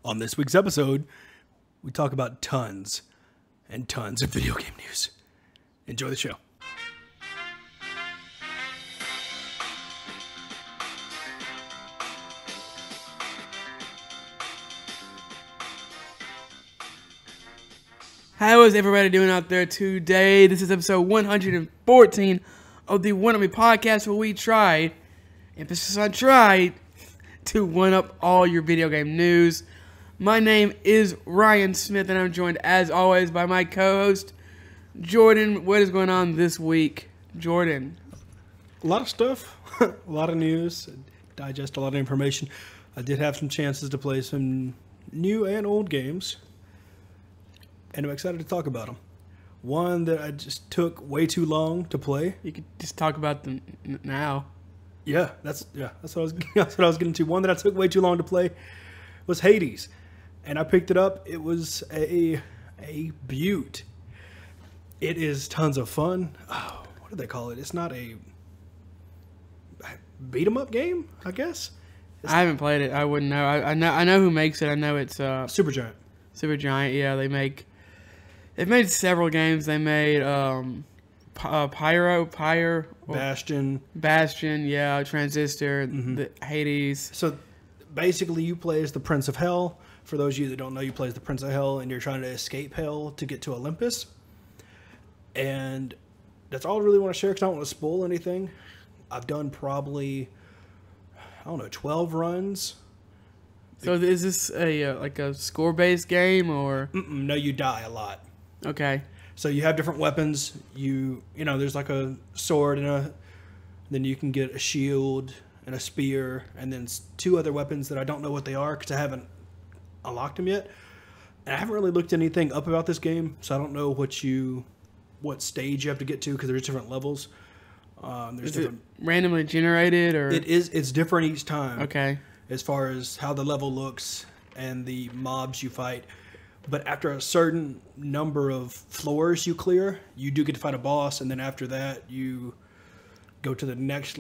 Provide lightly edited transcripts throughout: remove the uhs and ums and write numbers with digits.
On this week's episode, we talk about tons and tons of video game news. Enjoy the show. How is everybody doing out there today? This is episode 114 of the One of Me podcast, where we try, emphasis on try, to one up all your video game news. My name is Ryan Smith, and I'm joined, as always, by my co-host, Jordan. What is going on this week, Jordan? A lot of stuff, a lot of news, digest a lot of information. I did have some chances to play some new and old games, and I'm excited to talk about them. One that I just took way too long to play. You could just talk about them now. That's what I was getting to. One that I took way too long to play was Hades, and I picked it up. It was a beaut. It is tons of fun. Oh, what do they call it? It's not a beat 'em up game, I guess. I haven't played it. I wouldn't know. I know who makes it. I know it's Supergiant. Supergiant. Yeah, they've made several games. They made Bastion, yeah, Transistor, the Hades. So basically you play as the Prince of Hell. For those of you that don't know, you play as the Prince of Hell, and you're trying to escape Hell to get to Olympus. And that's all I really want to share, because I don't want to spoil anything. I've done probably, 12 runs. So is this a score-based game, or? No, you die a lot. Okay. So you have different weapons. There's like a sword then you can get a shield and a spear, and then two other weapons that I don't know what they are because I haven't unlocked them yet. And I haven't really looked anything up about this game, so I don't know what stage you have to get to, because there's different levels. Is it randomly generated, or? It's different each time. Okay. As far as how the level looks and the mobs you fight. But after a certain number of floors you clear, you do get to fight a boss, and then after that you go to the next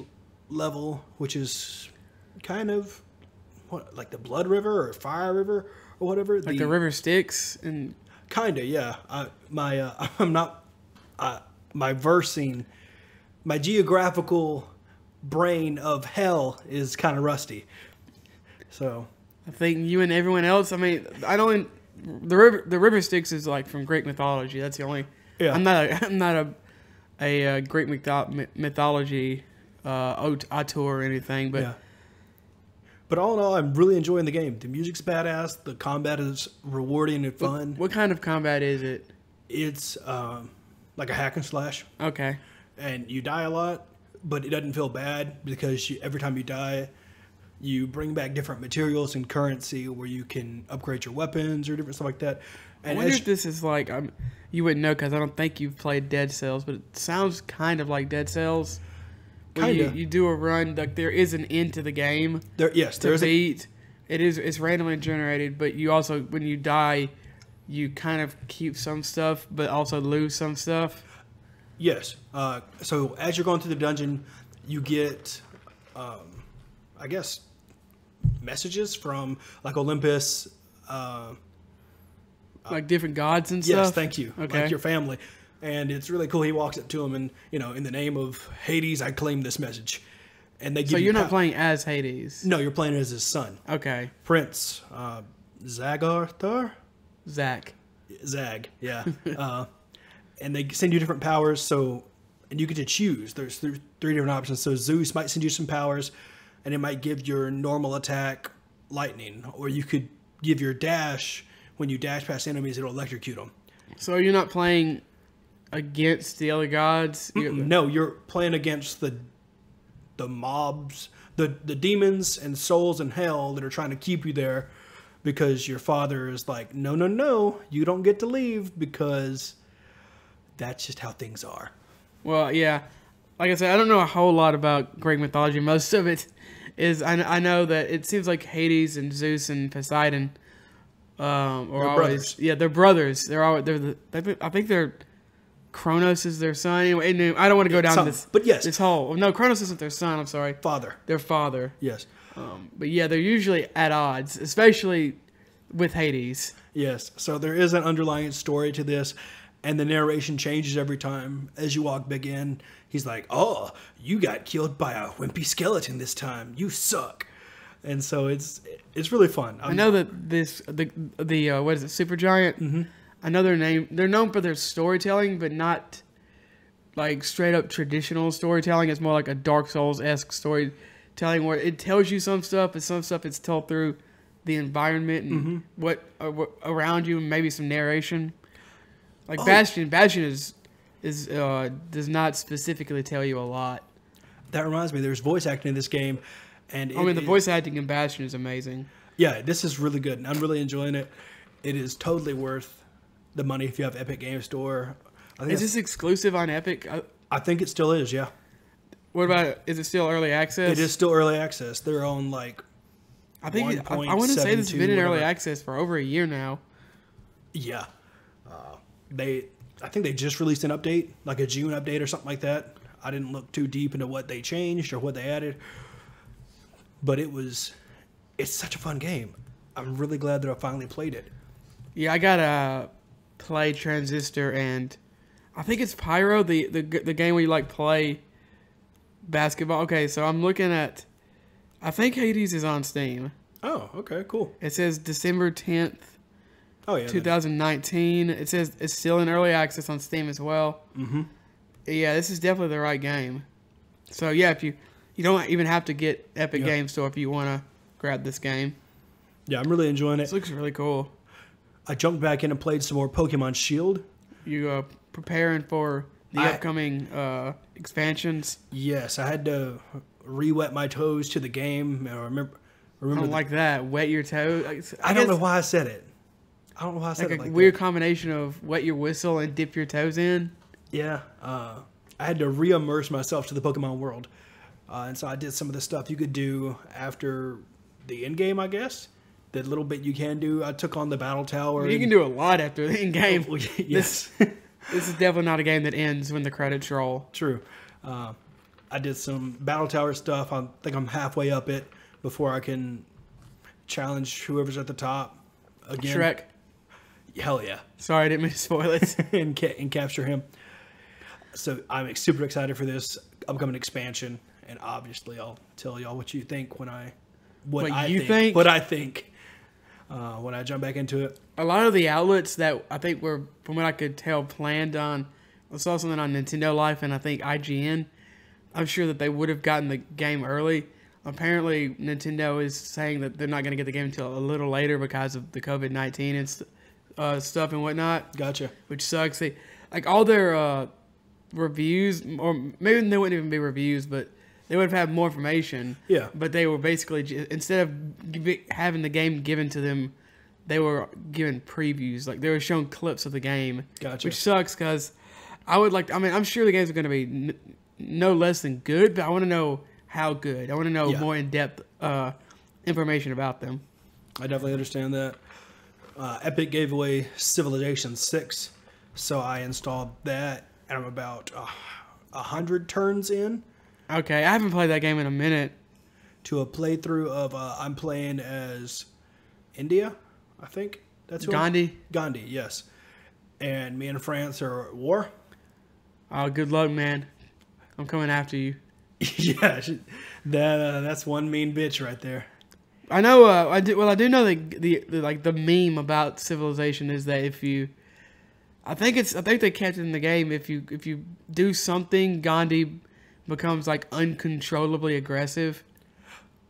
level, which is kind of like the Blood River or Fire River or whatever. Like the river Styx and kinda, yeah. My geographical brain of hell is kind of rusty. So I think you and everyone else. I mean, the river Styx is like from Greek mythology. That's the only. Yeah. I'm not a Greek mythology auteur or anything, but. Yeah. But all in all, I'm really enjoying the game. The music's badass. The combat is rewarding and fun. What kind of combat is it? It's like a hack and slash. Okay. And you die a lot, but it doesn't feel bad, because every time you die, you bring back different materials and currency where you can upgrade your weapons or different stuff like that. And I wonder if this is like, you wouldn't know because I don't think you've played Dead Cells, but it sounds kind of like Dead Cells. Kind of. You do a run, like there is an end to the game. There's beat. It's randomly generated, but you also, when you die, you kind of keep some stuff, but also lose some stuff. Yes. So as you're going through the dungeon, you get, I guess, messages from like Olympus, like different gods and stuff. Yes, thank you. Okay. Like your family, and it's really cool. He walks up to him, and in the name of Hades, I claim this message. And they give. So you're not playing as Hades. No, you're playing as his son. Okay. Prince Zagarthar. Zag, yeah. And they send you different powers, and you get to choose. There's three different options. So Zeus might send you some powers, and it might give your normal attack lightning, or you could give your dash. When you dash past enemies, it'll electrocute them. So you're not playing against the other gods? No, you're playing against the mobs, the demons and souls in hell that are trying to keep you there, because your father is like, no, you don't get to leave, because that's just how things are. Well, yeah. Like I said, I don't know a whole lot about Greek mythology. Most of it is, I know that it seems like Hades and Zeus and Poseidon are always brothers. Yeah, they're brothers. I think they're Kronos is their son. Anyway, I don't want to go down this. But yes, this whole no, Kronos isn't their son. I'm sorry, father. Their father. Yes. But yeah, they're usually at odds, especially with Hades. Yes. So there is an underlying story to this, and the narration changes every time. As you walk back in, he's like, "Oh, you got killed by a wimpy skeleton this time. You suck." And so it's really fun. I know that the what is it, Supergiant? Mm-hmm. I know their name. They're known for their storytelling, but not like straight up traditional storytelling. It's more like a Dark Souls-esque storytelling where it tells you some stuff, but some stuff it's told through the environment and what around you, and maybe some narration. Like Bastion is does not specifically tell you a lot. That reminds me, there's voice acting in this game, and the voice acting in Bastion is amazing. Yeah, this is really good, and I'm really enjoying it. It is totally worth the money if you have Epic Game Store. Is this exclusive on Epic? I think it still is, yeah. What about, is it still early access? It is still early access. They're on like I think I want to say this has been in early access for over a year now. Yeah. I think they just released an update, like a June update or something like that. I didn't look too deep into what they changed or what they added. But it's such a fun game. I'm really glad that I finally played it. Yeah, I got to play Transistor, and I think it's Pyro, the game where you like play basketball. Okay, so I'm looking at, I think Hades is on Steam. Oh, okay, cool. It says December 10th, oh, yeah, 2019. It says it's still in early access on Steam as well. Mm-hmm. Yeah, this is definitely the right game. So yeah, if you don't even have to get Epic Game Store if you want to grab this game. Yeah, I'm really enjoying it. This looks really cool. I jumped back in and played some more Pokemon Shield. You preparing for the upcoming expansions? Yes, I had to re-wet my toes to the game. I remember I don't like that. Wet your toes. I don't know why I said it. I don't know why I said it like a weird combination of wet your whistle and dip your toes in. Yeah. I had to re-immerse myself to the Pokemon world. And so I did some of the stuff you could do after the end game, I guess. The little bit you can do. I took on the battle tower. You can do a lot after the end game. Yes. This is definitely not a game that ends when the credits roll. True. I did some battle tower stuff. I think I'm halfway up it before I can challenge whoever's at the top again. Shrek. Hell yeah. Sorry, I didn't mean to spoil it. and capture him. So I'm super excited for this upcoming expansion. And obviously I'll tell y'all what you think when I think when I jump back into it. A lot of the outlets that I think were, from what I could tell, planned on, I saw something on Nintendo Life and I think IGN. I'm sure that they would have gotten the game early. Apparently, Nintendo is saying that they're not going to get the game until a little later because of the COVID-19 and stuff and whatnot. Gotcha. Which sucks. Like all their reviews, or maybe they wouldn't even be reviews, but they would have had more information. Yeah. But they were basically, instead of having the game given to them, they were given previews. Like they were shown clips of the game. Gotcha. Which sucks because I'm sure the games are going to be no less than good, but I want to know how good. I want to know more in-depth information about them. I definitely understand that. Epic gave away Civilization 6, so I installed that, and I'm about 100 turns in. Okay, I haven't played that game in a minute. To a playthrough of I'm playing as India, I think that's who Gandhi. Gandhi, yes. And me and France are at war. Oh, good luck, man. I'm coming after you. Yeah, that's one mean bitch right there. I know. I do know the meme about Civilization is that if you, I think they kept it in the game. If you do something, Gandhi becomes like uncontrollably aggressive.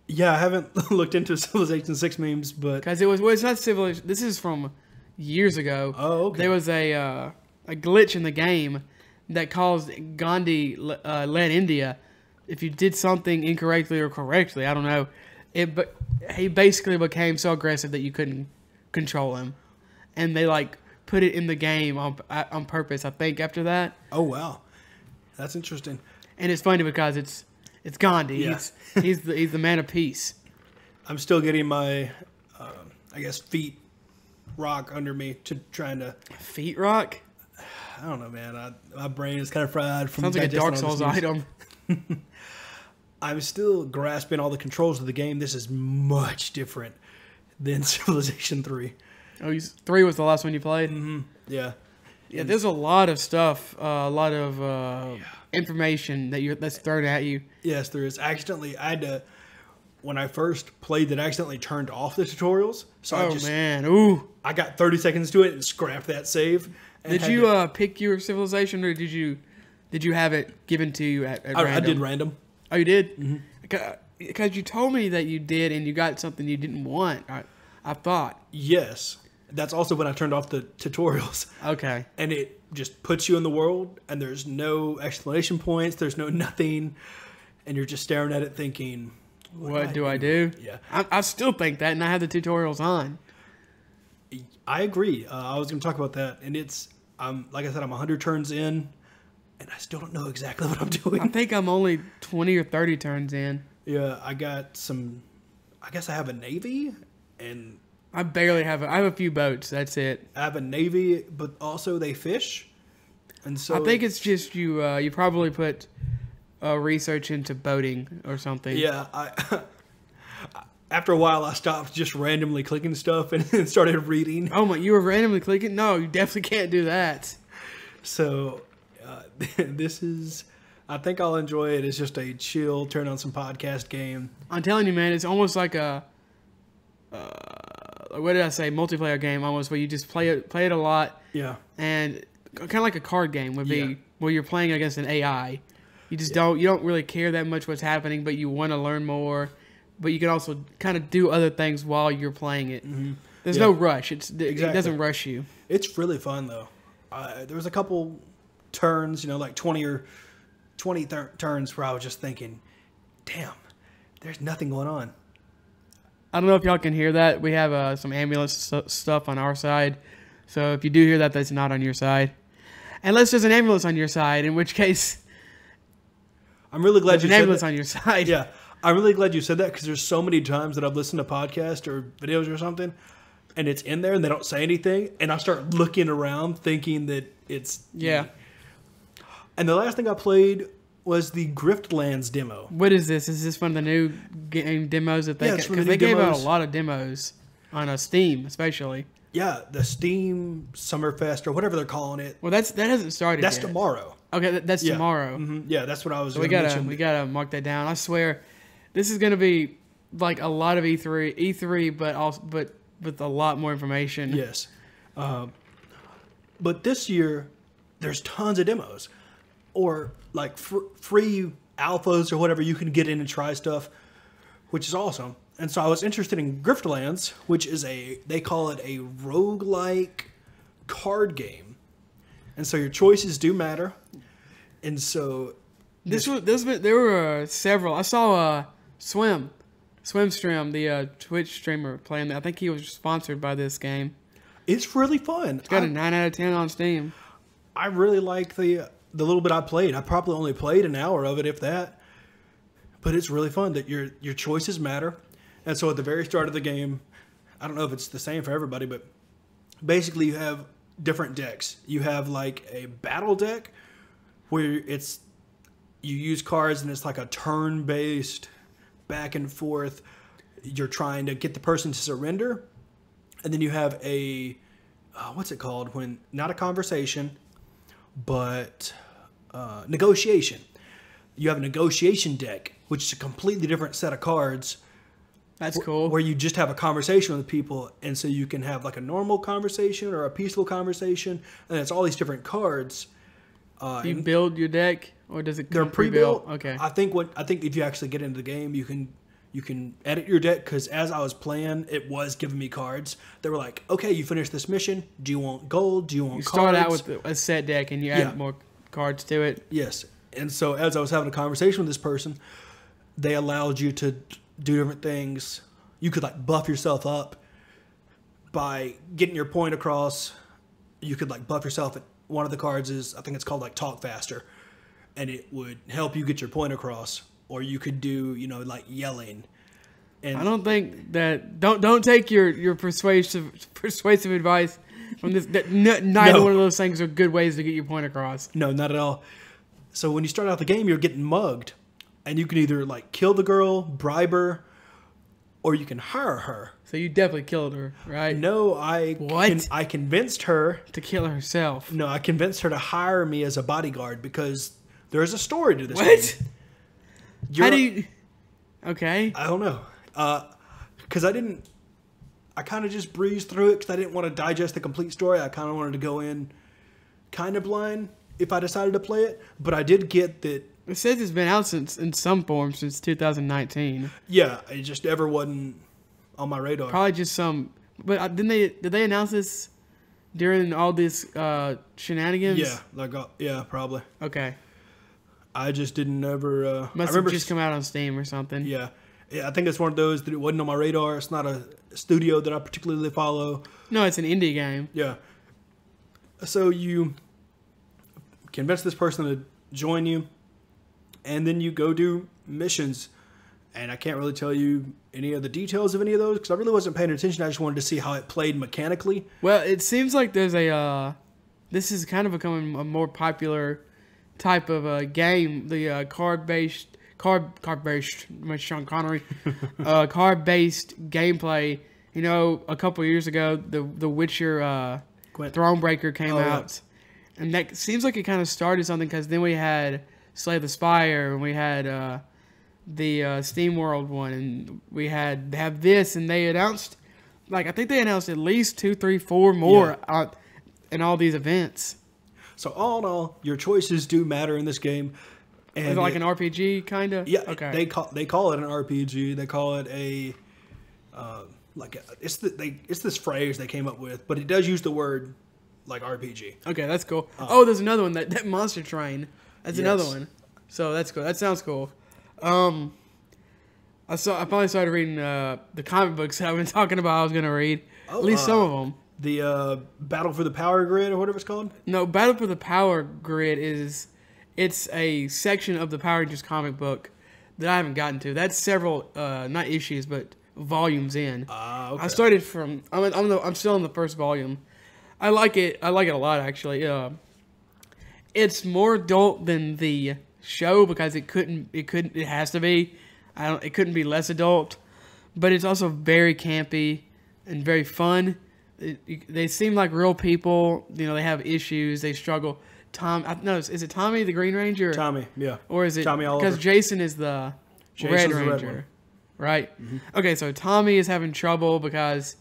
Yeah, I haven't looked into Civilization 6 memes, but because it's not Civilization. This is from years ago. Oh, okay. There was a glitch in the game that caused Gandhi led India. If you did something incorrectly or correctly, I don't know. But he basically became so aggressive that you couldn't control him, and they like put it in the game on purpose. I think after that. Oh wow, that's interesting. And it's funny because it's Gandhi. Yeah. He's the man of peace. I'm still getting my, feet rock under me to trying to feet rock. I don't know, man. My brain is kind of fried from. Sounds like a Dark Souls item. I'm still grasping all the controls of the game. This is much different then Civilization 3. Oh, 3 was the last one you played? Mm-hmm. Yeah. Yeah, there's a lot of stuff, a lot of information that's thrown at you. Yes, there is. When I first played it, I accidentally turned off the tutorials. So I got 30 seconds to it and scrapped that save. Did you pick your civilization, or did you have it given to you at random? I did random. Oh, you did? Mm-hmm. Because you told me that you did, and you got something you didn't want. I thought. Yes. That's also when I turned off the tutorials. Okay. And it just puts you in the world, and there's no explanation points. There's no nothing. And you're just staring at it thinking, what do I do? Yeah. I still think that, and I have the tutorials on. I agree. I was going to talk about that. And like I said, I'm 100 turns in, and I still don't know exactly what I'm doing. I think I'm only 20 or 30 turns in. Yeah, I guess I have a navy, and I barely have I have a few boats. That's it. I have a navy, but also they fish, and so I think it's just you probably put research into boating or something. Yeah, after a while I stopped just randomly clicking stuff and started reading. Oh my! You were randomly clicking? No, you definitely can't do that. So this is. I think I'll enjoy it. It's just a chill, turn on some podcast game. I'm telling you, man, it's almost like a what did I say? Multiplayer game almost, where you just play it a lot. Yeah. And kind of like a card game would be where you're playing against an AI. You just don't really care that much what's happening, but you want to learn more. But you can also kind of do other things while you're playing it. Mm-hmm. There's no rush. It doesn't rush you. It's really fun though. There was a couple turns, like 20 turns where I was just thinking, damn, there's nothing going on. I don't know if y'all can hear that. We have some ambulance stuff on our side. So if you do hear that, that's not on your side. Unless there's an ambulance on your side, in which case... I'm really glad you said that. There's an ambulance on your side. Yeah. I'm really glad you said that, because there's so many times that I've listened to podcasts or videos or something, and it's in there and they don't say anything, and I start looking around thinking that it's... Yeah. And the last thing I played was the Griftlands demo. What is this? Is this one of the new game demos that they... Because they gave out a lot of demos on Steam, especially. Yeah, the Steam Summerfest or whatever they're calling it. Well, that hasn't started That's yet. tomorrow. Okay, that's tomorrow. Mm-hmm. Yeah, that's what I was going to mention. We gotta mark that down. I swear, this is going to be like a lot of E3, but with a lot more information. Yes. But this year, there's tons of demos. Or like free alphas or whatever you can get in and try stuff, which is awesome. And so I was interested in Griftlands, which is they call it a roguelike card game. And so your choices do matter. And so there were several. I saw Swimstream, the Twitch streamer, playing that. I think he was sponsored by this game. It's really fun. It's got a 9 out of 10 on Steam. I really like the little bit I played. I probably only played an hour of it, if that. But it's really fun that your choices matter. And so at the very start of the game, I don't know if it's the same for everybody, but basically you have different decks. You have like a battle deck where you use cards and it's like a turn-based back and forth. You're trying to get the person to surrender. And then you have a, what's it called? When not a conversation, but negotiation. You have a negotiation deck, which is a completely different set of cards. That's cool. Where you just have a conversation with people, and so you can have like a normal conversation or a peaceful conversation, and it's all these different cards. Do you build your deck, or does it come they're pre-built? Okay. I think if you actually get into the game, you can edit your deck, because as I was playing, it was giving me cards. They were like, okay, you finished this mission. Do you want gold? Do you want cards? You start out with a set deck, and you add more cards to it. Yes. And so as I was having a conversation with this person, they allowed you to do different things. You could like buff yourself up by getting your point across. You could like buff yourself. One of the cards is, I think it's called like Talk Faster, and it would help you get your point across. Or you could do, like yelling. And I don't think that don't take your persuasive advice from this. That neither one of those things are good ways to get your point across. No, not at all. So when you start out the game, you're getting mugged. And you can either like kill the girl, bribe her, or you can hire her. So you definitely killed her, right? No, What? I convinced her To kill herself. No, I convinced her to hire me as a bodyguard because there is a story to this What? game. How do you... Okay. I don't know. Because I kind of just breezed through it because I didn't want to digest the complete story. I kind of wanted to go in kind of blind if I decided to play it. But I did get that... It says it's been out in some form since 2019. Yeah, it just ever wasn't on my radar. Probably just some... But did they announce this during all this shenanigans? Yeah, yeah, probably. Okay. I just didn't ever... Must have just come out on Steam or something. Yeah. I think it's one of those that it wasn't on my radar. It's not a studio that I particularly follow. No, it's an indie game. Yeah. So you convince this person to join you, and then you go do missions. And I can't really tell you any of the details of any of those because I really wasn't paying attention. I just wanted to see how it played mechanically. Well, it seems like there's a... this is kind of becoming a more popular type of game. The card-based, Sean Connery, card-based gameplay. You know, a couple of years ago, the Witcher Thronebreaker came out. And that seems like it kind of started something because then we had Slay the Spire, and we had the SteamWorld one, and they have this, and they announced, I think they announced at least 2, 3, 4 more in all these events. So all in all, your choices do matter in this game. And is it like an RPG kind of? Yeah. Okay. They call it an RPG. They call it it's this phrase they came up with, but it does use the word like RPG. Okay, that's cool. There's another one that Monster Train. That's another one. So that's cool. That sounds cool. I finally started reading the comic books that I've been talking about. I was gonna read at least some of them. The Battle for the Power Grid or whatever it's called. No, Battle for the Power Grid it's a section of the Power Rangers comic book that I haven't gotten to. That's several not issues but volumes in. Okay. I started from I'm still in the first volume. I like it a lot actually. It's more adult than the show because it has to be. It couldn't be less adult, but it's also very campy and very fun. They seem like real people. You know, they have issues. They struggle. Is it Tommy the Green Ranger? Tommy, yeah. Or is it Tommy Oliver? Because Jason is the Red Ranger, right? Mm-hmm. Okay, so Tommy is having trouble because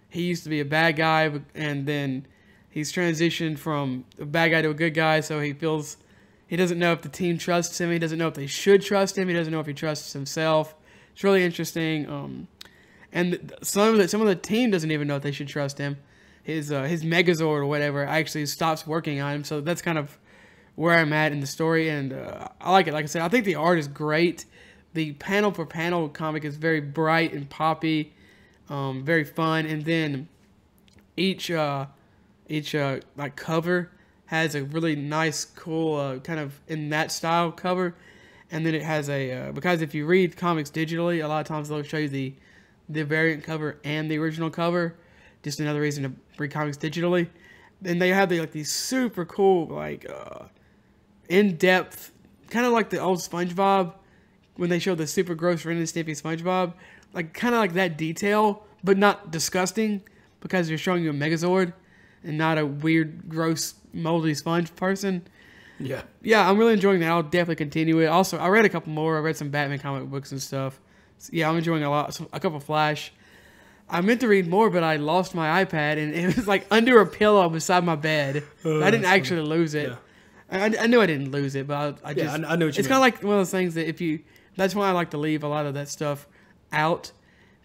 he used to be a bad guy, and then he's transitioned from a bad guy to a good guy. So he doesn't know if the team trusts him. He doesn't know if they should trust him. He doesn't know if he trusts himself. It's really interesting. And some of the team doesn't even know if they should trust him. His Megazord or whatever actually stops working on him. So that's kind of where I'm at in the story, and I like it. Like I said, I think the art is great. The panel per panel comic is very bright and poppy, very fun. And then each like cover has a really nice, cool kind of in that style cover. And then it has because if you read comics digitally, a lot of times they'll show you the variant cover and the original cover. Just another reason to read comics digitally. And they have these super cool, in-depth, kind of like the old SpongeBob, when they show the super gross Ren and Stimpy SpongeBob. Kind of like that detail, but not disgusting, because they're showing you a Megazord and not a weird, gross, moldy sponge person. Yeah. Yeah, I'm really enjoying that. I'll definitely continue it. Also, I read a couple more. I read some Batman comic books and stuff. So, yeah, I'm enjoying a lot. A couple Flash. I meant to read more, but I lost my iPad, and it was under a pillow beside my bed. I didn't actually lose it. Yeah. I knew I didn't lose it, but I just... I know what you mean. It's kind of like one of those things that that's why I like to leave a lot of that stuff out,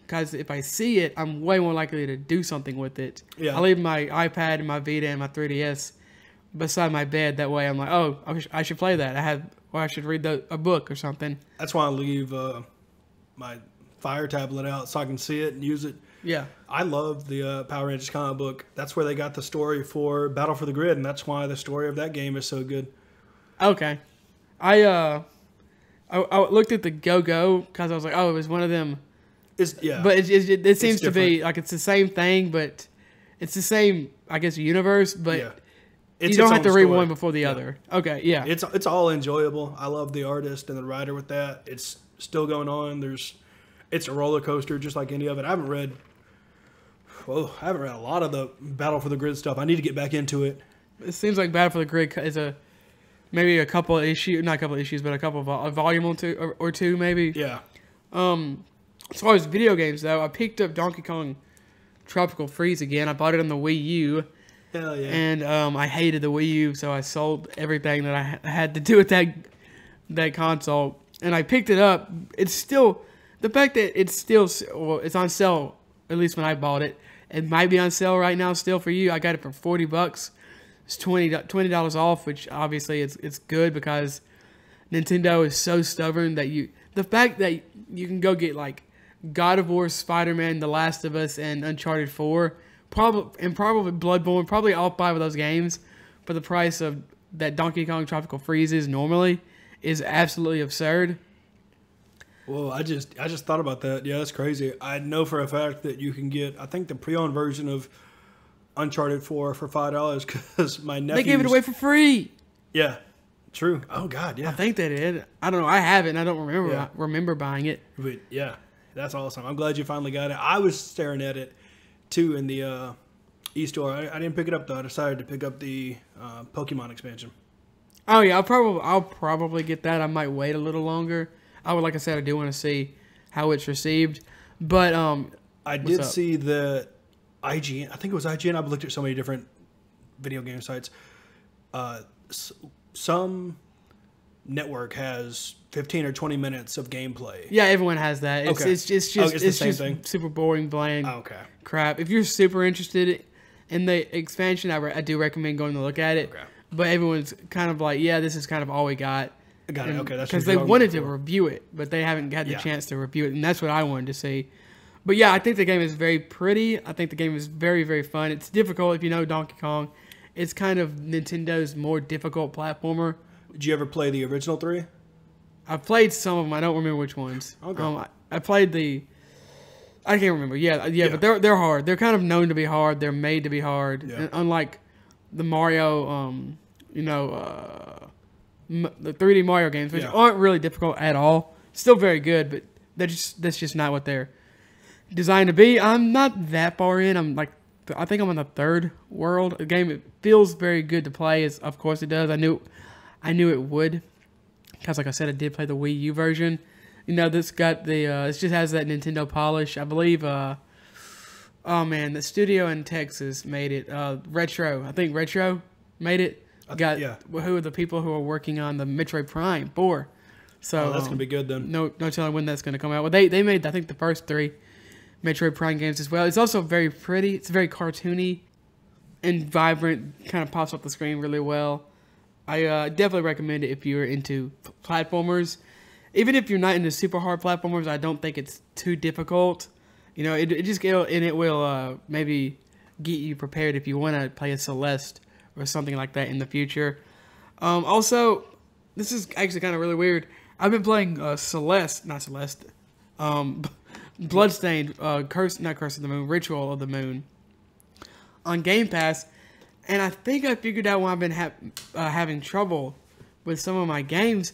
because if I see it, I'm way more likely to do something with it. Yeah. I leave my iPad and my Vita and my 3DS beside my bed. That way I'm like, oh, I should play that. Or I should read a book or something. That's why I leave my Fire tablet out so I can see it and use it. Yeah. I love the Power Rangers comic book. That's where they got the story for Battle for the Grid, and that's why the story of that game is so good. Okay. I looked at the Go-Go because I was like, oh, it was one of them. But it seems to be it's the same thing, but it's the same, I guess, universe, but you don't have to read one before the other. Okay, yeah. It's all enjoyable. I love the artist and the writer with that. It's still going on. it's a roller coaster, just like any of it. I haven't read a lot of the Battle for the Grid stuff. I need to get back into it. It seems like Battle for the Grid is maybe a couple of issues, not a couple of issues, but a couple of a volume or two maybe. Yeah. As far as video games though, I picked up Donkey Kong Tropical Freeze again. I bought it on the Wii U. Hell yeah. And I hated the Wii U, so I sold everything that I had to do with that console. And I picked it up. It's still the fact that it's on sale. At least when I bought it, it might be on sale right now still for you. I got it for $40. It's $20 off, which obviously it's good because Nintendo is so stubborn that the fact that you can go get like God of War, Spider-Man, The Last of Us, and Uncharted 4, probably Bloodborne, probably all 5 of those games for the price of that Donkey Kong Tropical Freeze is normally is absolutely absurd. Well, I just thought about that. Yeah, that's crazy. I know for a fact that you can get, I think, the pre-owned version of Uncharted 4 for $5 because my nephew. They gave it away for free. Yeah, true. Oh God, yeah. I think they did. I don't know. I have it, and I don't remember buying it. But yeah, that's awesome. I'm glad you finally got it. I was staring at it too in the e-store. I didn't pick it up though. I decided to pick up the Pokemon expansion. Oh yeah, I'll probably get that. I might wait a little longer. Like I said, I do want to see how it's received. But I did see the IGN. I think it was IGN. I've looked at so many different video game sites. Some network has 15 or 20 minutes of gameplay. Yeah, everyone has that. It's just thing. Super boring, bland crap. If you're super interested in the expansion, I do recommend going to look at it. Okay. But everyone's kind of like, yeah, this is kind of all we got. I got it. Okay, that's because they wanted to review it, but they haven't had the chance to review it, and that's what I wanted to see. But yeah, I think the game is very pretty. I think the game is very, very fun. It's difficult if you know Donkey Kong. It's kind of Nintendo's more difficult platformer. Did you ever play the original 3? I've played some of them. I don't remember which ones. Okay. I played I can't remember. Yeah, but they're hard. They're kind of known to be hard. They're made to be hard. Yeah. And unlike the Mario, the 3D Mario games, which aren't really difficult at all. Still very good, but that's just not what they're designed to be. I'm not that far in. I think I'm in the 3rd world. The game, it feels very good to play. Of course it does. I knew it would, because like I said, I did play the Wii U version. This got it just has that Nintendo polish. I believe. The studio in Texas made it. Retro. I think Retro made it. Who are the people who are working on the Metroid Prime 4? So that's gonna be good then. No telling when that's gonna come out. Well, they made I think the first 3 Metroid Prime games as well. It's also very pretty. It's very cartoony and vibrant. Kind of pops up the screen really well. I definitely recommend it if you're into platformers. Even if you're not into super hard platformers, I don't think it's too difficult. It will maybe get you prepared if you want to play a Celeste or something like that in the future. Also, this is actually kind of really weird. I've been playing Bloodstained, Curse of the Moon, Ritual of the Moon on Game Pass, and I think I figured out why I've been having trouble with some of my games.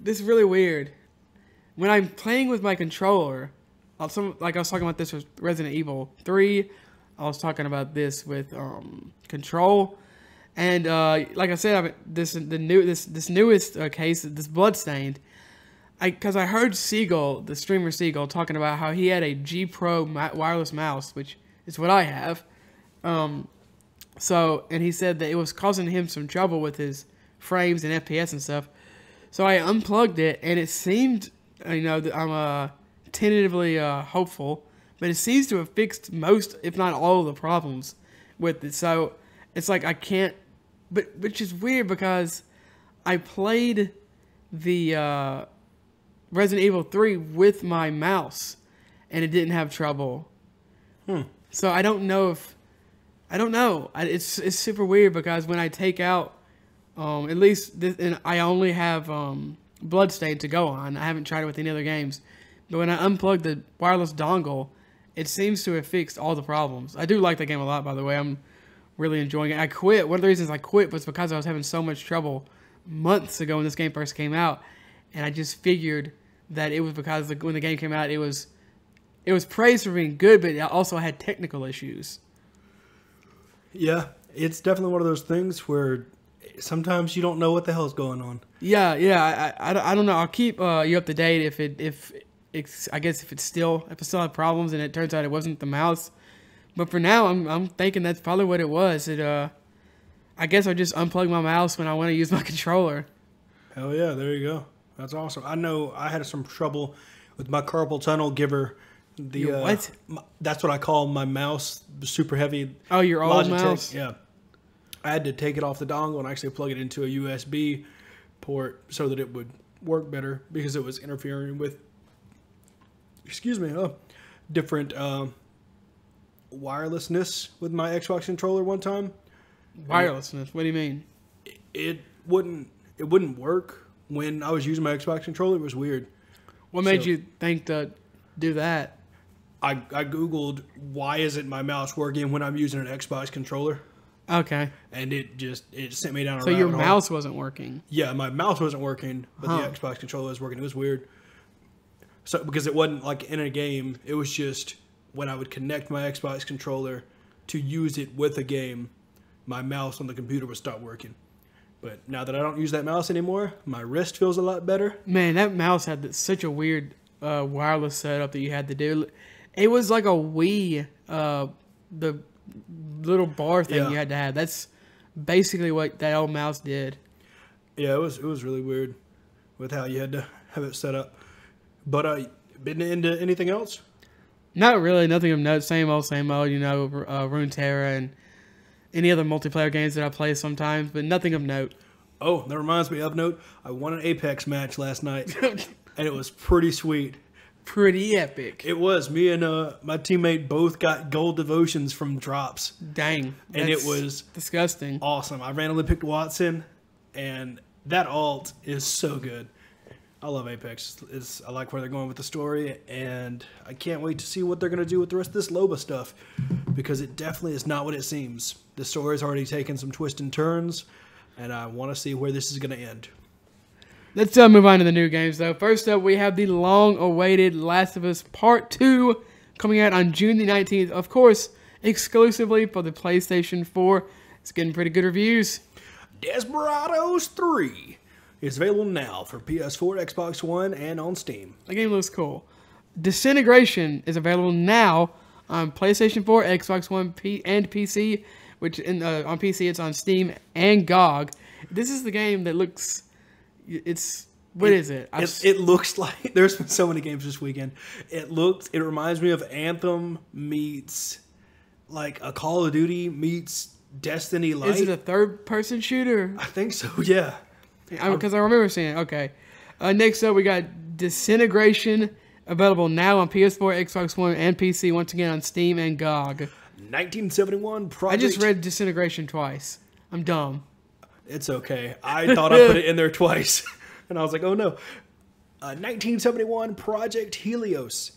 This is really weird. When I'm playing with my controller, I was talking about this with Resident Evil 3. I was talking about this with Control, and like I said, this newest case, this Bloodstained. Because I heard Seagull, the streamer Seagull, talking about how he had a G Pro wireless mouse, which is what I have. And he said that it was causing him some trouble with his frames and FPS and stuff. So I unplugged it, and it seemed, that I'm tentatively hopeful, but it seems to have fixed most, if not all, of the problems with it. So it's like I can't, which is weird because I played the Resident Evil 3 with my mouse, and it didn't have trouble. So I don't know. It's super weird because when I take out, at least and I only have Bloodstained to go on. I haven't tried it with any other games. But when I unplug the wireless dongle, it seems to have fixed all the problems. I do like the game a lot, by the way. I'm really enjoying it. I quit. One of the reasons I quit was because I was having so much trouble months ago when this game first came out. And I just figured that it was because when the game came out, it was praised for being good, but it also had technical issues. Yeah, it's definitely one of those things where sometimes you don't know what the hell's going on. Yeah. I don't know. I'll keep you up to date if it still had problems and it turns out it wasn't the mouse. But for now, I'm thinking that's probably what it was. I guess I'll just unplug my mouse when I want to use my controller. Hell yeah, there you go. That's awesome. I know I had some trouble with my carpal tunnel giver. What? That's what I call my mouse, super heavy. Oh, your old Logitech. mouse? Yeah. I had to take it off the dongle and actually plug it into a USB port so that it would work better because it was interfering with, different wirelessness with my Xbox controller one time. Wirelessness? What do you mean? It wouldn't work when I was using my Xbox controller. It was weird. What made you think to do that? I Googled why isn't my mouse working when I'm using an Xbox controller. Okay. And it sent me down a So rabbit your hole. mouse wasn't working? Yeah, my mouse wasn't working, but the Xbox controller was working. It was weird. So because it wasn't like in a game, it was just when I would connect my Xbox controller to use it with a game, my mouse on the computer would stop working. But now that I don't use that mouse anymore, my wrist feels a lot better. Man, that mouse had such a weird wireless setup that you had to do. It was like a Wii, the little bar thing you had to have. That's basically what that old mouse did. Yeah, it was really weird with how you had to have it set up. But been into anything else? Not really. Nothing of note. Same old, Runeterra and any other multiplayer games that I play sometimes, but nothing of note. Oh, that reminds me of note. I won an Apex match last night, and it was pretty sweet. Pretty epic. It was. Me and my teammate both got gold devotions from drops. Dang. And it was disgusting. Awesome. I randomly picked Watson, and that alt is so good. I love Apex. I like where they're going with the story, and I can't wait to see what they're going to do with the rest of this Loba stuff, because it definitely is not what it seems. The story's already taken some twists and turns, and I want to see where this is going to end. Let's move on to the new games, though. First up, we have the long-awaited Last of Us Part 2 coming out on June the 19th. Of course, exclusively for the PlayStation 4. It's getting pretty good reviews. Desperados III is available now for PS4, Xbox One, and on Steam. The game looks cool. Disintegration is available now on PlayStation 4, Xbox One, and PC, which on PC it's on Steam and GOG. This is the game that looks... What is it? It looks like... There's been so many games this weekend. It reminds me of Anthem meets... like a Call of Duty meets Destiny Light. Is it a third-person shooter? I think so, yeah. Because I remember seeing it. Okay. Next up, we got Disintegration, available now on PS4, Xbox One, and PC, once again on Steam and GOG. 1971 project... I just read Disintegration twice. I'm dumb. It's okay. I thought I put it in there twice. And I was like, oh no. 1971 Project Helios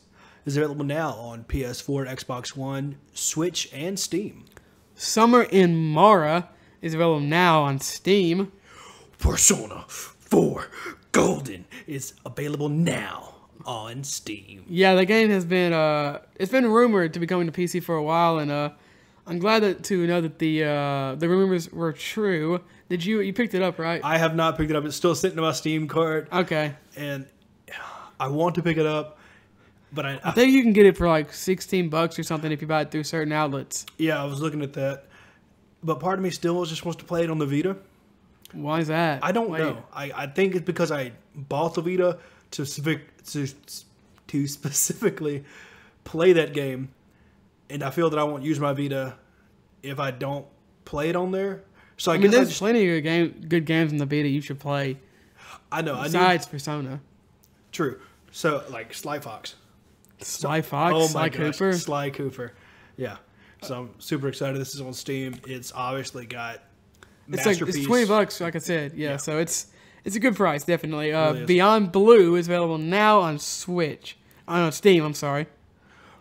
is available now on PS4, Xbox One, Switch, and Steam. Summer in Mara is available now on Steam. Persona 4 Golden is available now on Steam. Yeah, the game has been it's been rumored to be coming to PC for a while, and I'm glad to know that the rumors were true. Did you picked it up, right? I have not picked it up. It's still sitting in my Steam cart. Okay. And I want to pick it up, but I think you can get it for like $16 or something if you buy it through certain outlets. Yeah, I was looking at that. But part of me still just wants to play it on the Vita. Why is that? I don't know. I think it's because I bought the Vita to specifically play that game, and I feel that I won't use my Vita if I don't play it on there. So I guess there's plenty of good games on the Vita you should play. I know. Besides Persona. True. So like Sly Fox. Sly Fox? Oh Sly my gosh, Cooper? Sly Cooper. Yeah. So I'm super excited. This is on Steam. It's obviously got masterpiece. It's $20, like I said. Yeah. So it's a good price, definitely. It really is. Beyond Blue is available now on Switch. On Steam, I'm sorry.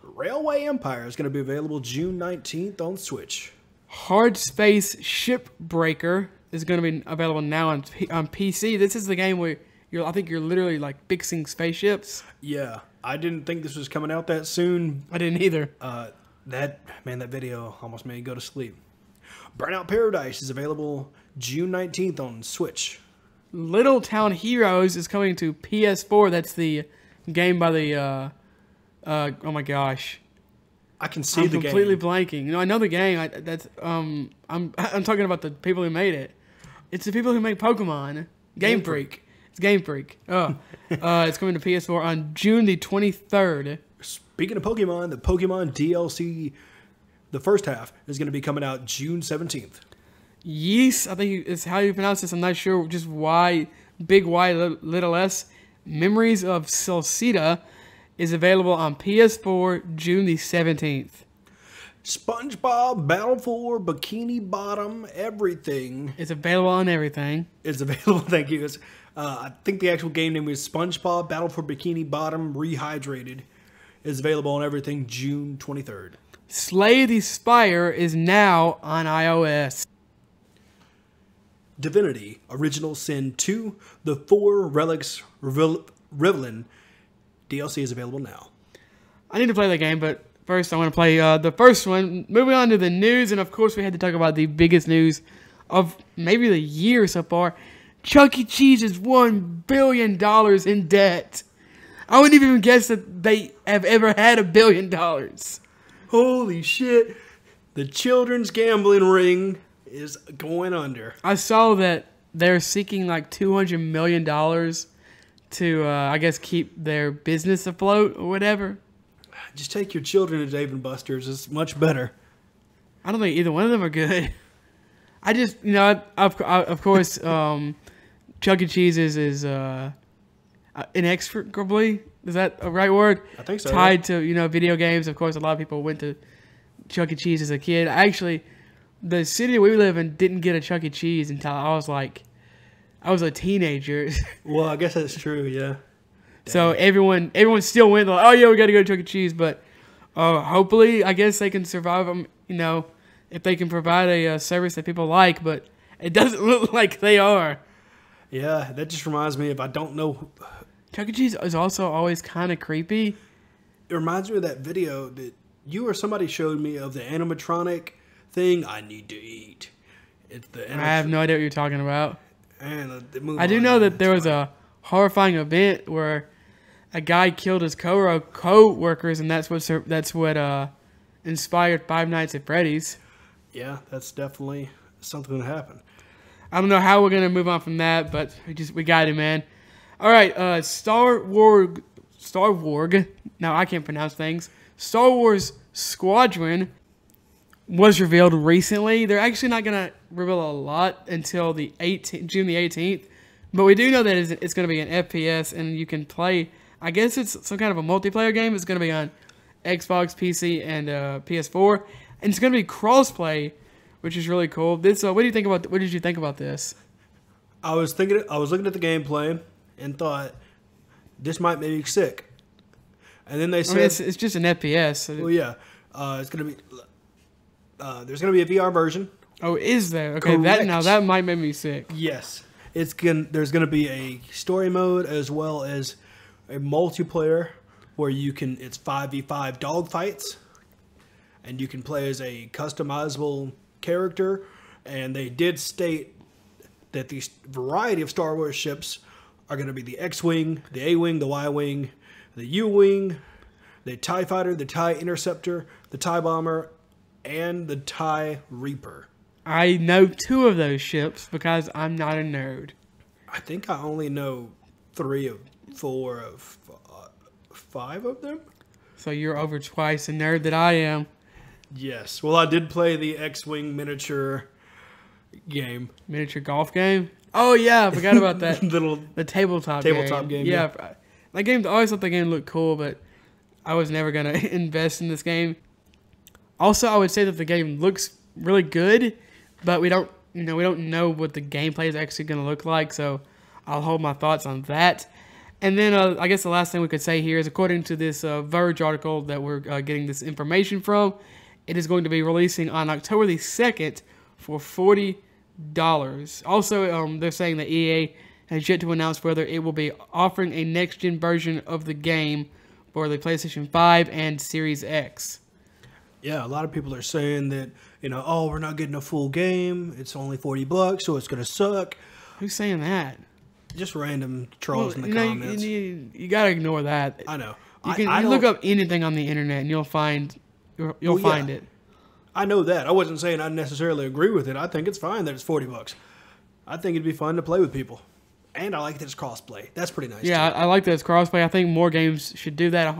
Railway Empire is going to be available June 19th on Switch. Hardspace Shipbreaker is going to be available now on PC. This is the game where I think you're literally like fixing spaceships. Yeah, I didn't think this was coming out that soon. I didn't either. That video almost made me go to sleep. Burnout Paradise is available June 19th on Switch. Little Town Heroes is coming to PS4. That's the game by the oh my gosh. I can see I'm the game. completely blanking. I know the game. I'm talking about the people who made it. It's the people who make Pokemon. Game Freak. It's Game Freak. Oh. It's coming to PS4 on June the 23rd. Speaking of Pokemon, the Pokemon DLC, the first half, is going to be coming out June 17th. Yes, I think it's how you pronounce this. I'm not sure just why. Big Y, little S. Memories of Celceta is available on PS4 June the 17th. Spongebob Battle for Bikini Bottom Everything. It's available on everything. It's available, thank you. I think the actual game name is SpongeBob Battle for Bikini Bottom Rehydrated. It's available on everything June 23rd. Slay the Spire is now on iOS. Divinity Original Sin 2, The Four Relics Rivelin DLC is available now. I need to play the game, but first I want to play the first one. Moving on to the news, and of course we had to talk about the biggest news of maybe the year so far. Chuck E. Cheese is $1 billion in debt. I wouldn't even guess that they have ever had $1 billion. Holy shit. The children's gambling ring is going under. I saw that they're seeking like $200 million to, I guess, keep their business afloat or whatever. Just take your children to Dave & Buster's. It's much better. I don't think either one of them are good. I just, of course, Chuck E. Cheese is inextricably, is that a right word? I think so. Tied to, video games. Of course, a lot of people went to Chuck E. Cheese as a kid. Actually, the city we live in didn't get a Chuck E. Cheese until I was a teenager. Well, I guess that's true, yeah. So everyone still went like, oh yeah, we got to go to Chuck E. Cheese, but hopefully, I guess they can survive them, if they can provide a service that people like, but it doesn't look like they are. Yeah, that just reminds me of, I don't know. Chuck E. Cheese is also always kind of creepy. It reminds me of that video that you or somebody showed me of the animatronic thing, I need to eat. It's the I have no idea what you're talking about. And I do know that there was a horrifying event where a guy killed his co-workers, and that's what inspired Five Nights at Freddy's. Yeah, that's definitely something that happened. I don't know how we're gonna move on from that, but we got it, man. All right, Star Wars. Now I can't pronounce things. Star Wars Squadron was revealed recently. They're actually not gonna reveal a lot until June the 18th, but we do know that it's gonna be an FPS, and you can play. I guess it's some kind of a multiplayer game. It's gonna be on Xbox, PC, and PS4, and it's gonna be crossplay, which is really cool. What did you think about this? I was looking at the gameplay and thought this might make me sick. And then they said it's just an FPS. Well, yeah, it's gonna be. There's gonna be a VR version. Oh, is there? Okay, Correct. that might make me sick. Yes, there's gonna be a story mode as well as a multiplayer where it's 5v5 dogfights, and you can play as a customizable character. And they did state that the variety of Star Wars ships are going to be the X-Wing, the A-Wing, the Y-Wing, the U-Wing, the TIE Fighter, the TIE Interceptor, the TIE Bomber, and the TIE Reaper. I know 2 of those ships because I'm not a nerd. I think I only know 3 of 4 of 5 of them. So you're over twice the nerd that I am. Yes. Well, I did play the X-Wing miniature game. Miniature golf game? Oh, yeah. I forgot about that. The tabletop game. Yeah. That game, I always thought the game looked cool, but I was never going to invest in this game. Also, I would say that the game looks really good, but we don't know what the gameplay is actually going to look like, so I'll hold my thoughts on that. And then I guess the last thing we could say here is, according to this Verge article that we're getting this information from, it is going to be releasing on October the 2nd for $40. Also, they're saying that EA has yet to announce whether it will be offering a next-gen version of the game for the PlayStation 5 and Series X. Yeah, a lot of people are saying that, oh, we're not getting a full game. It's only $40, so it's going to suck. Who's saying that? Just random trolls in the comments. You got to ignore that. I know. You can look up anything on the internet and you'll find it. I know that. I wasn't saying I necessarily agree with it. I think it's fine that it's $40. I think it'd be fun to play with people. And I like that it's crossplay. That's pretty nice. Yeah, I like that it's crossplay. I think more games should do that.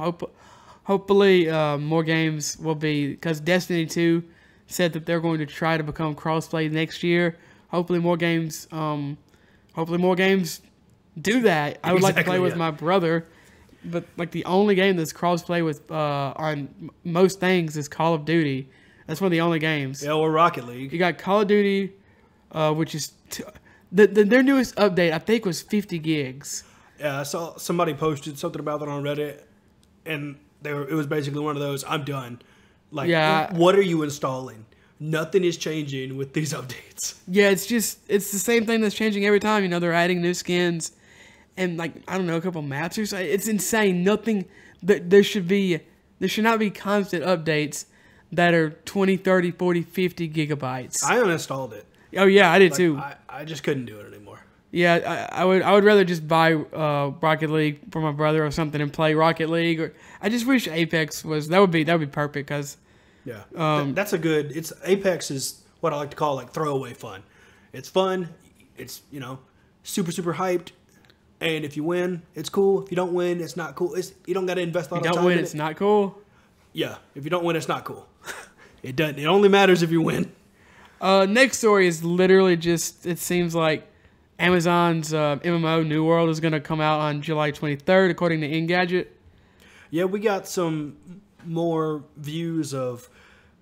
Hopefully, more games will be, because Destiny 2 said that they're going to try to become crossplay next year. Hopefully, more games do that. I would like to play with my brother, but like the only game that's crossplay with on most things is Call of Duty. That's one of the only games. Yeah, or Rocket League. You got Call of Duty, which is their newest update. I think was 50 gigs. Yeah, I saw somebody posted something about that on Reddit, and it was basically one of those, I'm done. Like, yeah. What are you installing? Nothing is changing with these updates. Yeah, it's the same thing that's changing every time. They're adding new skins and, like, I don't know, a couple maps or something. It's insane. Nothing, there should not be constant updates that are 20, 30, 40, 50 gigabytes. I uninstalled it. Oh, yeah, I did too. I just couldn't do it anymore. Yeah, I would rather just buy Rocket League for my brother or something and play Rocket League. Or I just wish Apex was that would be perfect because that's a good. Apex is what I like to call like throwaway fun. It's fun. It's super hyped, and if you win, it's cool. If you don't win, it's not cool. You don't got to invest a lot of time. If you don't win, it's not cool. Yeah, if you don't win, it's not cool. It doesn't. It only matters if you win. Next story is literally just. It seems like Amazon's MMO New World is going to come out on July 23rd, according to Engadget. Yeah, we got some more views of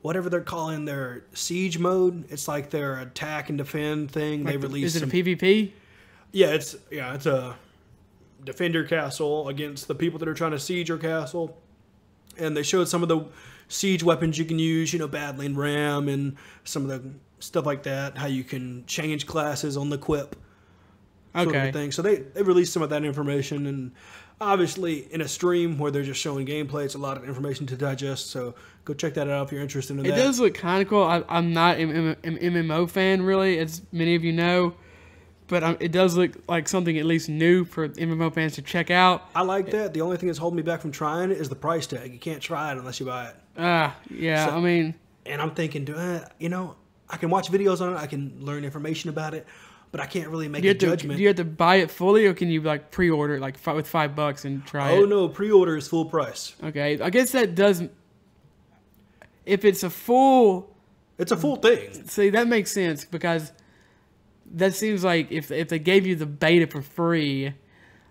whatever they're calling their siege mode. It's like their attack and defend thing. They released. Is it a PvP? Yeah, it's a defend your castle against the people that are trying to siege your castle. And they showed some of the siege weapons you can use, battling ram and some of the stuff like that. How you can change classes on the quip. Sort of thing. So they released some of that information, and obviously in a stream where they're just showing gameplay, it's a lot of information to digest. So go check that out if you're interested in that. It does look kind of cool. I'm not an MMO fan really, as many of you know, but it does look like something at least new for MMO fans to check out. I like that. The only thing that's holding me back from trying it is the price tag. You can't try it unless you buy it. Yeah. So, and I'm thinking, I can watch videos on it. I can learn information about it. But I can't really make a judgment. Do you have to buy it fully, or can you pre-order it with $5 and try it? Oh no, pre-order is full price. Okay, I guess that doesn't. If it's a full thing. See, that makes sense because that seems like if they gave you the beta for free,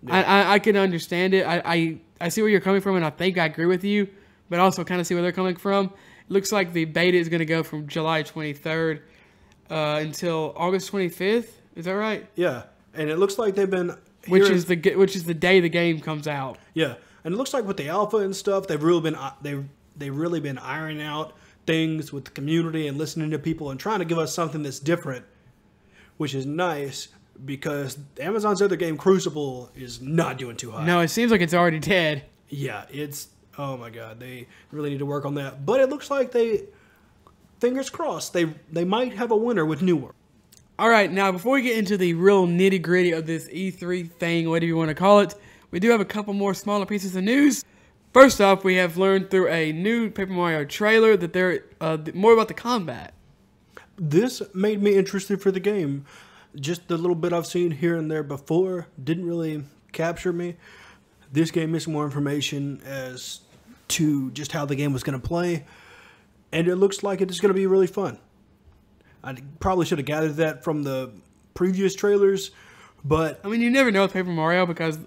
I can understand it. I see where you're coming from, and I think I agree with you, but I also kind of see where they're coming from. It looks like the beta is going to go from July 23rd until August 25th. Is that right? Yeah, and it looks like they've been which is the day the game comes out. Yeah, and it looks like with the alpha and stuff, they've really been ironing out things with the community and listening to people and trying to give us something that's different, which is nice because Amazon's other game, Crucible, is not doing too hot. No, it seems like it's already dead. Yeah, oh my god, they really need to work on that. But it looks like fingers crossed, they might have a winner with New World. All right, now before we get into the real nitty-gritty of this E3 thing, whatever you want to call it, we do have a couple more smaller pieces of news. First off, we have learned through a new Paper Mario trailer that they're more about the combat. This made me interested for the game. Just the little bit I've seen here and there before didn't really capture me. This gave me some more information as to just how the game was going to play, and it looks like it is going to be really fun. I probably should have gathered that from the previous trailers, but you never know with Paper Mario because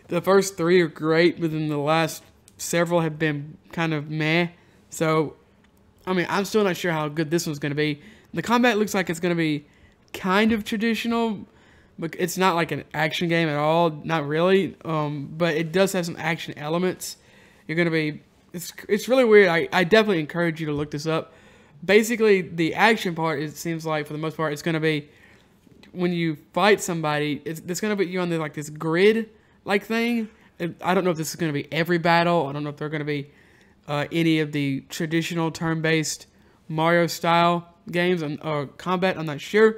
the first 3 are great, but then the last several have been kind of meh. So, I'm still not sure how good this one's going to be. The combat looks like it's going to be kind of traditional, but it's not like an action game at all. Not really, but it does have some action elements. You're going to be... It's really weird. I definitely encourage you to look this up. Basically, the action part, it seems like, for the most part, it's going to be when you fight somebody, it's going to put you on this grid like thing. I don't know if this is going to be every battle. I don't know if they're going to be any of the traditional turn-based Mario style games or combat. I'm not sure,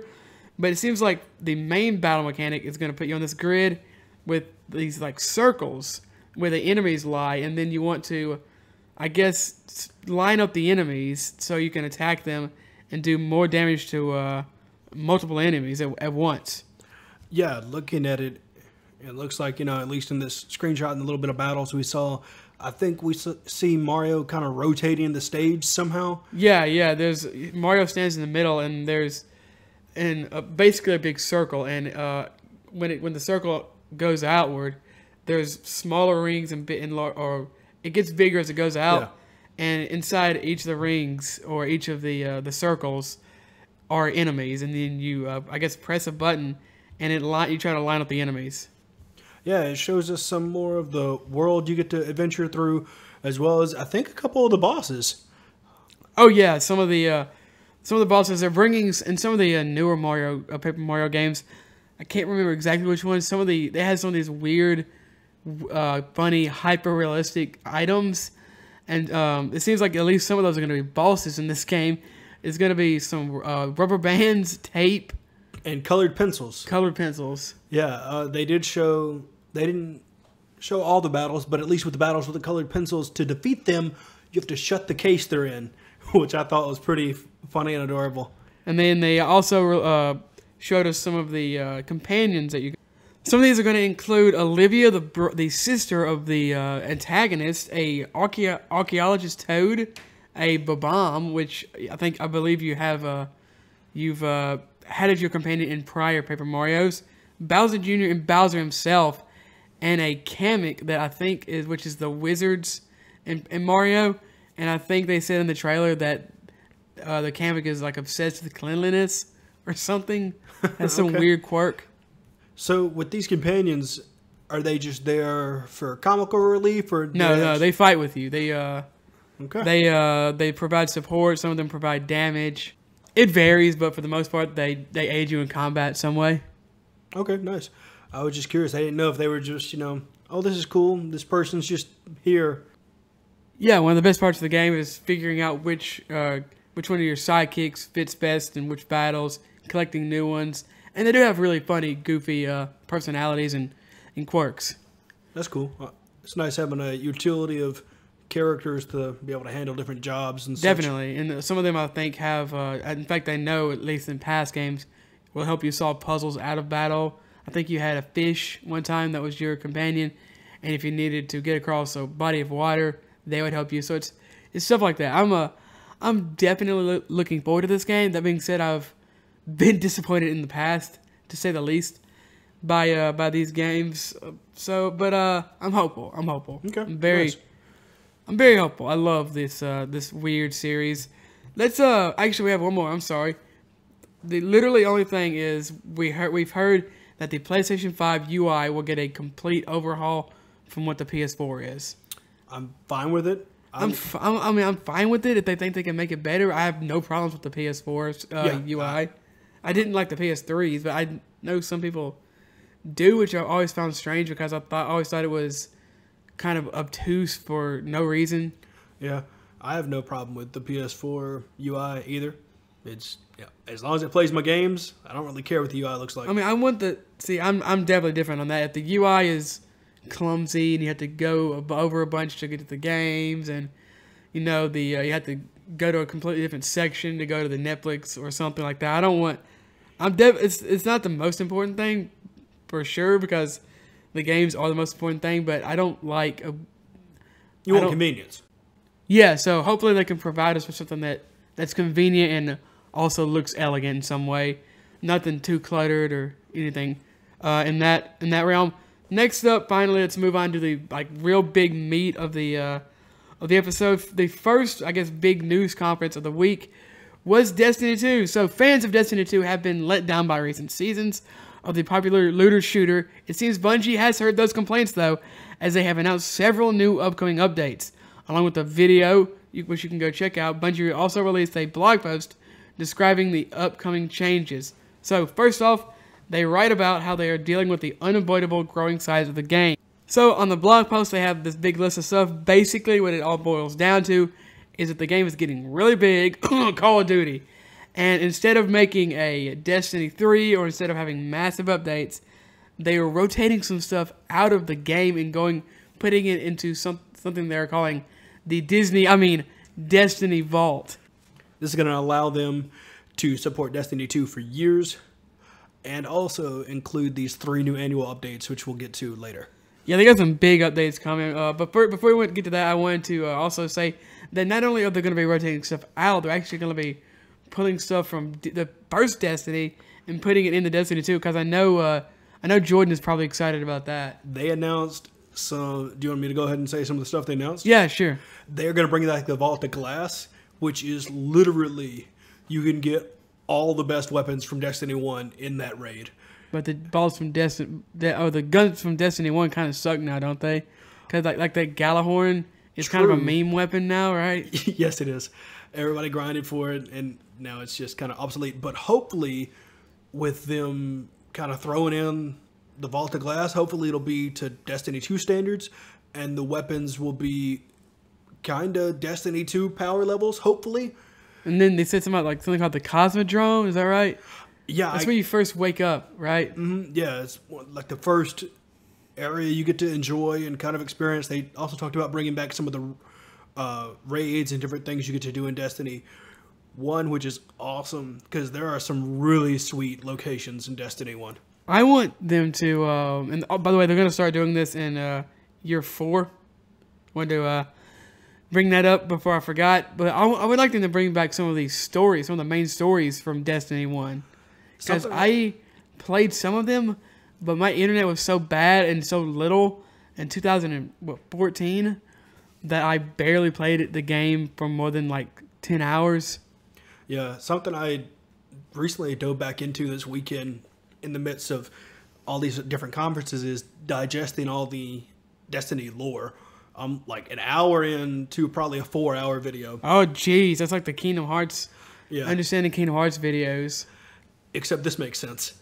but it seems like the main battle mechanic is going to put you on this grid with these like circles where the enemies lie, and then you want to, I guess, line up the enemies so you can attack them and do more damage to multiple enemies at once. Yeah, looking at it, it looks like, at least in this screenshot and the little bit of battles we saw, I think we see Mario kind of rotating the stage somehow. Yeah. There's Mario stands in the middle, and there's basically a big circle, and when the circle goes outward, there's smaller rings or it gets bigger as it goes out. Yeah. And inside each of the rings or each of the circles are enemies, and then you I guess press a button and you try to line up the enemies. Yeah, it shows us some more of the world you get to adventure through, as well as I think a couple of the bosses. Oh yeah, some of the bosses they're bringing in some of the newer Paper Mario games. I can't remember exactly which ones. They had some of these weird, funny, hyper realistic items. And it seems like at least some of those are going to be bosses in this game. It's going to be some rubber bands, tape, and colored pencils. Yeah, they didn't show all the battles, but at least with the battles with the colored pencils, to defeat them, you have to shut the case they're in, which I thought was pretty funny and adorable. And then they also showed us some of the companions that you. Some of these are going to include Olivia, the sister of the antagonist, a archaeologist Toad, a Bob-omb, which I believe you have you've had as your companion in prior Paper Marios, Bowser Jr. and Bowser himself, and a Kamek that I think which is the wizards in Mario, and I think they said in the trailer that the Kamek is like obsessed with cleanliness or something, has some weird quirk. So with these companions, are they just there for comical relief, or no? They fight with you. They provide support. Some of them provide damage. It varies, but for the most part, they aid you in combat some way. Okay, nice. I was just curious. I didn't know if they were just oh, this is cool. This person's just here. Yeah, one of the best parts of the game is figuring out which one of your sidekicks fits best in which battles, collecting new ones. And they do have really funny, goofy personalities and quirks. That's cool. It's nice having a utility of characters to be able to handle different jobs and such. Definitely. And some of them, I think, have... in fact, I know, at least in past games, will help you solve puzzles out of battle. I think you had a fish one time that was your companion. And if you needed to get across a body of water, they would help you. So it's stuff like that. I'm definitely looking forward to this game. That being said, I've been disappointed in the past, to say the least, by these games. But I'm hopeful. Okay. I'm very hopeful. I love this weird series. Let's actually we have one more. I'm sorry. The literally only thing is we've heard that the PlayStation 5 UI will get a complete overhaul from what the PS4 is. I'm fine with it. I'm fine with it if they think they can make it better. I have no problems with the PS4's UI. I didn't like the PS3s, but I know some people do, which I always found strange because I always thought it was kind of obtuse for no reason. Yeah, I have no problem with the PS4 UI either. It's as long as it plays my games, I don't really care what the UI looks like. I mean, I'm definitely different on that. If the UI is clumsy and you have to go over a bunch to get to the games, and you have to go to a completely different section to go to the Netflix or something like that. It's not the most important thing for sure, because the games are the most important thing, but I don't like you want convenience. Yeah, so hopefully they can provide us with something that's convenient and also looks elegant in some way. Nothing too cluttered or anything in that realm. Next up, finally, let's move on to the real big meat of the episode. The first, I guess, big news conference of the week was Destiny 2. So fans of Destiny 2 have been let down by recent seasons of the popular looter shooter. It seems Bungie has heard those complaints, though, as they have announced several new upcoming updates. Along with a video, which you can go check out, Bungie also released a blog post describing the upcoming changes. So first off, they write about how they are dealing with the unavoidable growing size of the game. So on the blog post, they have this big list of stuff. Basically, what it all boils down to is that the game is getting really big, Call of Duty. And instead of making a Destiny 3 or instead of having massive updates, they are rotating some stuff out of the game and putting it into something they're calling the Destiny Vault. This is going to allow them to support Destiny 2 for years and also include these 3 new annual updates, which we'll get to later. Yeah, they got some big updates coming. But before we get to that, I wanted to also say that not only are they going to be rotating stuff out, they're actually going to be pulling stuff from the first Destiny and putting it into Destiny 2, because I know Jordan is probably excited about that. They announced some... Do you want me to go ahead and say some of the stuff they announced? Yeah, sure. They're going to bring back the Vault of Glass, which is literally... You can get all the best weapons from Destiny 1 in that raid. But the balls from the guns from Destiny 1 kind of suck now, don't they? Because like that Galahorn is kind of a meme weapon now, right? Yes, it is. Everybody grinded for it, and now it's just kind of obsolete. But hopefully, with them kind of throwing in the Vault of Glass, hopefully it'll be to Destiny 2 standards, and the weapons will be kind of Destiny 2 power levels, hopefully. And then they said something called the Cosmodrome, is that right? Yeah. That's where you first wake up, right? Mm-hmm, yeah, it's like the first area you get to enjoy and kind of experience. They also talked about bringing back some of the raids and different things you get to do in Destiny 1, which is awesome because there are some really sweet locations in Destiny 1. I want them to, and by the way, they're going to start doing this in year 4. I want to bring that up before I forgot, but I would like them to bring back some of these stories, some of the main stories from Destiny 1. Because I played some of them, but my internet was so bad and so little in 2014 that I barely played the game for more than like 10 hours. Yeah, something I recently dove back into this weekend in the midst of all these different conferences is digesting all the Destiny lore. I'm like an hour into probably a 4-hour video. Oh, geez. That's like the Kingdom Hearts, understanding Kingdom Hearts videos. Except this makes sense.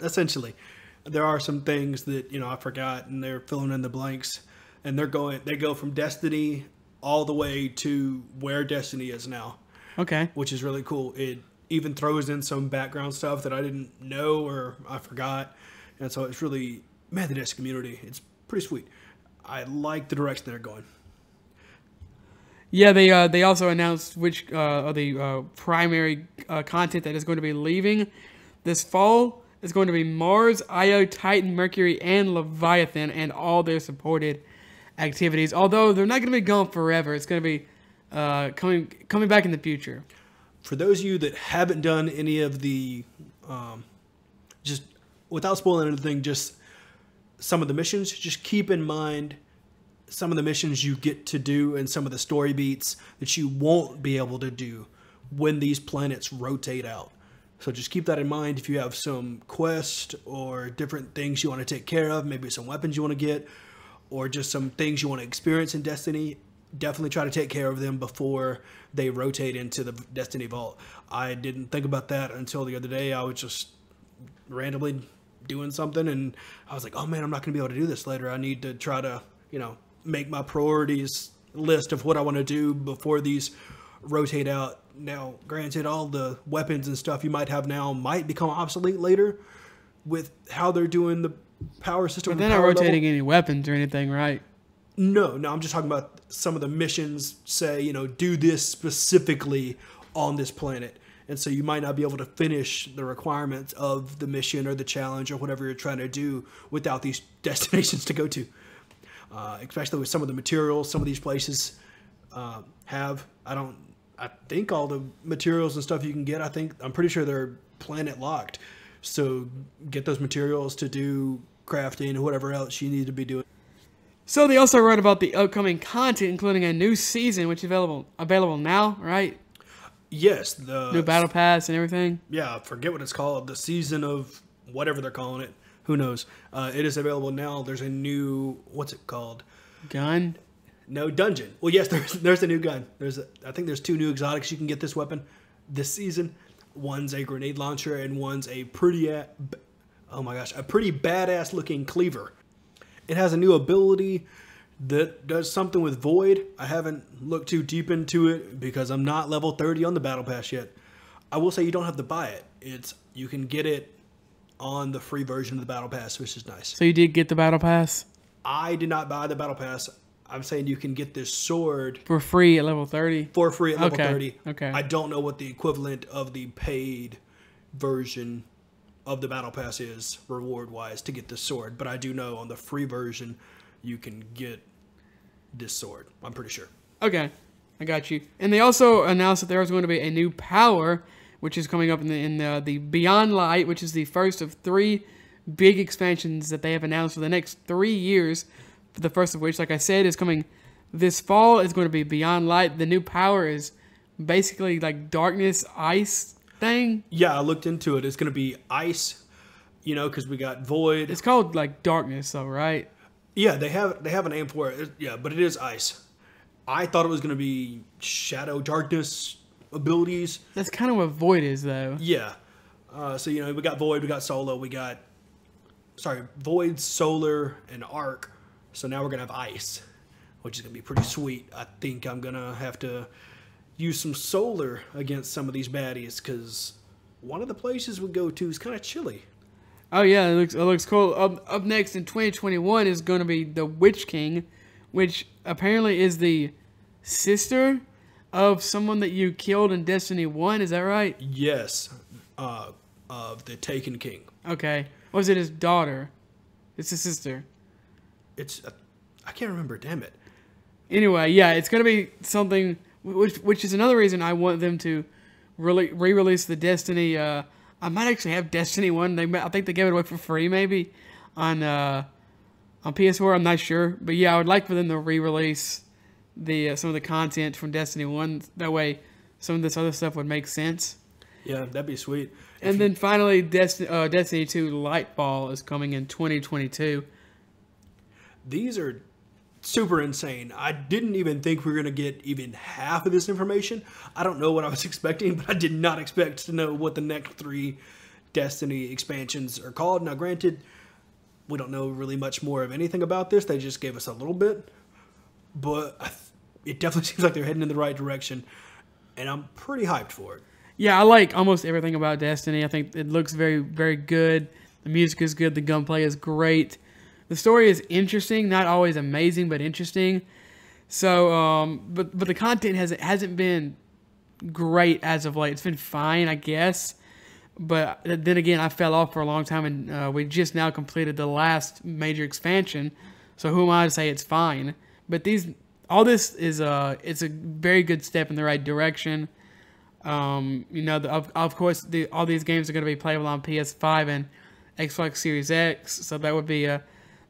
Essentially, there are some things that, I forgot, and they're filling in the blanks. And they go from Destiny all the way to where Destiny is now. Okay. Which is really cool. It even throws in some background stuff that I didn't know or I forgot. And so it's really, man, the Destiny community, it's pretty sweet. I like the direction they're going. Yeah, they also announced which of the primary content that is going to be leaving this fall is going to be Mars, Io, Titan, Mercury, and Leviathan, and all their supported activities. Although they're not going to be gone forever, it's going to be coming back in the future. For those of you that haven't done any of the, just without spoiling anything, just some of the missions, just keep in mind some of the missions you get to do and some of the story beats that you won't be able to do when these planets rotate out. So just keep that in mind if you have some quest or different things you want to take care of, maybe some weapons you want to get, or just some things you want to experience in Destiny. Definitely try to take care of them before they rotate into the Destiny Vault. I didn't think about that until the other day. I was just randomly doing something and I was like, oh man, I'm not going to be able to do this later. I need to try to, make my priorities list of what I want to do before these rotate out. Now, granted, all the weapons and stuff you might have now might become obsolete later with how they're doing the power system. But they're not rotating any weapons or anything, right? No, I'm just talking about some of the missions say, do this specifically on this planet. And so you might not be able to finish the requirements of the mission or the challenge or whatever you're trying to do without these destinations to go to. Especially with some of the materials some of these places have. I think all the materials and stuff you can get, I'm pretty sure they're planet locked. So get those materials to do crafting or whatever else you need to be doing. So they also wrote about the upcoming content, including a new season, which is available now, right? Yes. The new battle pass and everything. Yeah, I forget what it's called. The season of whatever they're calling it. Who knows? It is available now. There's a new, what's it called? Gun? No, dungeon. Well, yes, there's a new gun. I think there's 2 new exotics you can get this weapon this season. One's a grenade launcher, and one's a pretty badass looking cleaver. It has a new ability that does something with Void. I haven't looked too deep into it because I'm not level 30 on the Battle Pass yet. I will say you don't have to buy it. You can get it on the free version of the Battle Pass, which is nice. So you did get the Battle Pass? I did not buy the Battle Pass. I'm saying you can get this sword for free at level 30? For free at level 30. Okay. I don't know what the equivalent of the paid version of the Battle Pass is, reward-wise, to get this sword. But I do know on the free version, you can get this sword. I'm pretty sure. Okay. I got you. And they also announced that there was going to be a new power, which is coming up in the Beyond Light, which is the first of 3 big expansions that they have announced for the next 3 years. The first of which, like I said, is coming this fall. It's going to be Beyond Light. The new power is basically like darkness, ice thing. Yeah, I looked into it. It's going to be ice, because we got Void. It's called like darkness, though, right? Yeah, they have a name for it. Yeah, but it is ice. I thought it was going to be shadow darkness abilities. That's kind of what Void is, though. Yeah. So, we got Void, we got Void, Solar, and Arc. So now we're going to have Ice, which is going to be pretty sweet. I think I'm going to have to use some Solar against some of these baddies, because one of the places we go to is kind of chilly. Oh, yeah, it looks cool. Up next in 2021 is going to be the Witch King, which apparently is the sister of someone that you killed in Destiny 1. Is that right? Yes, of the Taken King. Okay. Was it his daughter? It's his sister. I can't remember, damn it. Anyway, yeah, it's going to be something, which is another reason I want them to really re-release the Destiny. I might actually have Destiny 1. I think they gave it away for free, maybe, on PS4. I'm not sure. But yeah, I would like for them to re-release some of the content from Destiny 1. That way, some of this other stuff would make sense. Yeah, that'd be sweet. And then finally, Destiny 2 Lightfall is coming in 2022. These are super insane. I didn't even think we were going to get even half of this information. I don't know what I was expecting, but I did not expect to know what the next 3 Destiny expansions are called. Now, granted, we don't know really much more of anything about this. They just gave us a little bit. But it definitely seems like they're heading in the right direction. And I'm pretty hyped for it. Yeah, I like almost everything about Destiny. I think it looks very, very good. The music is good. The gunplay is great. The story is interesting, not always amazing, but interesting. So, but the content hasn't been great as of late. It's been fine, I guess. But then again, I fell off for a long time, and we just now completed the last major expansion. So who am I to say it's fine? But all this is it's a very good step in the right direction. Of course, all these games are going to be playable on PS5 and Xbox Series X. So that would be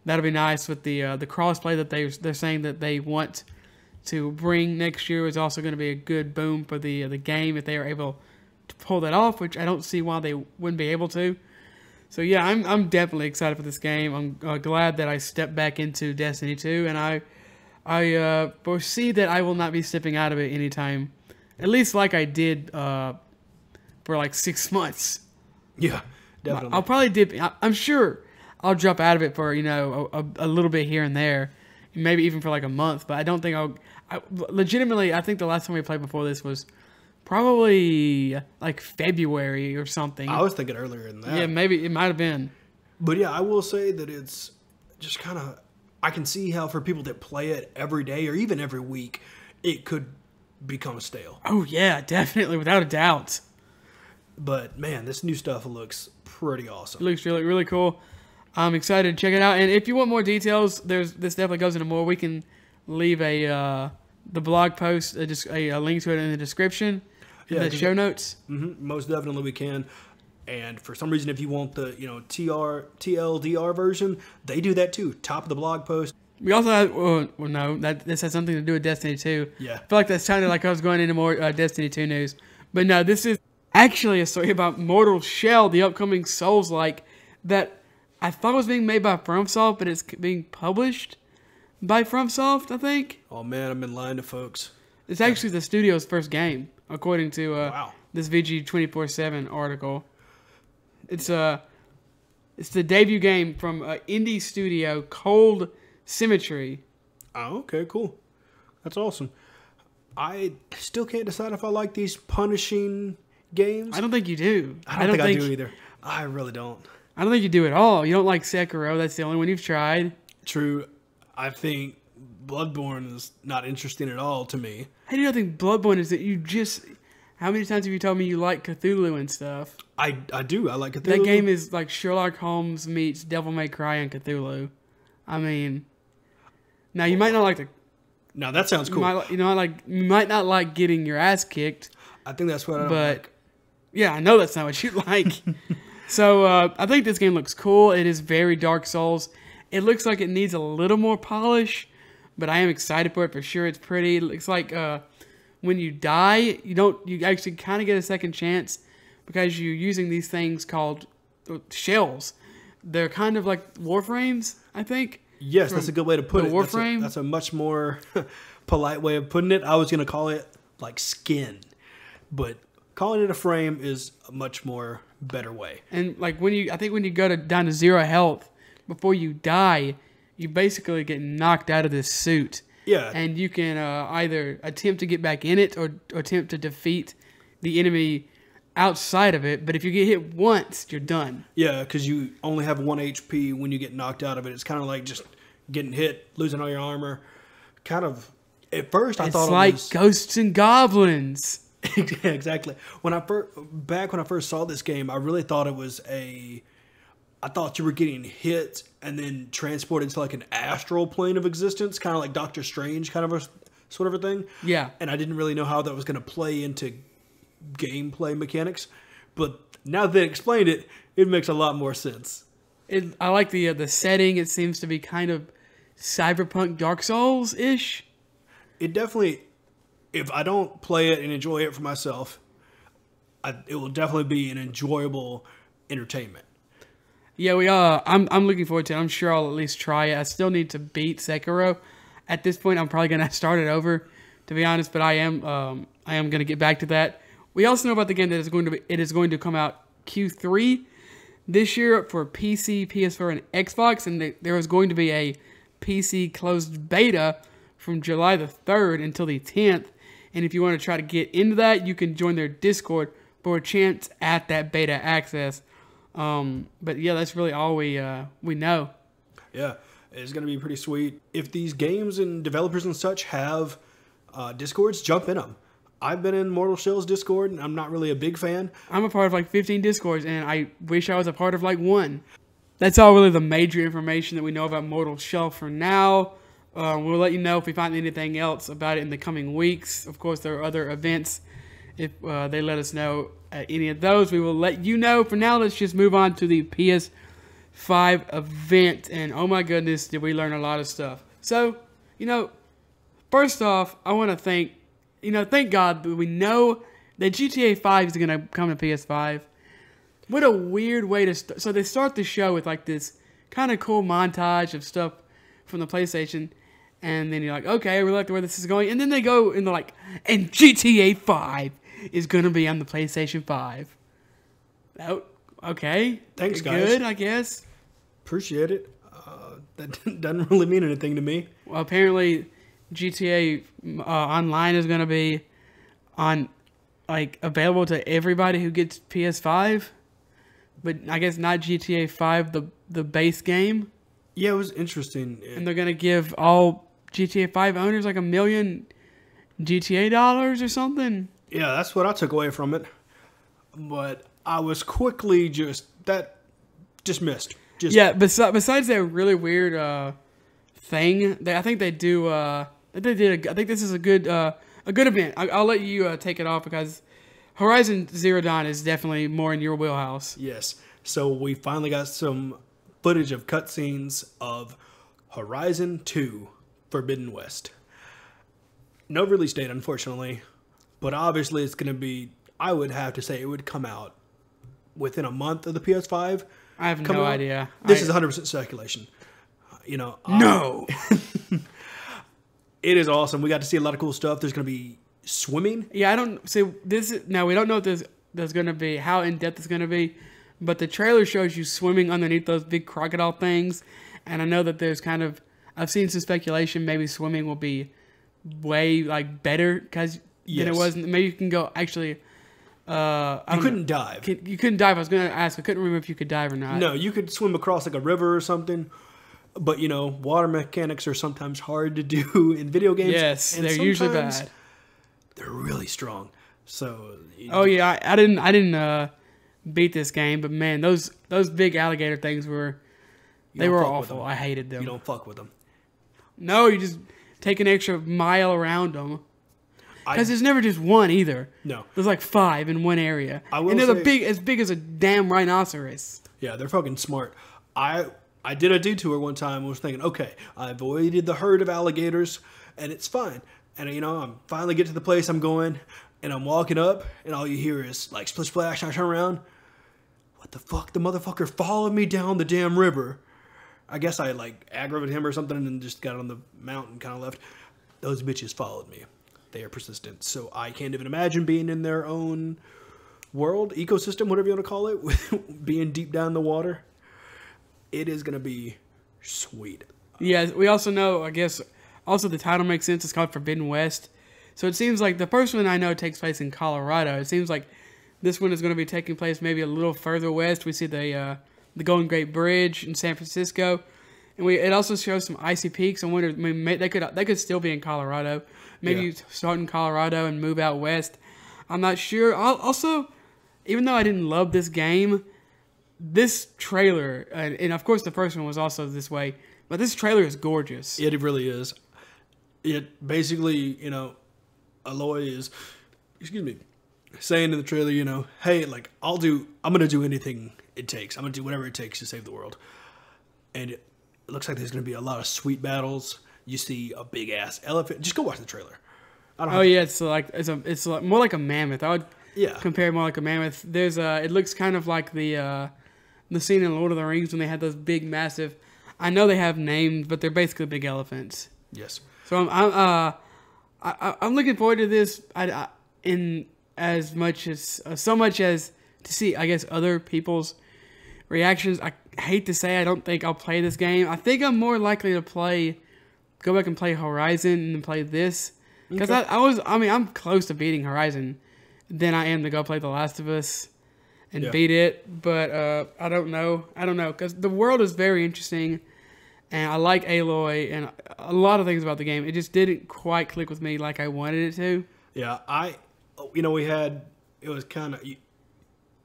that'll be nice with the crossplay that they're saying that they want to bring next year. Is also going to be a good boom for the game if they are able to pull that off, which I don't see why they wouldn't be able to. So yeah, I'm definitely excited for this game. I'm glad that I stepped back into Destiny 2, and I foresee that I will not be stepping out of it anytime, at least like I did for like 6 months. Yeah, definitely. I'll probably dip. I'm sure I'll drop out of it for a little bit here and there, maybe even for like a month. But I don't think legitimately, I think the last time we played before this was probably like February or something. I was thinking earlier than that. Yeah, maybe it might have been. But yeah, I will say that it's just kind of, I can see how for people that play it every day or even every week, it could become stale. Oh yeah, definitely, without a doubt. But man, this new stuff looks pretty awesome. It looks really, really cool. I'm excited to check it out. And if you want more details, this definitely goes into more. We can leave the blog post, just a link to it in the description, in the show notes. Most definitely we can. And for some reason, if you want the TLDR version, they do that too. Top of the blog post. We also have, this has something to do with Destiny 2. Yeah. I feel like that sounded like I was going into more Destiny 2 news. But no, this is actually a story about Mortal Shell, the upcoming Souls-like that I thought was being made by FromSoft, but it's being published by FromSoft, I think. Oh man, I've been lying to folks. It's actually the studio's first game, according to Wow. this VG 24/7 article. It's the debut game from indie studio Cold Symmetry. Oh, okay, cool. That's awesome. I still can't decide if I like these punishing games. I don't think you do. I don't think I do either. I really don't. I don't think you do at all. You don't like Sekiro. That's the only one you've tried. True. I think Bloodborne is not interesting at all to me. How do you not think Bloodborne is that you just... How many times have you told me you like Cthulhu and stuff? I do. I like Cthulhu. That game is like Sherlock Holmes meets Devil May Cry and Cthulhu. I mean... Now, you might not like the... Now, that sounds cool. You might not like getting your ass kicked. I think that's what I don't like. Yeah, I know that's not what you like. So, I think this game looks cool. It is very Dark Souls. It looks like it needs a little more polish, but I am excited for it for sure. It's pretty. It looks like when you die, you actually kind of get a second chance because you're using these things called shells. They're kind of like warframes, I think. Yes, that's a good way to put it. Warframe. That's a much more polite way of putting it. I was going to call it like skin, but calling it a frame is a much more better way. And like when you go down to 0 health before you die, you basically get knocked out of this suit. Yeah. And you can either attempt to get back in it or attempt to defeat the enemy outside of it. But if you get hit once, you're done. Yeah, because you only have 1 HP when you get knocked out of it. It's kind of like just getting hit, losing all your armor. Kind of, at first I thought it's like Ghosts and Goblins. Exactly. When I first saw this game, I really thought it was I thought you were getting hit and then transported to like an astral plane of existence, kind of like Doctor Strange, kind of a sort of a thing. Yeah. And I didn't really know how that was going to play into gameplay mechanics, but now that they explained it, it makes a lot more sense. I like the setting. It seems to be kind of cyberpunk Dark Souls-ish. It definitely, if I don't play it and enjoy it for myself, it will definitely be an enjoyable entertainment. Yeah, I'm looking forward to it. I'm sure I'll at least try it. I still need to beat Sekiro. At this point, I'm probably gonna start it over, to be honest. But I am gonna get back to that. We also know about the game that it is going to come out Q3 this year for PC, PS4, and Xbox, and there is going to be a PC closed beta from July the 3rd until the 10th. And if you want to try to get into that, you can join their Discord for a chance at that beta access. But yeah, that's really all we know. Yeah, it's going to be pretty sweet. If these games and developers and such have Discords, jump in them. I've been in Mortal Shell's Discord, and I'm not really a big fan. I'm a part of like 15 Discords, and I wish I was a part of like one. That's all really the major information that we know about Mortal Shell for now. We'll let you know if we find anything else about it in the coming weeks. Of course, there are other events. If they let us know at any of those, we will let you know. For now, let's just move on to the PS5 event. And oh my goodness, did we learn a lot of stuff. So, first off, I want to thank God that we know that GTA 5 is going to come to PS5. What a weird way to start. So they start the show with like this kind of cool montage of stuff from the PlayStation. And then you're like, okay, we like the way this is going. And then they go and they're like, and GTA 5 is going to be on the PlayStation 5. Oh, okay. Thanks, guys. Good, I guess. Appreciate it. That doesn't really mean anything to me. Well, apparently GTA Online is going to be available to everybody who gets PS5. But I guess not GTA 5, the base game. Yeah, it was interesting. And they're going to give all GTA 5 owners like $1 million GTA dollars or something. Yeah, that's what I took away from it. But I was quickly dismissed. Yeah, besides that really weird thing, I think they do. I think this is a good event. I'll let you take it off because Horizon Zero Dawn is definitely more in your wheelhouse. Yes. So we finally got some footage of cutscenes of Horizon 2 Forbidden West. No release date, unfortunately, but obviously it's going to be, I would have to say it would come out within a month of the PS5. I have no idea. This is 100% speculation. No. It is awesome. We got to see a lot of cool stuff. There's going to be swimming. Yeah, I don't see this. Now we don't know if there's going to be how in depth it's going to be, but the trailer shows you swimming underneath those big crocodile things, and I know that there's kind of I've seen some speculation maybe swimming will be way like better than it was. Maybe you can go actually. You couldn't dive. You couldn't dive. I was going to ask. I couldn't remember if you could dive or not. No, you could swim across like a river or something. But, you know, water mechanics are sometimes hard to do in video games. Yes, they're usually bad. They're really strong. So. I didn't beat this game, but man, those big alligator things were awful. I hated them. You don't fuck with them. No, you just take an extra mile around them. Because there's never just one either. No. There's like 5 in one area. And they're as big as a damn rhinoceros. Yeah, they're fucking smart. I did a detour one time and was thinking, okay, I avoided the herd of alligators and it's fine. And, you know, I'm finally get to the place I'm going and I'm walking up and all you hear is like split splash and I turn around. What the fuck? The motherfucker followed me down the damn river. I guess I like aggravated him or something and just got on the mountain and kind of left. Those bitches followed me. They are persistent. So I can't even imagine being in their own world, ecosystem, whatever you want to call it, being deep down in the water. It is going to be sweet. Yeah, we also know, I guess, also the title makes sense. It's called Forbidden West. So it seems like the first one I know takes place in Colorado. It seems like this one is going to be taking place maybe a little further west. We see the Golden Gate Bridge in San Francisco. And it also shows some icy peaks. I wonder, they could still be in Colorado. Maybe you start in Colorado and move out west. I'm not sure. Also, even though I didn't love this game, this trailer, and of course the first one was also this way, but this trailer is gorgeous. It really is. It basically, you know, Aloy is, saying in the trailer, you know, hey, like, I'm going to do anything it takes. I'm going to do whatever it takes to save the world. And it looks like there's going to be a lot of sweet battles. You see a big ass elephant. Just go watch the trailer. It's like more like a mammoth. I would compare it more like a mammoth. There's it looks kind of like the scene in Lord of the Rings when they had those big massive. I know they have names, but they're basically big elephants. Yes. So I'm looking forward to this. In as much as so much as to see, I guess, other people's reactions. I hate to say I don't think I'll play this game. I think I'm more likely to go back and play Horizon and then play this. Because I'm close to beating Horizon than I am to go play The Last of Us and beat it. But I don't know. Because the world is very interesting. And I like Aloy and a lot of things about the game. It just didn't quite click with me like I wanted it to. Yeah, it was kind of,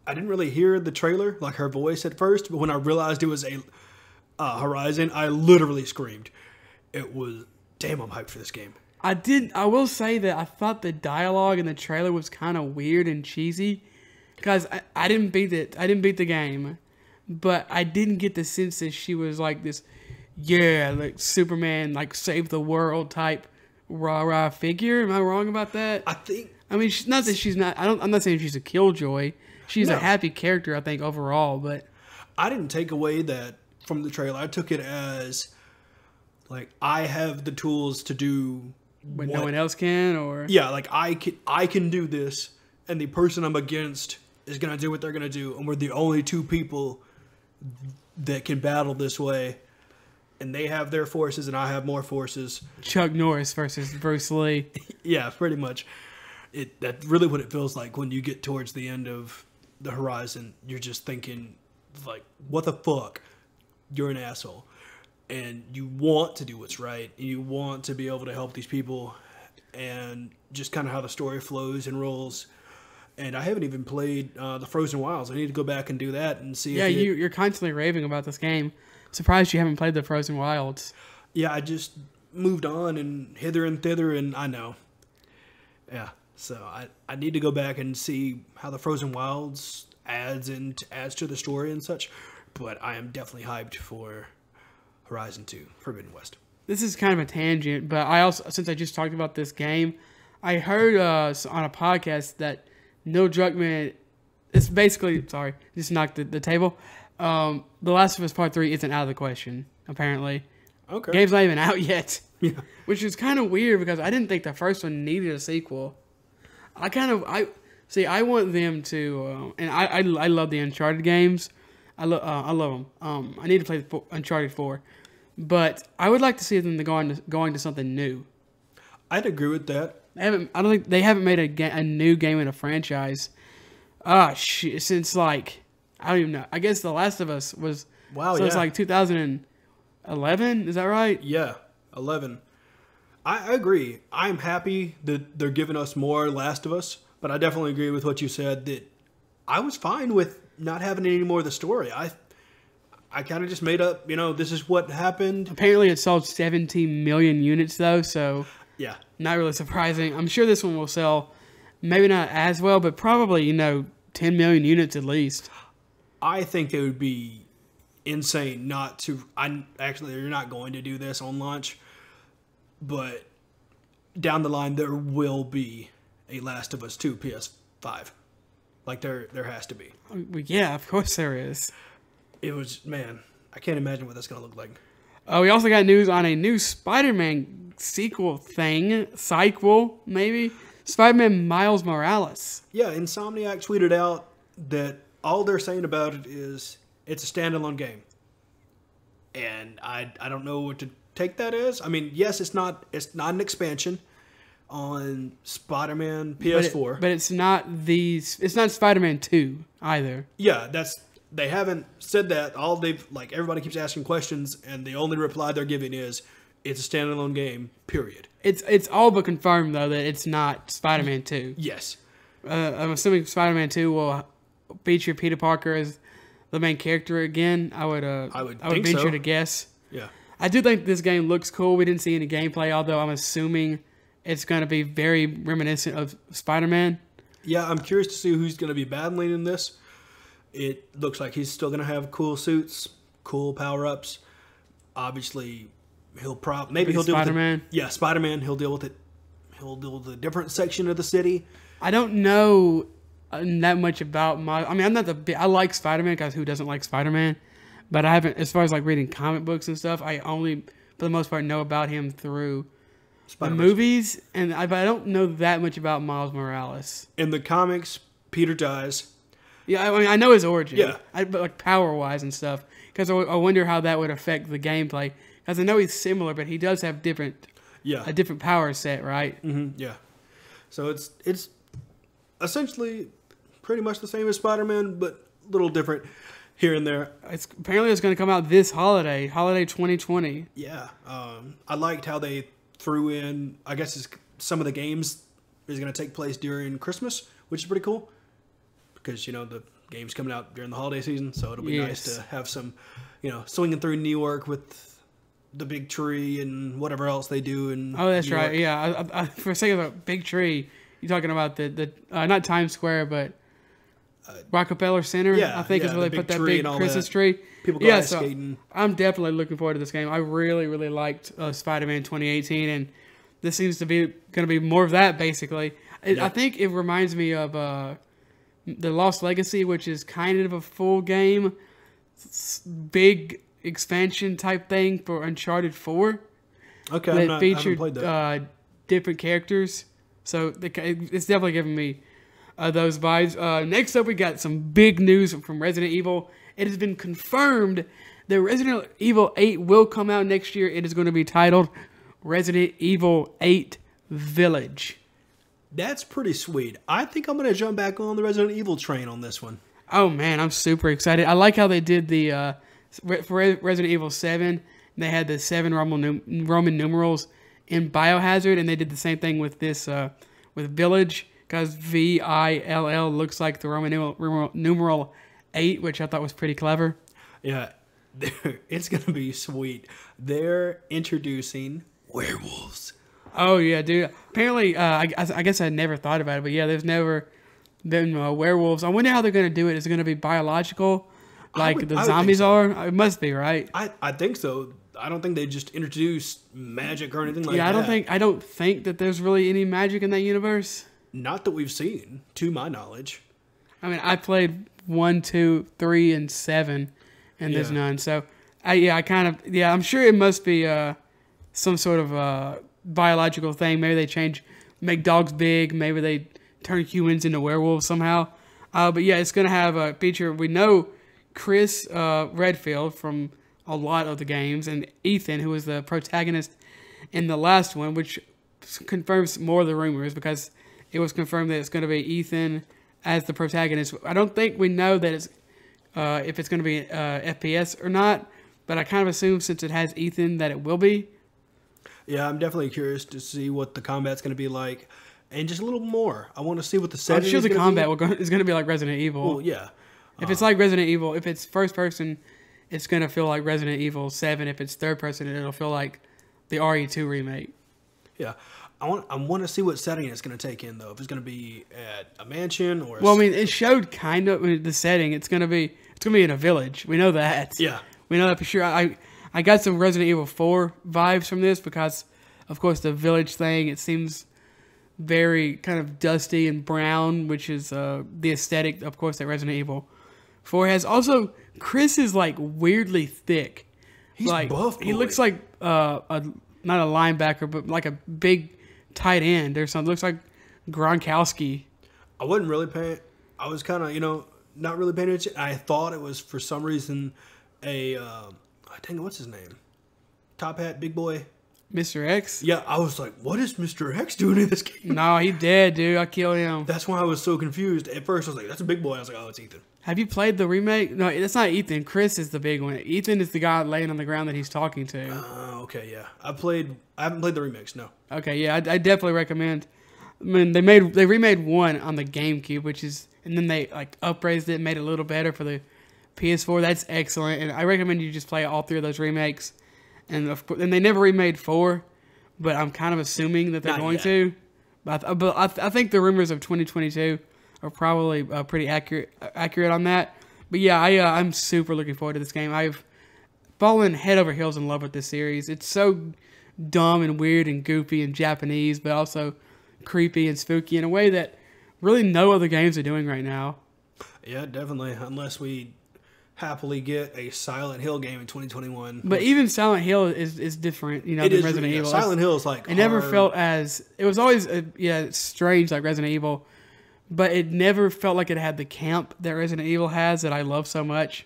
I didn't really hear the trailer, like her voice at first. But when I realized it was a Horizon, I literally screamed. It was, damn, I'm hyped for this game. I will say that I thought the dialogue in the trailer was kind of weird and cheesy. Because I didn't beat it. I didn't beat the game. But I didn't get the sense that she was like this, like Superman, like save the world type rah-rah figure. Am I wrong about that? I mean, not that she's not, I'm not saying she's a killjoy. She's a happy character, I think, overall. But I didn't take away that from the trailer. I took it as, like, I have the tools to do when no one else can, or like I can do this, and the person I'm against is gonna do what they're gonna do, and we're the only two people that can battle this way, and they have their forces, and I have more forces. Chuck Norris versus Bruce Lee. Yeah, pretty much. That's really what it feels like when you get towards the end of the Horizon. You're just thinking, like, what the fuck? You're an asshole. And you want to do what's right. And you want to be able to help these people. And just kind of how the story flows and rolls. And I haven't even played the Frozen Wilds. I need to go back and do that and see if you're constantly raving about this game. Surprised you haven't played the Frozen Wilds. Yeah, I just moved on and hither and thither, and I know. Yeah, so I need to go back and see how the Frozen Wilds adds to the story and such. But I am definitely hyped for Horizon 2, Forbidden West. This is kind of a tangent, but I also, since I just talked about this game, I heard on a podcast that Neil Druckmann, it's basically, just knocked the table. The Last of Us Part 3 isn't out of the question, apparently. Okay. Game's not even out yet. Yeah. Which is kind of weird because I didn't think the first one needed a sequel. I want them to, and I love the Uncharted games. I love them. I need to play Uncharted 4, but I would like to see them going to something new. I'd agree with that. I don't think they haven't made a new game in a franchise. Since like I don't even know. I guess The Last of Us was. Wow. So it's like 2011. Is that right? Yeah, 11. I agree. I'm happy that they're giving us more Last of Us, but I definitely agree with what you said that I was fine with not having any more of the story. I kind of just made up, this is what happened. Apparently it sold 17 million units though, so yeah, not really surprising. I'm sure this one will sell maybe not as well, but probably, 10 million units at least. I think it would be insane not to. You're not going to do this on launch, but down the line there will be a Last of Us 2 PS5. Like there has to be. Yeah, of course there is. It was, man, I can't imagine what that's going to look like. We also got news on a new Spider-Man sequel, maybe? Spider-Man Miles Morales. Yeah, Insomniac tweeted out that all they're saying about it is it's a standalone game. And I don't know what to take that as. I mean, yes, it's not an expansion on Spider-Man PS4. But it's not Spider-Man 2 either. Yeah, they haven't said that. Everybody keeps asking questions, and the only reply they're giving is it's a standalone game, period. It's all but confirmed though that it's not Spider-Man 2. Yes. I'm assuming Spider-Man 2 will feature Peter Parker as the main character again. I would venture to guess. Yeah. I do think this game looks cool. We didn't see any gameplay, although I'm assuming it's going to be very reminiscent of Spider-Man. Yeah, I'm curious to see who's going to be battling in this. It looks like he's still going to have cool suits, cool power-ups. Obviously, he'll deal Spider-Man. with it. Yeah, Spider-Man. He'll deal with it. He'll deal with a different section of the city. I don't know that much about I like Spider-Man because who doesn't like Spider-Man? But I haven't, as far as like reading comic books and stuff, I only, for the most part, know about him through the movies, but I don't know that much about Miles Morales. In the comics, Peter dies. Yeah, I know his origin. Yeah. But like power-wise and stuff, because I wonder how that would affect the gameplay. Because I know he's similar, but he does have a different power set, right? Mm-hmm, yeah. So it's essentially pretty much the same as Spider-Man, but a little different here and there. Apparently it's going to come out this holiday 2020. Yeah. I liked how they threw in, I guess some of the games is going to take place during Christmas, which is pretty cool. Because, the game's coming out during the holiday season, so it'll be nice to have some, swinging through New York with the big tree and whatever else they do. Oh, that's right. Yeah. I for a second, a big tree, you're talking about the not Times Square, but Rockefeller Center, I think is where they put that big Christmas tree. People go ice skating. I'm definitely looking forward to this game. I really, really liked Spider-Man 2018, and this seems to be going to be more of that, basically. I think it reminds me of The Lost Legacy, which is kind of a full game, big expansion type thing for Uncharted 4. Okay, that featured different characters. So it's definitely giving me those vibes. Next up, we got some big news from Resident Evil. It has been confirmed that Resident Evil 8 will come out next year. It is going to be titled Resident Evil 8 Village. That's pretty sweet. I think I'm going to jump back on the Resident Evil train on this one. Oh, man, I'm super excited. I like how they did the, for Resident Evil 7, they had the 7 Roman numerals in Biohazard, and they did the same thing with this, with Village, because VILL looks like the Roman numeral 8, which I thought was pretty clever. Yeah, it's going to be sweet. They're introducing werewolves. Oh, yeah, dude. Apparently, I guess I never thought about it, but yeah, there's never been werewolves. I wonder how they're going to do it. Is it going to be biological, like the zombies are? It must be, right? I think so. I don't think they just introduced magic or anything like that. Yeah, I don't think that there's really any magic in that universe. Not that we've seen, to my knowledge. I mean, I played 1, 2, 3, and 7, and there's none. So, I'm sure it must be some sort of biological thing. Maybe they make dogs big. Maybe they turn humans into werewolves somehow. But yeah, it's going to have a feature. We know Chris Redfield from a lot of the games, and Ethan, who was the protagonist in the last one, which confirms more of the rumors because it was confirmed that it's going to be Ethan as the protagonist. I don't think we know that it's if it's going to be FPS or not, but I kind of assume since it has Ethan that it will be. Yeah, I'm definitely curious to see what the combat's going to be like, and just a little more. I want to see what the setting. I'm sure the combat is going to be like Resident Evil. Well, yeah. If it's like Resident Evil, if it's first person, it's going to feel like Resident Evil 7. If it's third person, it'll feel like the RE2 remake. Yeah. I want to see what setting it's going to take in, though. If it's going to be at a mansion or... Well, I mean, it showed kind of the setting. It's going to be in a village. We know that. Yeah. We know that for sure. I got some Resident Evil 4 vibes from this because, of course, the village thing, it seems very kind of dusty and brown, which is the aesthetic, of course, that Resident Evil 4 has. Also, Chris is like weirdly thick. He's like, buff. Boy. He looks like not a linebacker, but like a big tight end or something. Looks like Gronkowski. I wasn't really paying. I was kind of, not really paying attention. I thought it was for some reason dang, what's his name? Top hat, big boy. Mr. X? Yeah, I was like, what is Mr. X doing in this game? No, he dead, dude. I killed him. That's why I was so confused. At first, I was like, that's a big boy. I was like, oh, it's Ethan. Have you played the remake? No, that's not Ethan. Chris is the big one. Ethan is the guy laying on the ground that he's talking to. Okay, yeah. I haven't played the remakes, no. Okay, yeah, I definitely recommend. I mean, they remade one on the GameCube, and then they like upraised it and made it a little better for the PS4. That's excellent, and I recommend you just play all three of those remakes. And they never remade 4, but I'm kind of assuming that they're going to. But I think the rumors of 2022 are probably pretty accurate on that. But yeah, I'm super looking forward to this game. I've fallen head over heels in love with this series. It's so dumb and weird and goofy and Japanese, but also creepy and spooky in a way that really no other games are doing right now. Yeah, definitely. Unless we happily get a Silent Hill game in 2021. But even Silent Hill is different, than Resident Evil. Silent Hill is like it never felt as... It was always, strange like Resident Evil, but it never felt like it had the camp that Resident Evil has that I love so much.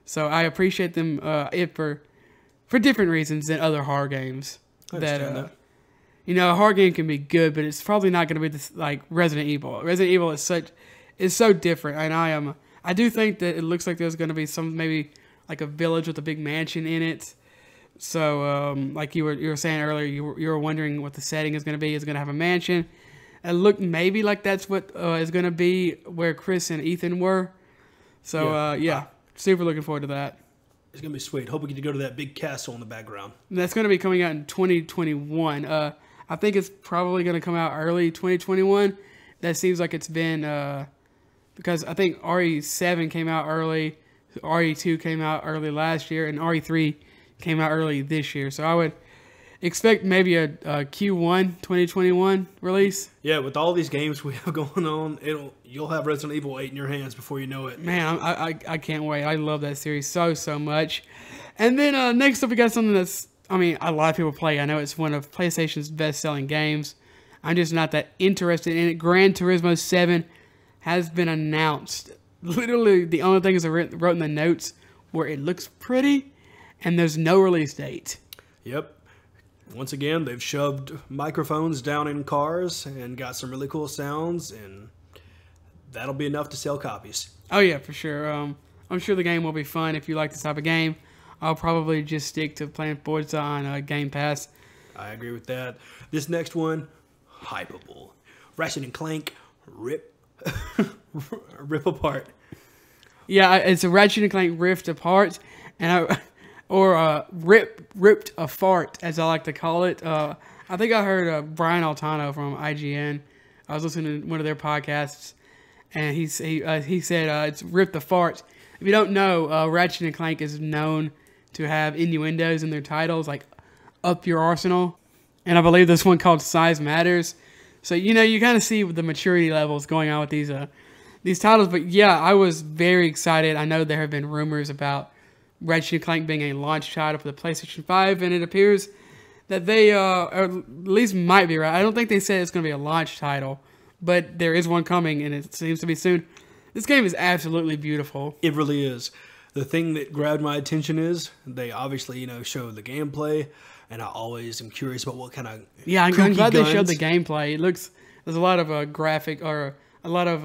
So I appreciate them for different reasons than other horror games. That. A horror game can be good, but it's probably not going to be this, like Resident Evil. Resident Evil is so different, and I do think that it looks like there's going to be maybe like a village with a big mansion in it. So, like you were saying earlier, you were wondering what the setting is going to be. It's going to have a mansion. It looked maybe like that's what is going to be where Chris and Ethan were. So, super looking forward to that. It's going to be sweet. Hope we get to go to that big castle in the background. That's going to be coming out in 2021. I think it's probably going to come out early 2021. That seems like it's been... because I think RE7 came out early, RE2 came out early last year, and RE3 came out early this year. So I would expect maybe a Q1 2021 release. Yeah, with all these games we have going on, you'll have Resident Evil 8 in your hands before you know it. Man, I can't wait. I love that series so much. And then next up we got something that's, a lot of people play. I know it's one of PlayStation's best-selling games. I'm just not that interested in it. Gran Turismo 7 has been announced. Literally, the only thing is I wrote in the notes where it looks pretty, and there's no release date. Yep. Once again, they've shoved microphones down in cars and got some really cool sounds, and that'll be enough to sell copies. Oh yeah, for sure. I'm sure the game will be fun if you like this type of game. I'll probably just stick to playing Forza on Game Pass. I agree with that. This next one, hypeable. Ratchet & Clank, rip apart. Yeah, it's a Ratchet & Clank ripped apart, and ripped a fart, as I like to call it. I think I heard Brian Altano from IGN. I was listening to one of their podcasts, and he said it's ripped a fart. If you don't know, Ratchet & Clank is known to have innuendos in their titles, like up your arsenal, and I believe this one called Size Matters. So, you kind of see the maturity levels going on with these titles. But, yeah, I was very excited. I know there have been rumors about Ratchet & Clank being a launch title for the PlayStation 5, and it appears that they, or at least might be right. I don't think they said it's going to be a launch title, but there is one coming, and it seems to be soon. This game is absolutely beautiful. It really is. The thing that grabbed my attention is they obviously, show the gameplay, and I always am curious about what kind of I'm glad they showed the gameplay. It looks there's a lot of graphic or a lot of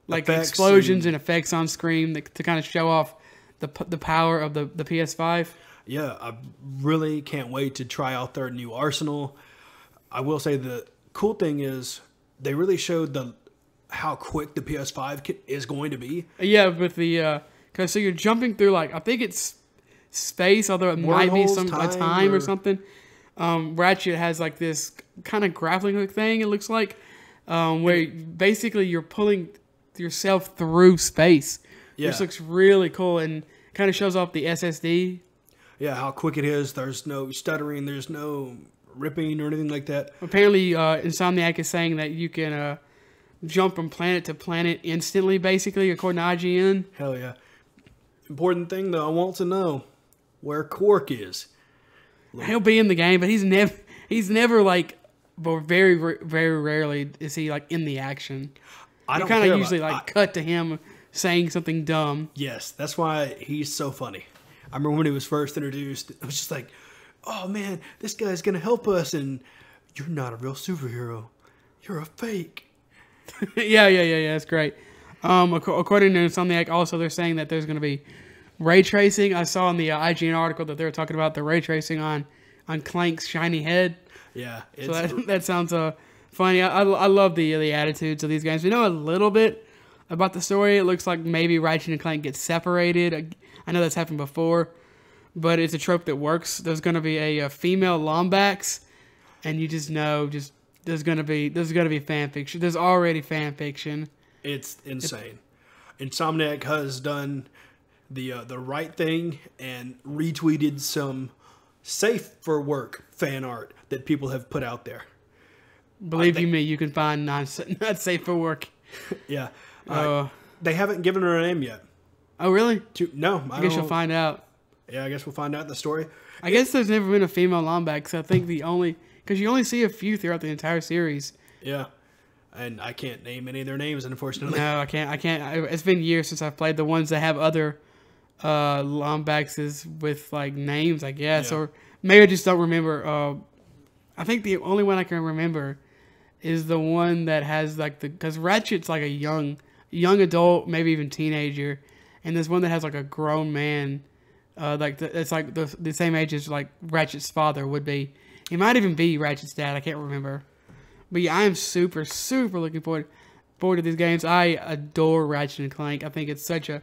like explosions and effects on screen to kind of show off the power of the PS5. Yeah, I really can't wait to try out their new arsenal. I will say the cool thing is they really showed how quick the PS5 is going to be. Yeah, with the because so you're jumping through I think it's space, although it might be a time or something. Ratchet has this kind of grappling hook thing. It looks like where basically you're pulling yourself through space. Yeah. Which looks really cool and kind of shows off the SSD. Yeah, how quick it is. There's no stuttering. There's no ripping or anything like that. Apparently, Insomniac is saying that you can jump from planet to planet instantly, basically, according to IGN. Hell yeah. Important thing, though, I want to know where Quark is. He'll be in the game, but he's never but very, very rarely is he in the action. I don't kind of usually cut to him saying something dumb. Yes, that's why he's so funny. I remember when he was first introduced, it was just like, oh man, this guy's gonna help us, and you're not a real superhero. You're a fake. Yeah, that's great. According to Insomniac, also they're saying that there's gonna be ray tracing. I saw in the IGN article that they were talking about the ray tracing on Clank's shiny head. Yeah. So that sounds funny. I love the attitudes of these games. We know a little bit about the story. It looks like maybe Ratchet and Clank get separated. I know that's happened before, but it's a trope that works. There's going to be a female Lombax, and you just know there's going to be fan fiction. There's already fan fiction. It's insane. Insomniac has done the right thing and retweeted some safe for work fan art that people have put out there. Believe me, you can find not safe for work. Yeah. They haven't given her a name yet. Oh, really? No. I guess you'll find out. Yeah, I guess we'll find out in the story. I guess there's never been a female Lombax. I think because you only see a few throughout the entire series. Yeah. And I can't name any of their names, unfortunately. No, I can't. It's been years since I've played the ones that have other Lombaxes with names, I guess. Yeah. Or maybe I just don't remember. I think the only one I can remember is the one that has because Ratchet's a young adult, maybe even teenager, and there's one that has a grown man, it's the same age as Ratchet's father would be. He might even be Ratchet's dad. I can't remember, but yeah, I am super looking forward to these games. I adore Ratchet and Clank. I think it's such a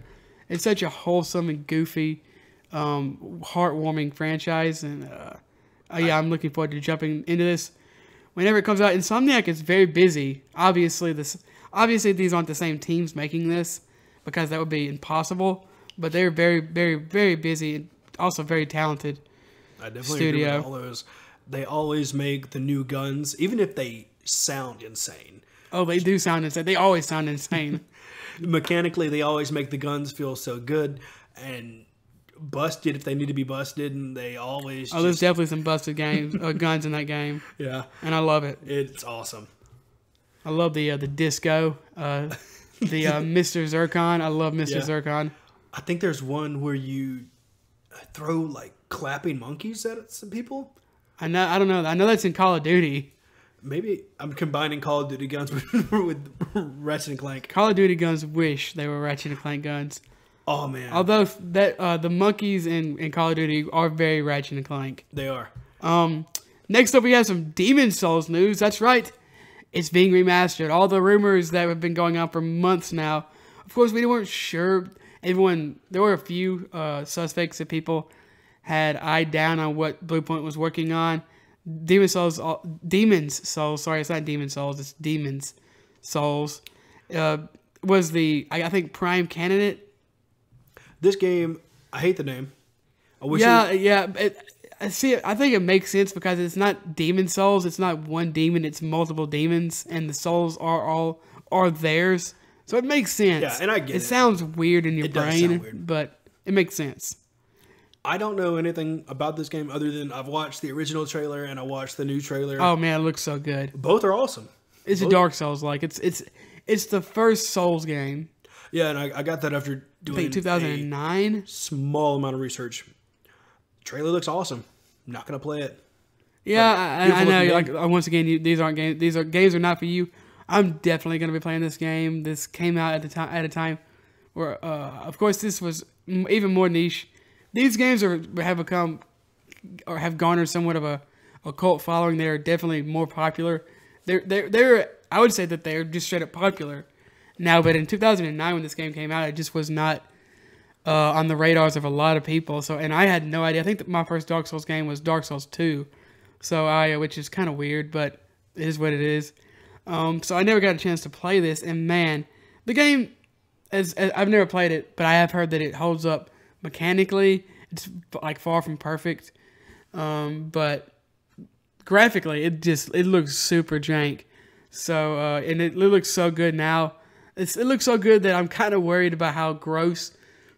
wholesome and goofy, heartwarming franchise, and yeah, I'm looking forward to jumping into this. Whenever it comes out, Insomniac is very busy. Obviously, these aren't the same teams making this because that would be impossible. But they're very, very, very busy and also very talented. I definitely agree with all those. They always make the new guns, even if they sound insane. Oh, they do sound insane. They always sound insane. Mechanically, they always make the guns feel so good and busted if they need to be busted, and they always. Oh, there's definitely some busted guns in that game. Yeah, and I love it. It's awesome. I love the disco, the Mr. Zircon. I love Mr. Zircon. I think there's one where you throw clapping monkeys at some people. I don't know. I know that's in Call of Duty. Maybe I'm combining Call of Duty guns with Ratchet and Clank. Call of Duty guns wish they were Ratchet and Clank guns. Oh man! Although the monkeys in Call of Duty are very Ratchet and Clank. They are. Next up, we have some Demon Souls news. That's right, it's being remastered. All the rumors that have been going on for months now. Of course, we weren't sure. There were a few suspects that people had eyed down on what Bluepoint was working on. Demon's Souls. Sorry, it's not Demon Souls. It's Demon's Souls. Was I think prime candidate. This game, I hate the name. I wish I think it makes sense because it's not Demon Souls. It's not one demon. It's multiple demons, and the souls are theirs. So it makes sense. Yeah, and I get it. It sounds weird in your brain, but it makes sense. I don't know anything about this game other than I've watched the original trailer and I watched the new trailer. Oh man, it looks so good. Both are awesome. It's a Dark Souls like. It's the first Souls game. Yeah, and I got that after doing 2009. a small amount of research. Trailer looks awesome. I'm not gonna play it. Yeah, I know. Like once again, these aren't games. These are games are not for you. I'm definitely gonna be playing this game. This came out at a time where, of course, this was even more niche. These games have become or have garnered somewhat of a cult following. They're definitely more popular. They're I would say that they're just straight up popular now. But in 2009, when this game came out, it just was not on the radars of a lot of people. So, and I had no idea. I think that my first Dark Souls game was Dark Souls 2. So which is kind of weird, but it is what it is. So I never got a chance to play this, and man, the game, as I've never played it, but I have heard that it holds up mechanically. It's like far from perfect, but graphically, it looks super jank. So and it looks so good now. It looks so good that I'm kind of worried about how gross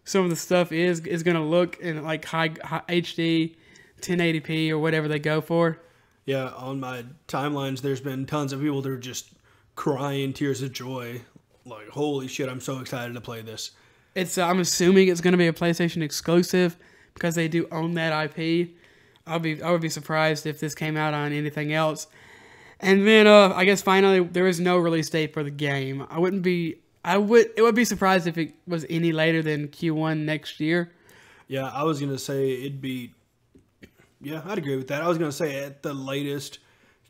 some of the stuff is going to look in like high HD, 1080p or whatever they go for. Yeah, on my timelines, there's been tons of people that are just crying tears of joy. Like, holy shit, I'm so excited to play this. I'm assuming it's going to be a PlayStation exclusive because they do own that IP. I would be surprised if this came out on anything else. And then I guess finally there is no release date for the game. It would be surprised if it was any later than Q1 next year. Yeah, I was going to say it'd be... Yeah, I'd agree with that. I was going to say at the latest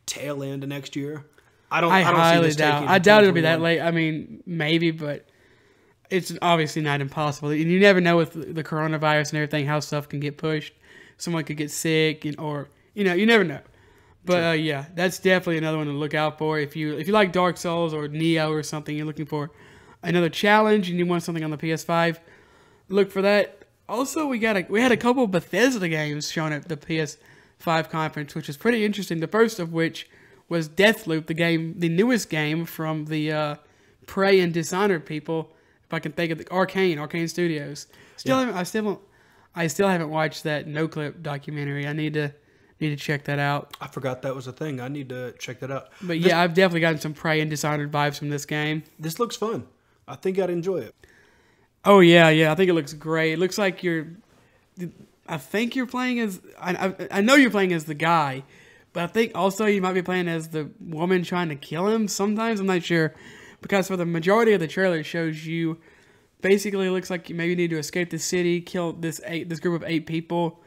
tail end of next year. I highly doubt. I doubt it'll be that late. I mean, maybe, but it's obviously not impossible. You never know with the coronavirus and everything how stuff can get pushed. Someone could get sick, or you never know. But yeah, that's definitely another one to look out for. If you like Dark Souls or Neo or something, you're looking for another challenge and you want something on the PS5, look for that. Also, we had a couple of Bethesda games shown at the PS5 conference, which is pretty interesting. The first of which was Deathloop, the newest game from the Prey and Dishonored people. If I can think of the Arcane Studios. I still haven't watched that NoClip documentary. I need to check that out. I forgot that was a thing. I need to check that out. But yeah, I've definitely gotten some Prey and Dishonored vibes from this game. This looks fun. I think I'd enjoy it. Oh yeah. I think it looks great. It looks like I think you're playing as. I know you're playing as the guy, but I think also you might be playing as the woman trying to kill him. Sometimes I'm not sure, because for the majority of the trailer it shows you. Basically, it looks like you maybe need to escape the city, kill this group of 8 people,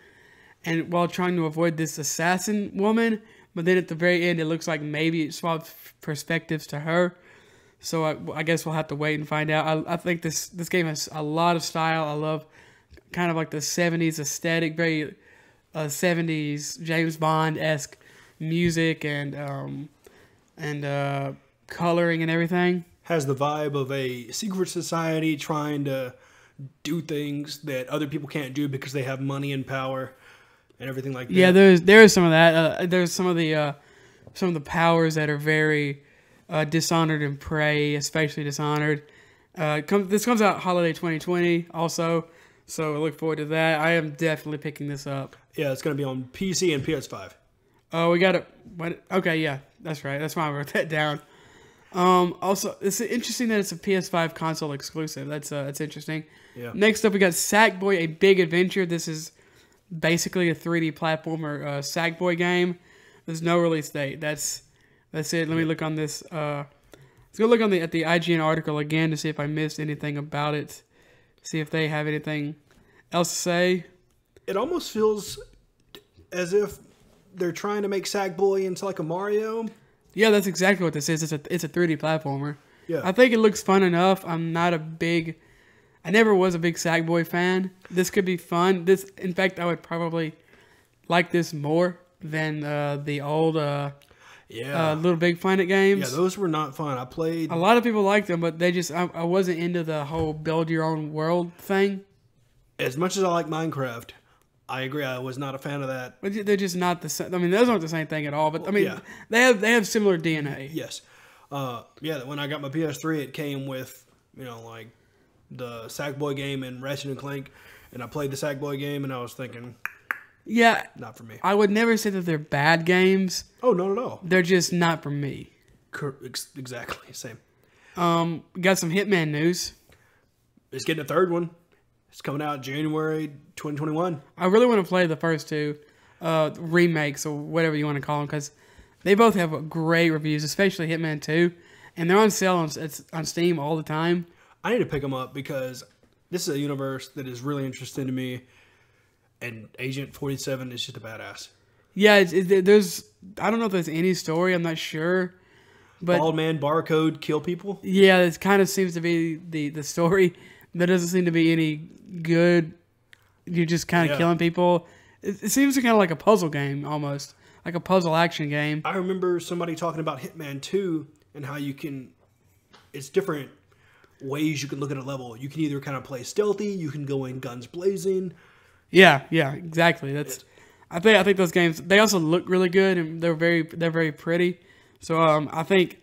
and while trying to avoid this assassin woman. But then at the very end, it looks like maybe it swaps perspectives to her. So I guess we'll have to wait and find out. I think this game has a lot of style. I love kind of like the 70s aesthetic, very 70s James Bond-esque music and coloring and everything. Has the vibe of a secret society trying to do things that other people can't do because they have money and power and everything like that. Yeah, there's some of that. There's some of the powers that are very Dishonored and Prey, especially Dishonored. This comes out holiday 2020 also, so I look forward to that. I am definitely picking this up. Yeah, it's going to be on PC and PS5. Oh, we got it. Okay, yeah, that's right. That's why I wrote that down. Also, it's interesting that it's a PS5 console exclusive. That's interesting. Yeah. Next up, we got Sackboy: A Big Adventure. This is basically a 3D platformer Sackboy game. There's no release date. That's it. Let me look on this. Let's go look at the IGN article again to see if I missed anything about it. See if they have anything else to say. It almost feels as if they're trying to make Sackboy into like a Mario. Yeah, that's exactly what this is. It's a 3D platformer. Yeah. I think it looks fun enough. I never was a big Sackboy fan. This could be fun. In fact, I would probably like this more than the old Little Big Planet games. Yeah, those were not fun. I played... A lot of people liked them, but I wasn't into the whole build your own world thing. As much as I like Minecraft, I agree. I was not a fan of that. But they're just not the same. I mean, those aren't the same thing at all. But I mean, they have similar DNA. Yes. When I got my PS3, it came with like the Sackboy game and Ratchet and Clank, and I played the Sackboy game, and I was thinking, yeah, not for me. I would never say that they're bad games. Oh, not at all. They're just not for me. Exactly, same. We got some Hitman news. It's getting a third one. It's coming out January 2021. I really want to play the first two remakes or whatever you want to call them because they both have great reviews, especially Hitman 2. And they're on sale on Steam all the time. I need to pick them up because this is a universe that is really interesting to me. And Agent 47 is just a badass. Yeah, there's... I don't know if there's any story. I'm not sure. But Bald man, barcode, kill people? Yeah, it kind of seems to be the story. There doesn't seem to be any good... You're just kind of killing people. It seems kind of like a puzzle game, almost. Like a puzzle action game. I remember somebody talking about Hitman 2 and how you can... It's different ways you can look at a level. You can either kind of play stealthy, you can go in guns blazing. Yeah, exactly. I think those games, they also look really good and they're very pretty. So I think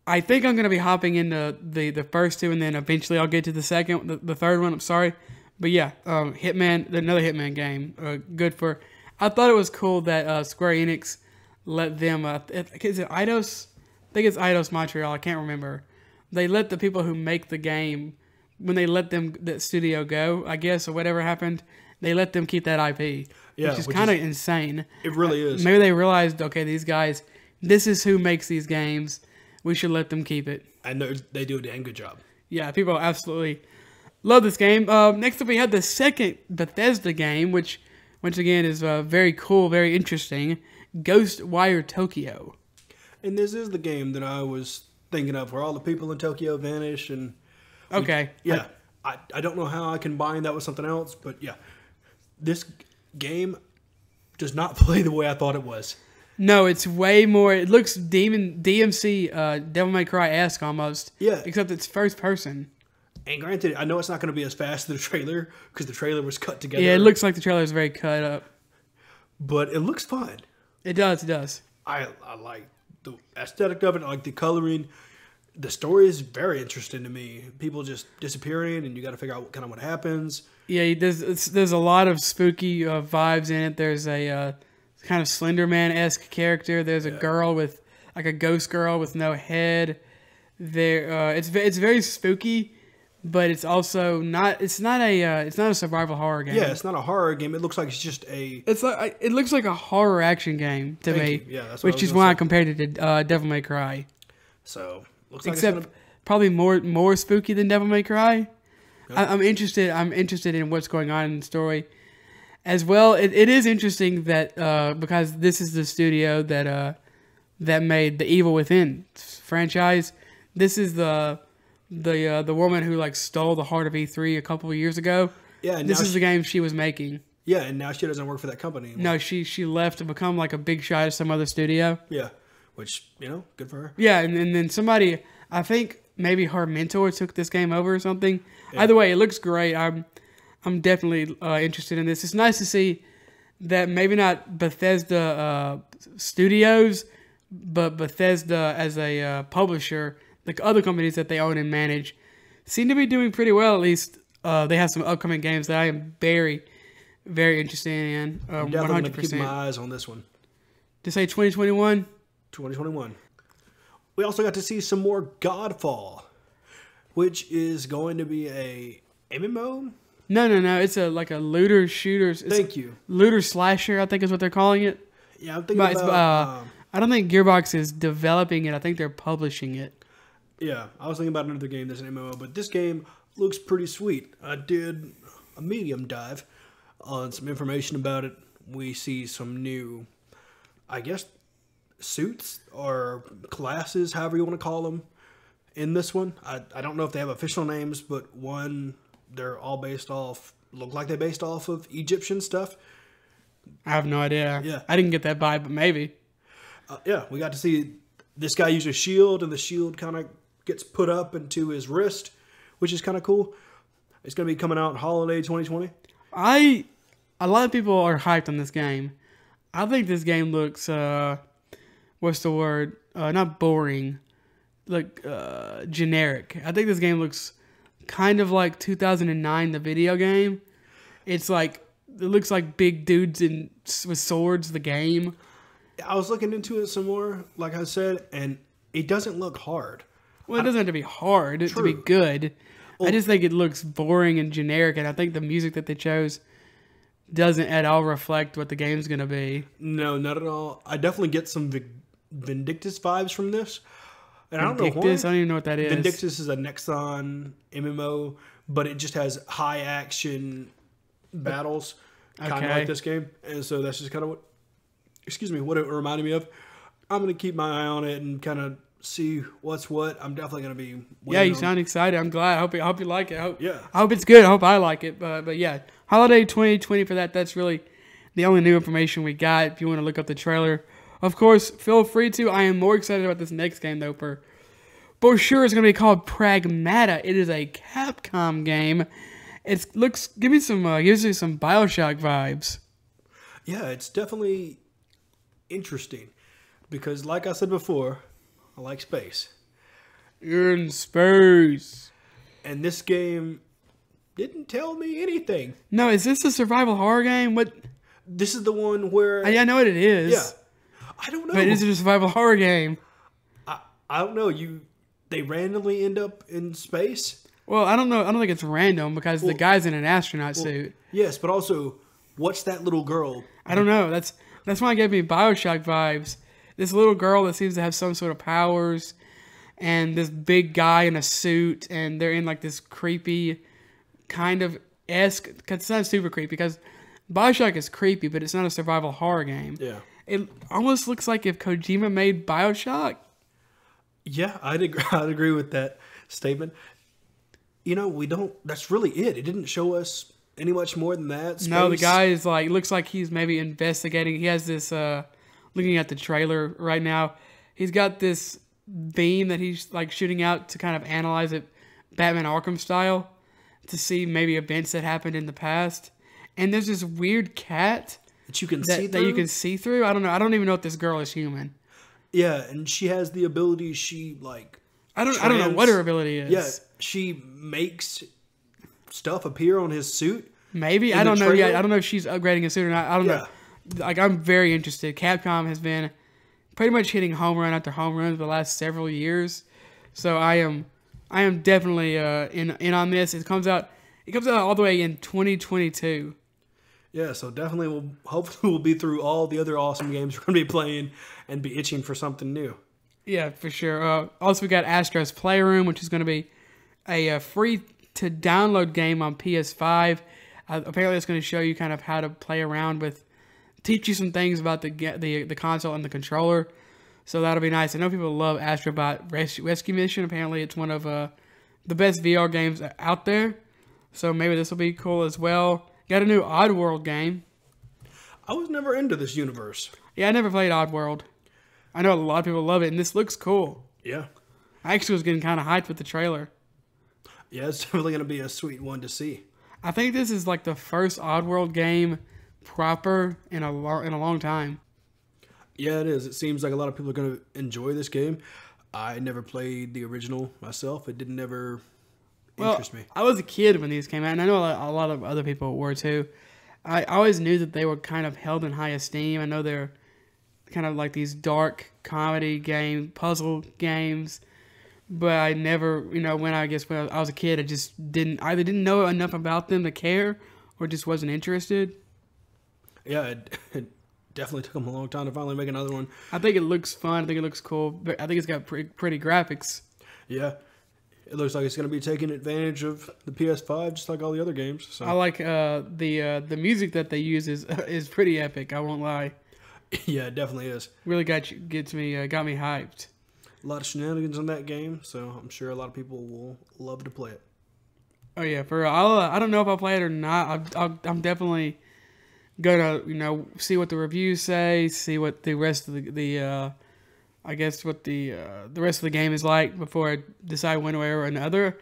I'm going to be hopping into the first two and then eventually I'll get to the third one. I'm sorry. But yeah, Hitman, another Hitman game. Good for... I thought it was cool that Square Enix let them... is it Eidos? I think it's Eidos Montreal. I can't remember. They let the people who make the game, when they let that studio go, I guess, or whatever happened, they let them keep that IP. Yeah, which is kind of insane. It really is. Maybe they realized, okay, these guys, this is who makes these games. We should let them keep it. And they do a damn good job. Yeah, people absolutely love this game. Next up, we have the second Bethesda game, which, once again, is very cool, very interesting. Ghostwire Tokyo. And this is the game that I was thinking of, where all the people in Tokyo vanish. And okay. Yeah. I don't know how I combine that with something else, but yeah. This game does not play the way I thought it was. No, it's way more... It looks DMC, Devil May Cry-esque almost. Yeah. Except it's first person. And granted, I know it's not going to be as fast as the trailer, because the trailer was cut together. Yeah, it looks like the trailer is very cut up. But it looks fun. It does. I like the aesthetic of it. I like the coloring. The story is very interesting to me. People just disappearing, and you got to figure out what happens. Yeah, there's a lot of spooky vibes in it. There's a kind of Slender Man-esque character. There's a girl with like a ghost girl with no head. It's very spooky, but it's also not. It's not a survival horror game. Yeah, it's not a horror game. It looks like it's just a. It looks like a horror action game to me. Yeah, that's what which is why I compared it to Devil May Cry. So looks like probably more spooky than Devil May Cry. Yep. I'm interested in what's going on in the story, as well. It is interesting that because this is the studio that made the Evil Within franchise. This is the woman who like stole the heart of E3 a couple of years ago. Yeah, and this is the game she was making. Yeah, and now she doesn't work for that company anymore. No, she left to become like a big shot at some other studio. Yeah, which good for her. Yeah, and then somebody, I think maybe her mentor took this game over or something. Yeah. Either way, it looks great. I'm definitely interested in this. It's nice to see that maybe not Bethesda Studios, but Bethesda as a publisher, like other companies that they own and manage, seem to be doing pretty well. At least they have some upcoming games that I am very, very interested in. 100%. Keep my eyes on this one. To say 2021? 2021. We also got to see some more Godfall, which is going to be a MMO. No. It's like a looter shooter. Thank you. Looter slasher, I think is what they're calling it. Yeah, I'm thinking about... I don't think Gearbox is developing it. I think they're publishing it. Yeah, I was thinking about another game that's an MMO, but this game looks pretty sweet. I did a medium dive on some information about it. We see some new, I guess, suits or classes, however you want to call them, in this one. I don't know if they have official names, but they're all look like they're based off of Egyptian stuff. I have no idea. Yeah. I didn't get that vibe, but maybe. Yeah, we got to see this guy use a shield, and the shield kind of gets put up into his wrist, which is kind of cool. It's going to be coming out holiday 2020. A lot of people are hyped on this game. I think this game looks, what's the word? Not boring, like generic. I think this game looks kind of like 2009, the video game. It looks like big dudes with swords, the game. I was looking into it some more, like I said, and it doesn't look hard. Well, it doesn't have to be hard to be good. I just think it looks boring and generic, and I think the music that they chose doesn't at all reflect what the game's going to be. No, not at all. I definitely get some Vindictus vibes from this. And I don't know why. I don't even know what that is. Vindictus is a Nexon MMO, but it just has high action battles, kind of like this game. And so that's just kind of what it reminded me of. I'm going to keep my eye on it and kind of see what's what. I'm definitely going to be you sound excited. I'm glad. I hope you like it. I hope it's good. I hope I like it. But yeah, Holiday 2020 for that. That's really the only new information we got. If you want to look up the trailer, of course, feel free to. I am more excited about this next game though. For sure, it's going to be called Pragmata. It is a Capcom game. It gives me some BioShock vibes. Yeah, it's definitely interesting because, like I said before, I like space. You're in space. And this game didn't tell me anything. No, is this a survival horror game? What? This is the one where... I know what it is. Yeah. I don't know. But is it a survival horror game? I don't know. They randomly end up in space? Well, I don't know. I don't think it's random because the guy's in an astronaut suit. Yes, but also, what's that little girl? I don't know. That's why it gave me BioShock vibes. This little girl that seems to have some sort of powers, and this big guy in a suit, and they're in like this creepy kind of esque. Cause it's not super creepy because BioShock is creepy, but it's not a survival horror game. Yeah, it almost looks like if Kojima made BioShock. Yeah, I'd agree with that statement. We don't. That's really it. It didn't show us any much more than that. Space. No, the guy is looks like he's maybe investigating. He has this. Looking at the trailer right now, he's got this beam that he's shooting out to kind of analyze it, Batman Arkham style, to see maybe events that happened in the past. And there's this weird cat that you can see through. That you can see through. I don't know. I don't even know if this girl is human. Yeah, and she has the ability. I don't know what her ability is. Yeah, she makes stuff appear on his suit. Maybe I don't know yet. I don't know if she's upgrading his suit or not. I don't know. I'm very interested. Capcom has been pretty much hitting home run after home run for the last several years, so I am definitely in on this. It comes out all the way in 2022. Yeah, so definitely hopefully we'll be through all the other awesome games we're going to be playing and be itching for something new. Yeah, for sure. Also, we got Astro's Playroom, which is going to be a free to download game on PS5. Apparently, it's going to show you kind of how to play around with. Teach you some things about the console and the controller, so that'll be nice. I know people love Astrobot Rescue Mission. Apparently, it's one of the best VR games out there, so maybe this will be cool as well. Got a new Oddworld game. I was never into this universe. Yeah, I never played Oddworld. I know a lot of people love it, and this looks cool. Yeah, I actually was getting kind of hyped with the trailer. Yeah, it's definitely going to be a sweet one to see. I think this is the first Oddworld game proper in a long time. Yeah, it is. It seems like a lot of people are going to enjoy this game. I never played the original myself. It didn't ever interest me. I was a kid when these came out, and I know a lot of other people were too. I always knew that they were kind of held in high esteem. I know they're kind of like these dark comedy puzzle games, but I never, when I was a kid, I just either didn't know enough about them to care or just wasn't interested. Yeah, it definitely took them a long time to finally make another one. I think it looks fun. I think it looks cool. But I think it's got pretty graphics. Yeah. It looks like it's going to be taking advantage of the PS5 just like all the other games. So. I like the music that they use is pretty epic. I won't lie. Yeah, it definitely is. Really got me hyped. A lot of shenanigans in that game, so I'm sure a lot of people will love to play it. Oh yeah, I don't know if I'll play it or not. I'm definitely gonna see what the reviews say, see what the rest of the rest of the game is like before I decide one way or another.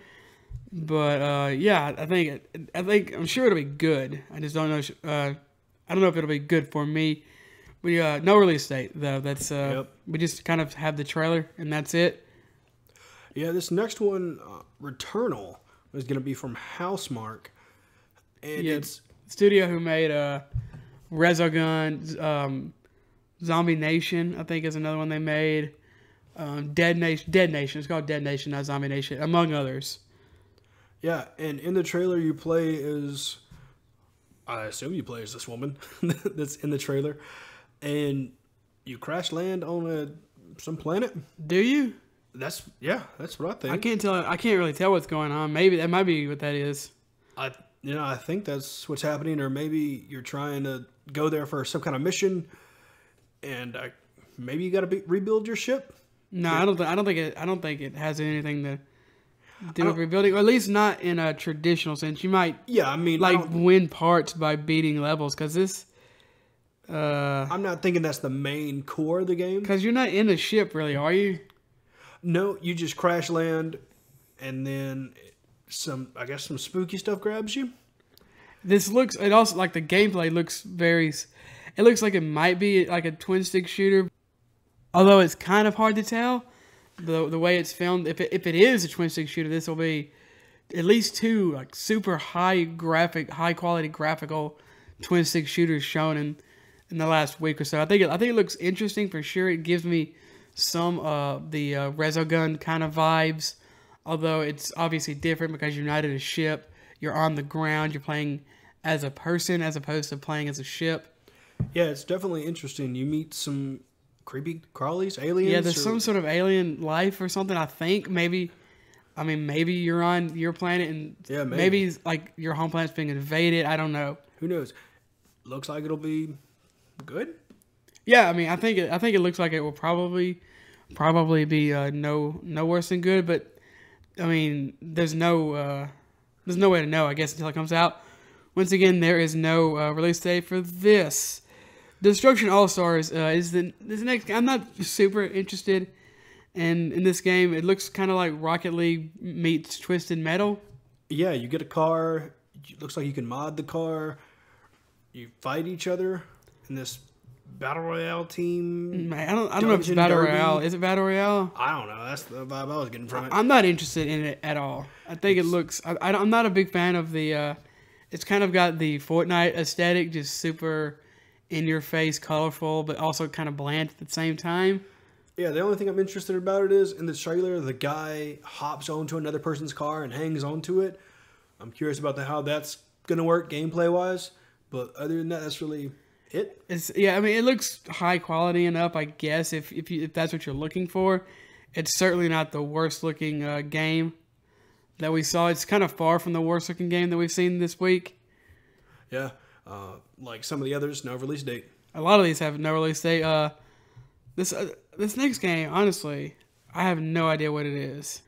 But yeah, I think I'm sure it'll be good. I just don't know. I don't know if it'll be good for me. We no release date though. That's yep. We just kind of have the trailer and that's it. Yeah, this next one, Returnal, is going to be from Housemarque, and it's studio who made Resogun, Zombie Nation, I think is another one they made. Dead Nation. It's called Dead Nation, not Zombie Nation, among others. Yeah, and in the trailer you play as, I assume you play as this woman that's in the trailer, and you crash land on some planet. Do you? That's what I think. I can't tell. I can't really tell what's going on. Maybe that might be what that is. I think that's what's happening, or maybe you're trying to go there for some kind of mission, and maybe you got to rebuild your ship. No, I don't think it has anything to do with rebuilding, or at least not in a traditional sense. You might, win parts by beating levels, because this. I'm not thinking that's the main core of the game. Because you're not in the ship, really, are you? No, you just crash land, and then some spooky stuff grabs you. It also, like, the gameplay looks it looks like it might be like a twin stick shooter, although it's kind of hard to tell the way it's filmed. If it is a twin stick shooter, this will be at least 2 like super high quality graphical twin stick shooters shown in the last week or so. I think it looks interesting for sure. It gives me some the Resogun kind of vibes, although it's obviously different because you're not in a ship. You're on the ground. You're playing as a person as opposed to playing as a ship. Yeah, it's definitely interesting. You meet some creepy crawlies, aliens. Yeah, there's some sort of alien life or something. I think maybe you're on your planet, and maybe like your home planet's being invaded. I don't know. Who knows? Looks like it'll be good. Yeah, I mean, I think it looks like it will probably be no worse than good. But I mean, there's no way to know, I guess, until it comes out. Once again, there is no release date for this. Destruction All-Stars is this next game. I'm not super interested in this game. It looks kind of like Rocket League meets Twisted Metal. Yeah, you get a car. It looks like you can mod the car. You fight each other in this Battle Royale team. I don't know if it's Battle Royale. Is it Battle Royale? I don't know. That's the vibe I was getting from it. I'm not interested in it at all. I think it looks... I'm not a big fan of the... it's kind of got the Fortnite aesthetic, just super in-your-face, colorful, but also kind of bland at the same time. Yeah, the only thing I'm interested about it is, in the trailer, the guy hops onto another person's car and hangs onto it. I'm curious about how that's going to work gameplay-wise, but other than that, that's really... I mean, it looks high quality enough, I guess, if that's what you're looking for. It's certainly not the worst looking game that we saw. It's kind of far from the worst looking game that we've seen this week. Yeah, like some of the others, no release date. A lot of these have no release date. This next game, honestly, I have no idea what it is.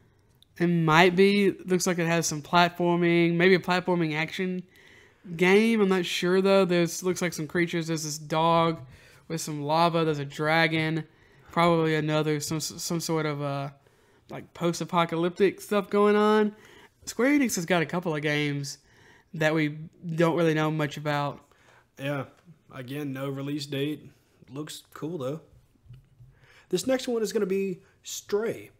It might be, looks like it has some platforming, maybe a platforming action game. I'm not sure though. Looks like some creatures. There's this dog with some lava. There's a dragon. Probably some sort of like post-apocalyptic stuff going on. Square Enix has got a couple of games that we don't really know much about. Yeah. Again, no release date. Looks cool though. This next one is going to be Stray,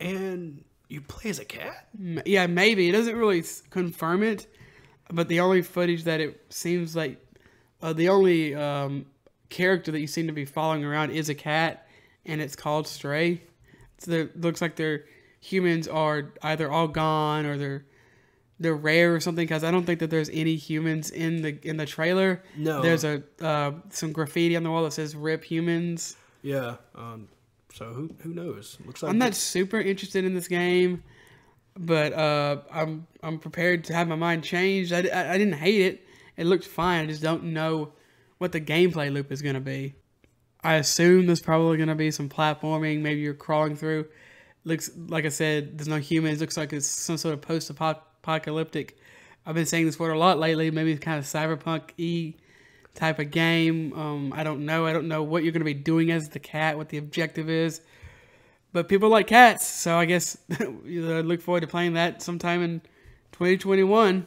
and you play as a cat. Yeah, maybe. It doesn't really confirm it. But the only footage that it seems like, the only character that you seem to be following around is a cat, and it's called Stray. It looks like their humans are either all gone or they're rare or something, because I don't think that there's any humans in the trailer. No. There's some graffiti on the wall that says "Rip Humans." Yeah. So who knows? Looks like I'm not super interested in this game. But I'm prepared to have my mind changed. I didn't hate it. It looked fine. I just don't know what the gameplay loop is going to be. I assume there's probably going to be some platforming. Maybe you're crawling through. Looks like I said, there's no humans. Looks like it's some sort of post-apocalyptic. I've been saying this word a lot lately. Maybe it's kind of cyberpunk-y type of game. I don't know. I don't know what you're going to be doing as the cat, what the objective is. But people like cats, so I guess I look forward to playing that sometime in 2021.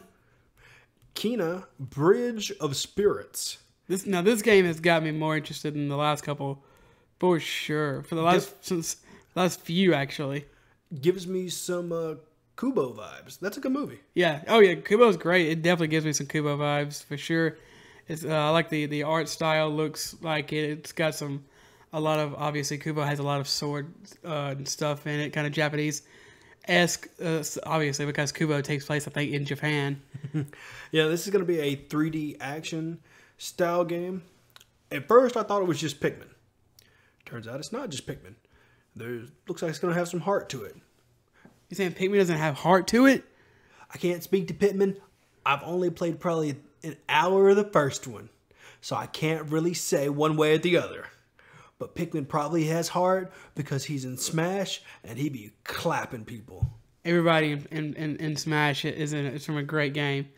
Kena, Bridge of Spirits. This game has got me more interested in the last couple, for sure. For the last few, actually. Gives me some Kubo vibes. That's a good movie. Yeah. Oh yeah, Kubo's great. It definitely gives me some Kubo vibes for sure. It's I like the art style. Looks like it's got some a lot of, obviously, Kubo has a lot of sword stuff in it, kind of Japanese-esque, obviously, because Kubo takes place, I think, in Japan. Yeah, this is going to be a 3D action style game. At first, I thought it was just Pikmin. Turns out it's not just Pikmin. Looks like it's going to have some heart to it. You saying Pikmin doesn't have heart to it? I can't speak to Pikmin. I've only played probably an hour of the first one, so I can't really say one way or the other. But Pikmin probably has heart because he's in Smash and he be clapping people. Everybody in Smash it's from a great game.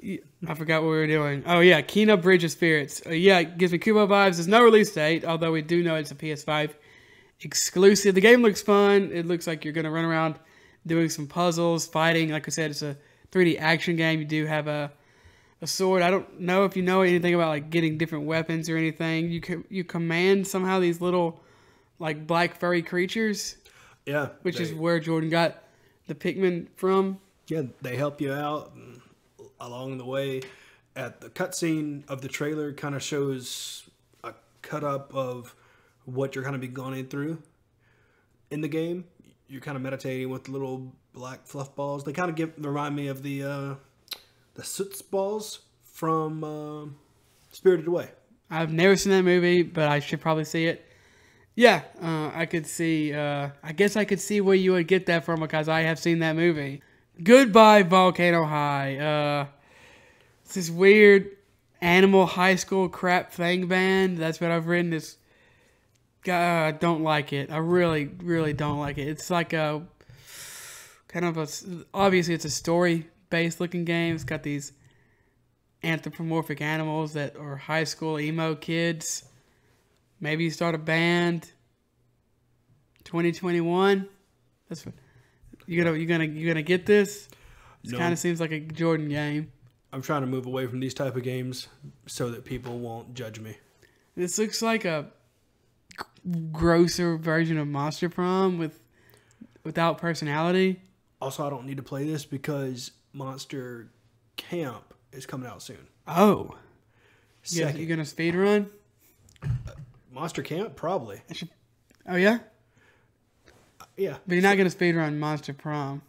I forgot what we were doing. Oh yeah, Kena Bridge of Spirits. Yeah, it gives me Kubo vibes. There's no release date, although we do know it's a PS5 exclusive. The game looks fun. It looks like you're going to run around doing some puzzles, fighting. Like I said, it's a 3D action game. You do have a sword. I don't know if you know anything about like getting different weapons or anything. You command somehow these little like black furry creatures. Yeah. Which is where Jordan got the Pikmin from. Yeah, they help you out along the way. At the cutscene of the trailer kind of shows a cut up of what you're going to be going through in the game. You're kind of meditating with the little black fluff balls. They kind of remind me of the Soot's balls from Spirited Away. I've never seen that movie, but I should probably see it. Yeah, I could see. I guess I could see where you would get that from because I have seen that movie. Goodbye, Volcano High. It's this weird animal high school crap thing band. That's what I've written. This guy, I don't like it. I really, really don't like it. It's like a kind of obviously it's a story-based looking game. It's got these anthropomorphic animals that are high school emo kids. Maybe you start a band. 2021. That's what you gonna get this. This kind of seems like a Jordan game. I'm trying to move away from these type of games so that people won't judge me. This looks like a grosser version of Monster Prom without personality. Also, I don't need to play this because Monster Camp is coming out soon. Oh, you're gonna speedrun? Monster Camp, probably. Oh yeah. Yeah. But you're not going to speedrun Monster Prom.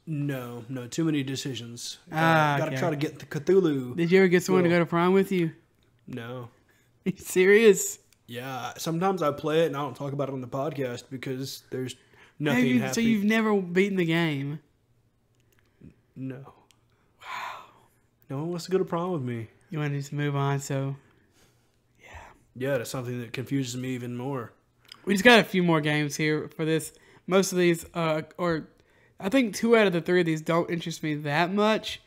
No. Too many decisions. Gotta try to get the Cthulhu. Did you ever get someone to go to prom with you? No. Are you serious? Yeah. Sometimes I play it and I don't talk about it on the podcast because there's nothing happening. So you've never beaten the game? No. Wow. No one wants to go to prom with me. You want to just move on, so... Yeah, that's something that confuses me even more. We just got a few more games here for this. Most of these, or I think 2 out of the 3 of these don't interest me that much.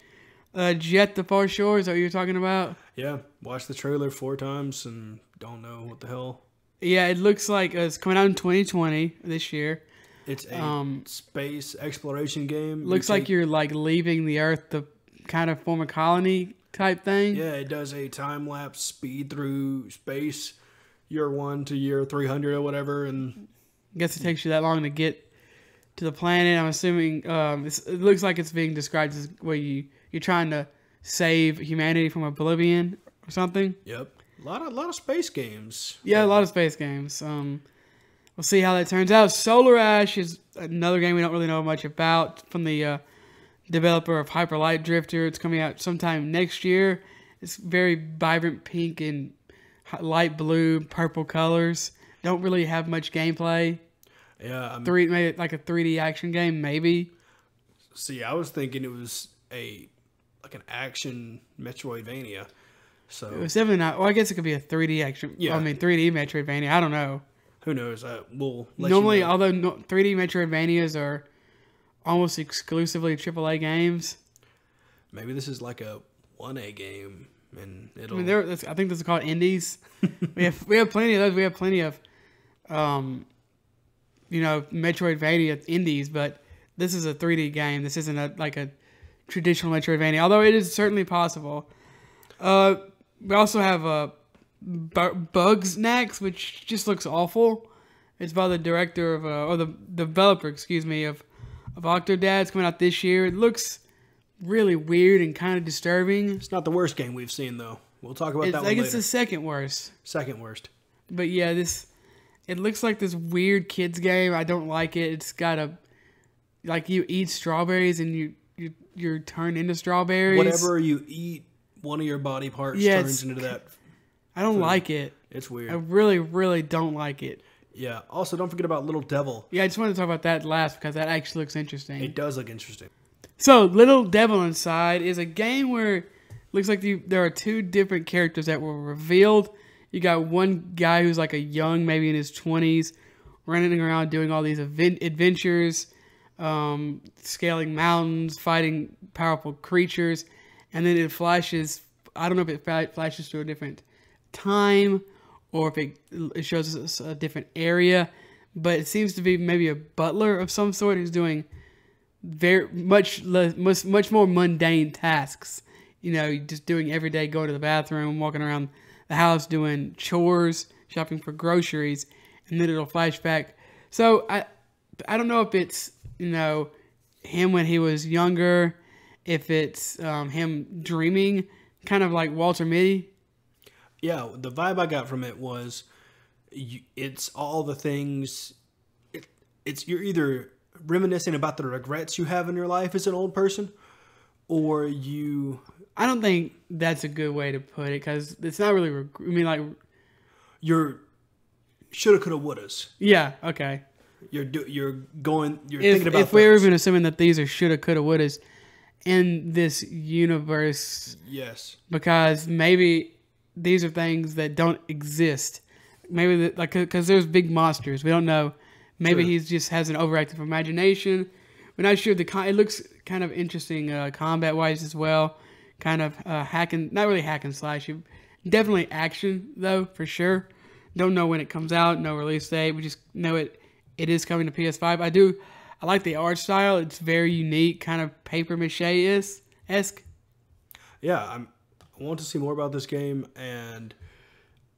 Jet the Far Shore, is that what you're talking about? Yeah, watched the trailer 4 times and don't know what the hell. Yeah, it looks like it's coming out in 2020, this year. It's a space exploration game. Looks like you're like leaving the Earth to kind of form a colony type thing. Yeah, it does a time-lapse speed through space, year 1 to year 300 or whatever. And I guess it takes you that long to get to the planet. I'm assuming it looks like it's being described as where you're trying to save humanity from oblivion or something. Yep. A lot of space games. Yeah, a lot of space games. We'll see how that turns out. Solar Ash is another game we don't really know much about from the developer of Hyper Light Drifter. It's coming out sometime next year. It's very vibrant pink and light blue, purple colors. Don't really have much gameplay. Yeah, maybe like a 3D action game, maybe. See, I was thinking it was like an action Metroidvania. So it was definitely not. Well, I guess it could be a 3D action. Yeah. I mean, 3D Metroidvania. I don't know. Who knows? We'll let normally, you know. although 3D Metroidvanias are almost exclusively AAA games. Maybe this is like a 1A game, and it'll. I mean, I think this is called indies. we have plenty of those. We have plenty of, Metroidvania indies, but this is a 3D game. This isn't like a traditional Metroidvania, although it is certainly possible. We also have Bugsnax, which just looks awful. It's by the director of, or the developer, excuse me, of Octodad. It's coming out this year. It looks really weird and kind of disturbing. It's not the worst game we've seen, though. We'll talk about that one later. later. It's the second worst. Second worst. But yeah, this It looks like this weird kids game. I don't like it. It's got a like you eat strawberries and you're turned into strawberries. Whatever you eat, one of your body parts turns into that. I don't like it. It's weird. I really, really don't like it. Yeah. Also, don't forget about Little Devil. Yeah, I just wanted to talk about that last because that actually looks interesting. It does look interesting. So, Little Devil Inside is a game where it looks like there are two different characters that were revealed. You got one guy who's like a young, maybe in his 20s, running around doing all these adventures, scaling mountains, fighting powerful creatures, and then it flashes. I don't know if it flashes to a different time or if it shows us a different area, but it seems to be maybe a butler of some sort who's doing much more mundane tasks. You know, just doing everyday, going to the bathroom, walking around the house, doing chores, shopping for groceries, and then it'll flash back. So I don't know if it's, you know, him when he was younger, if it's him dreaming, kind of like Walter Mitty. Yeah, the vibe I got from it was it's all the things. You're either reminiscing about the regrets you have in your life as an old person, or you. I don't think that's a good way to put it because it's not really. I mean, like you're shoulda, coulda, wouldas. Yeah. Okay. You're thinking about. If we're even assuming that these are shoulda, coulda, wouldas in this universe. Yes. Because maybe these are things that don't exist. Maybe because there's big monsters. We don't know. Maybe he just has an overactive imagination. We're not sure. It looks kind of interesting combat wise as well. Kind of not really hack and slash. Definitely action though for sure. Don't know when it comes out. No release date. We just know it is coming to PS5. I like the art style. It's very unique, kind of paper mache-esque. Yeah, I want to see more about this game and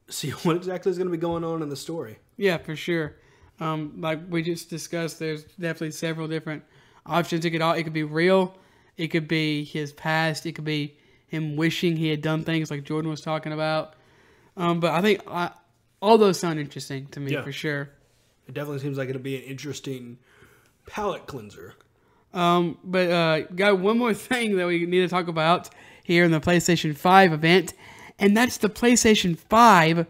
see what exactly is going to be going on in the story. Yeah, for sure. Like we just discussed, there's definitely several different options. It could be real. It could be his past. It could be him wishing he had done things like Jordan was talking about. But I think all those sound interesting to me for sure. It definitely seems like it'll be an interesting palate cleanser. But got one more thing that we need to talk about here in the PlayStation 5 event, and that's the PlayStation 5,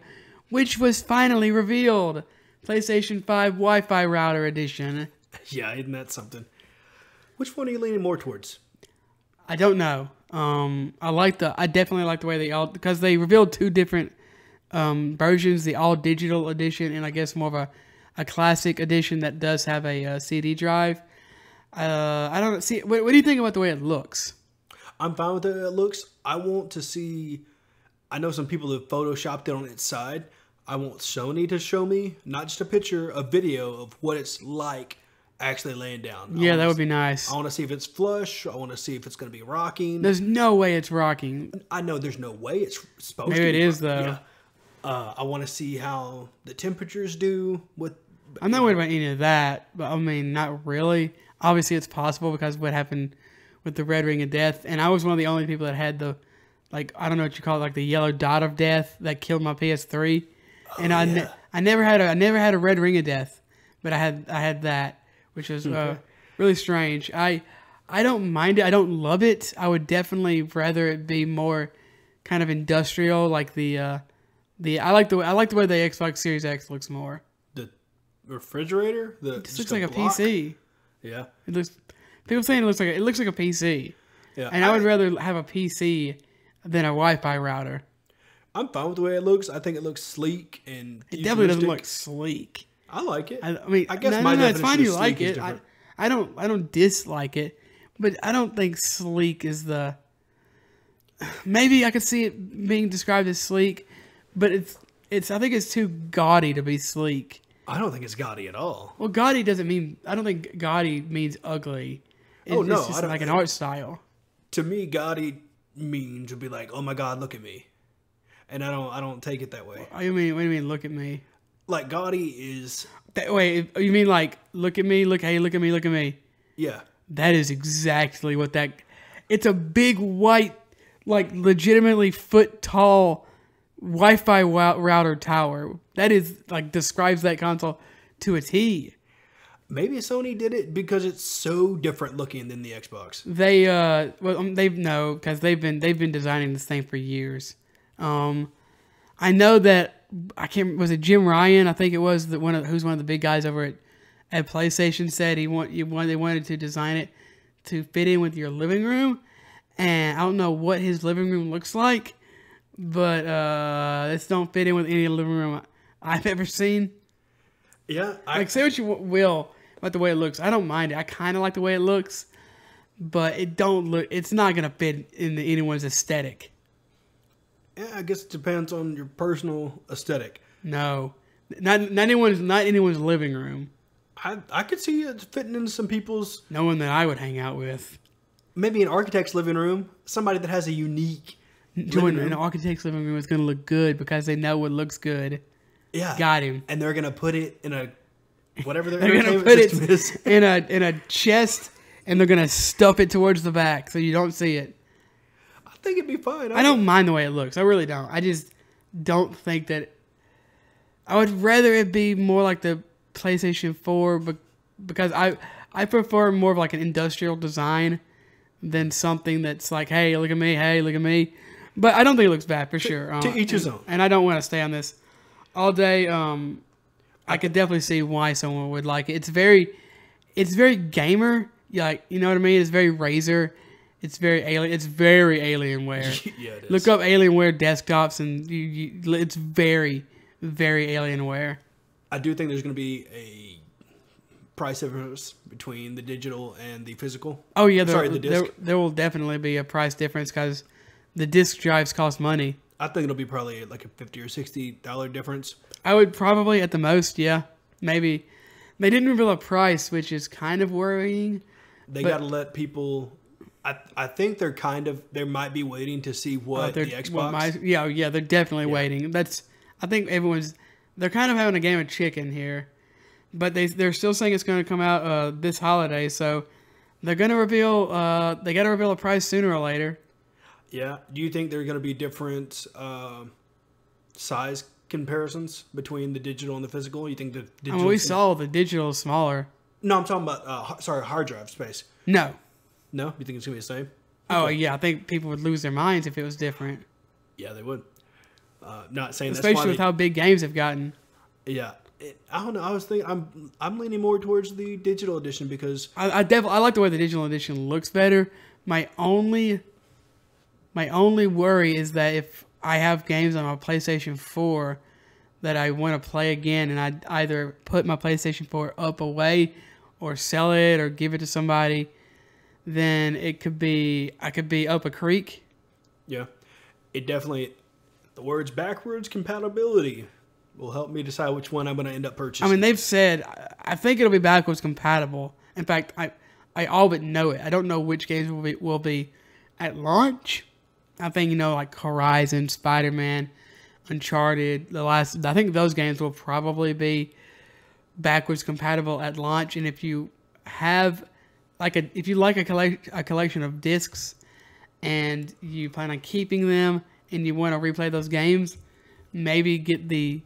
which was finally revealed. PlayStation 5 Wi-Fi Router Edition. Yeah, isn't that something? Which one are you leaning more towards? I don't know. I definitely like the way because they revealed two different versions, the all digital edition and I guess more of a classic edition that does have a CD drive. I don't see. What do you think about the way it looks? I'm fine with the way it looks. I want to see. I know some people have photoshopped it on its side. I want Sony to show me not just a picture, a video of what it's like actually laying down. Yeah, that would be nice. I want to see if it's flush. I want to see if it's going to be rocking. There's no way it's rocking. I know there's no way it's supposed to. Maybe it is rocking. though. Yeah. I want to see how the temperatures do. I'm not worried about any of that, but I mean, not really. Obviously, it's possible because what happened with the red ring of death, and I was one of the only people that had the, like, I don't know what you call it, like the yellow dot of death that killed my PS3. And I never had a red ring of death, but I had that, which was really strange. I don't mind it. I don't love it. I would definitely rather it be more kind of industrial, like I like the way the Xbox Series X looks more. The refrigerator, it just looks like a PC. Yeah, it looks. People saying it looks like a PC. Yeah, and I would rather have a PC than a Wi-Fi router. I'm fine with the way it looks. I think it looks sleek and it definitely doesn't look sleek. I like it. I mean, I guess my definition it's fine. You like it. Different. I don't dislike it, but I don't think sleek is the. Maybe I could see it being described as sleek, but it's. I think it's too gaudy to be sleek. I don't think it's gaudy at all. Well, gaudy doesn't mean. I don't think gaudy means ugly. It's just like an art style. To me, gaudy means would be like, oh my God, look at me. And I don't take it that way. What do you mean, look at me? Like, gaudy is... Wait, you mean like, look at me, look at me? Yeah. That is exactly what that... It's a big white, like, legitimately foot-tall Wi-Fi router tower. That is like describes that console to a T. Maybe Sony did it because it's so different looking than the Xbox. Because they've been designing this thing for years. I know that was it Jim Ryan? I think it was who's one of the big guys over at PlayStation said they wanted to design it to fit in with your living room, and I don't know what his living room looks like, but this don't fit in with any living room I've ever seen. Yeah, say what you will about the way it looks. I don't mind it. I kind of like the way it looks, but it's not gonna fit into anyone's aesthetic. Yeah, I guess it depends on your personal aesthetic. No, not anyone's living room. I could see it fitting into some people's. No one that I would hang out with. Maybe an architect's living room. Somebody that has a unique. An architect's living room is going to look good because they know what looks good. Yeah, got him. And they're going to put it in a whatever they're going to put it in a chest, and they're going to stuff it towards the back so you don't see it. I think it'd be fine. I don't mind the way it looks. I really don't. I just don't think that. I would rather it be more like the PlayStation 4, but because I prefer more of like an industrial design than something that's like, hey, look at me. But I don't think it looks bad for sure. To each his own. And I don't want to stay on this all day. I could definitely see why someone would like it. It's very gamer. Like, you know what I mean? It's very Razer. It's very alien. It's very Alienware. Yeah, it is. Look up Alienware desktops, and it's very, very Alienware. I do think there's going to be a price difference between the digital and the physical. Oh yeah, the disc. There will definitely be a price difference because the disc drives cost money. I think it'll be probably like a $50 or $60 difference. I would probably at the most, yeah, maybe. They didn't reveal a price, which is kind of worrying. They got to let people. I think they might be waiting to see what the Xbox. They're definitely waiting. I think they're kind of having a game of chicken here, but they're still saying it's going to come out this holiday, so they're going to reveal. They got to reveal a price sooner or later. Yeah. Do you think there are going to be different size comparisons between the digital and the physical? You think the digital? We saw the digital is smaller. No, I'm talking about hard drive space. No. No, you think it's gonna be the same? Oh yeah, I think people would lose their minds if it was different. Yeah, they would. Not saying especially that's with how big games have gotten. Yeah, I don't know. I was thinking I'm leaning more towards the digital edition because I like the way the digital edition looks better. My only worry is that if I have games on my PlayStation 4 that I want to play again, and I either put my PlayStation 4 up away or sell it or give it to somebody, then I could be up a creek. Yeah, it definitely. The words backwards compatibility will help me decide which one I'm going to end up purchasing. I mean, they've said, I think it'll be backwards compatible. In fact, I all but know it. I don't know which games will be at launch. I think, like Horizon, Spider-Man, Uncharted, I think those games will probably be backwards compatible at launch. And if you have if you like a collection of discs and you plan on keeping them and you want to replay those games, maybe get the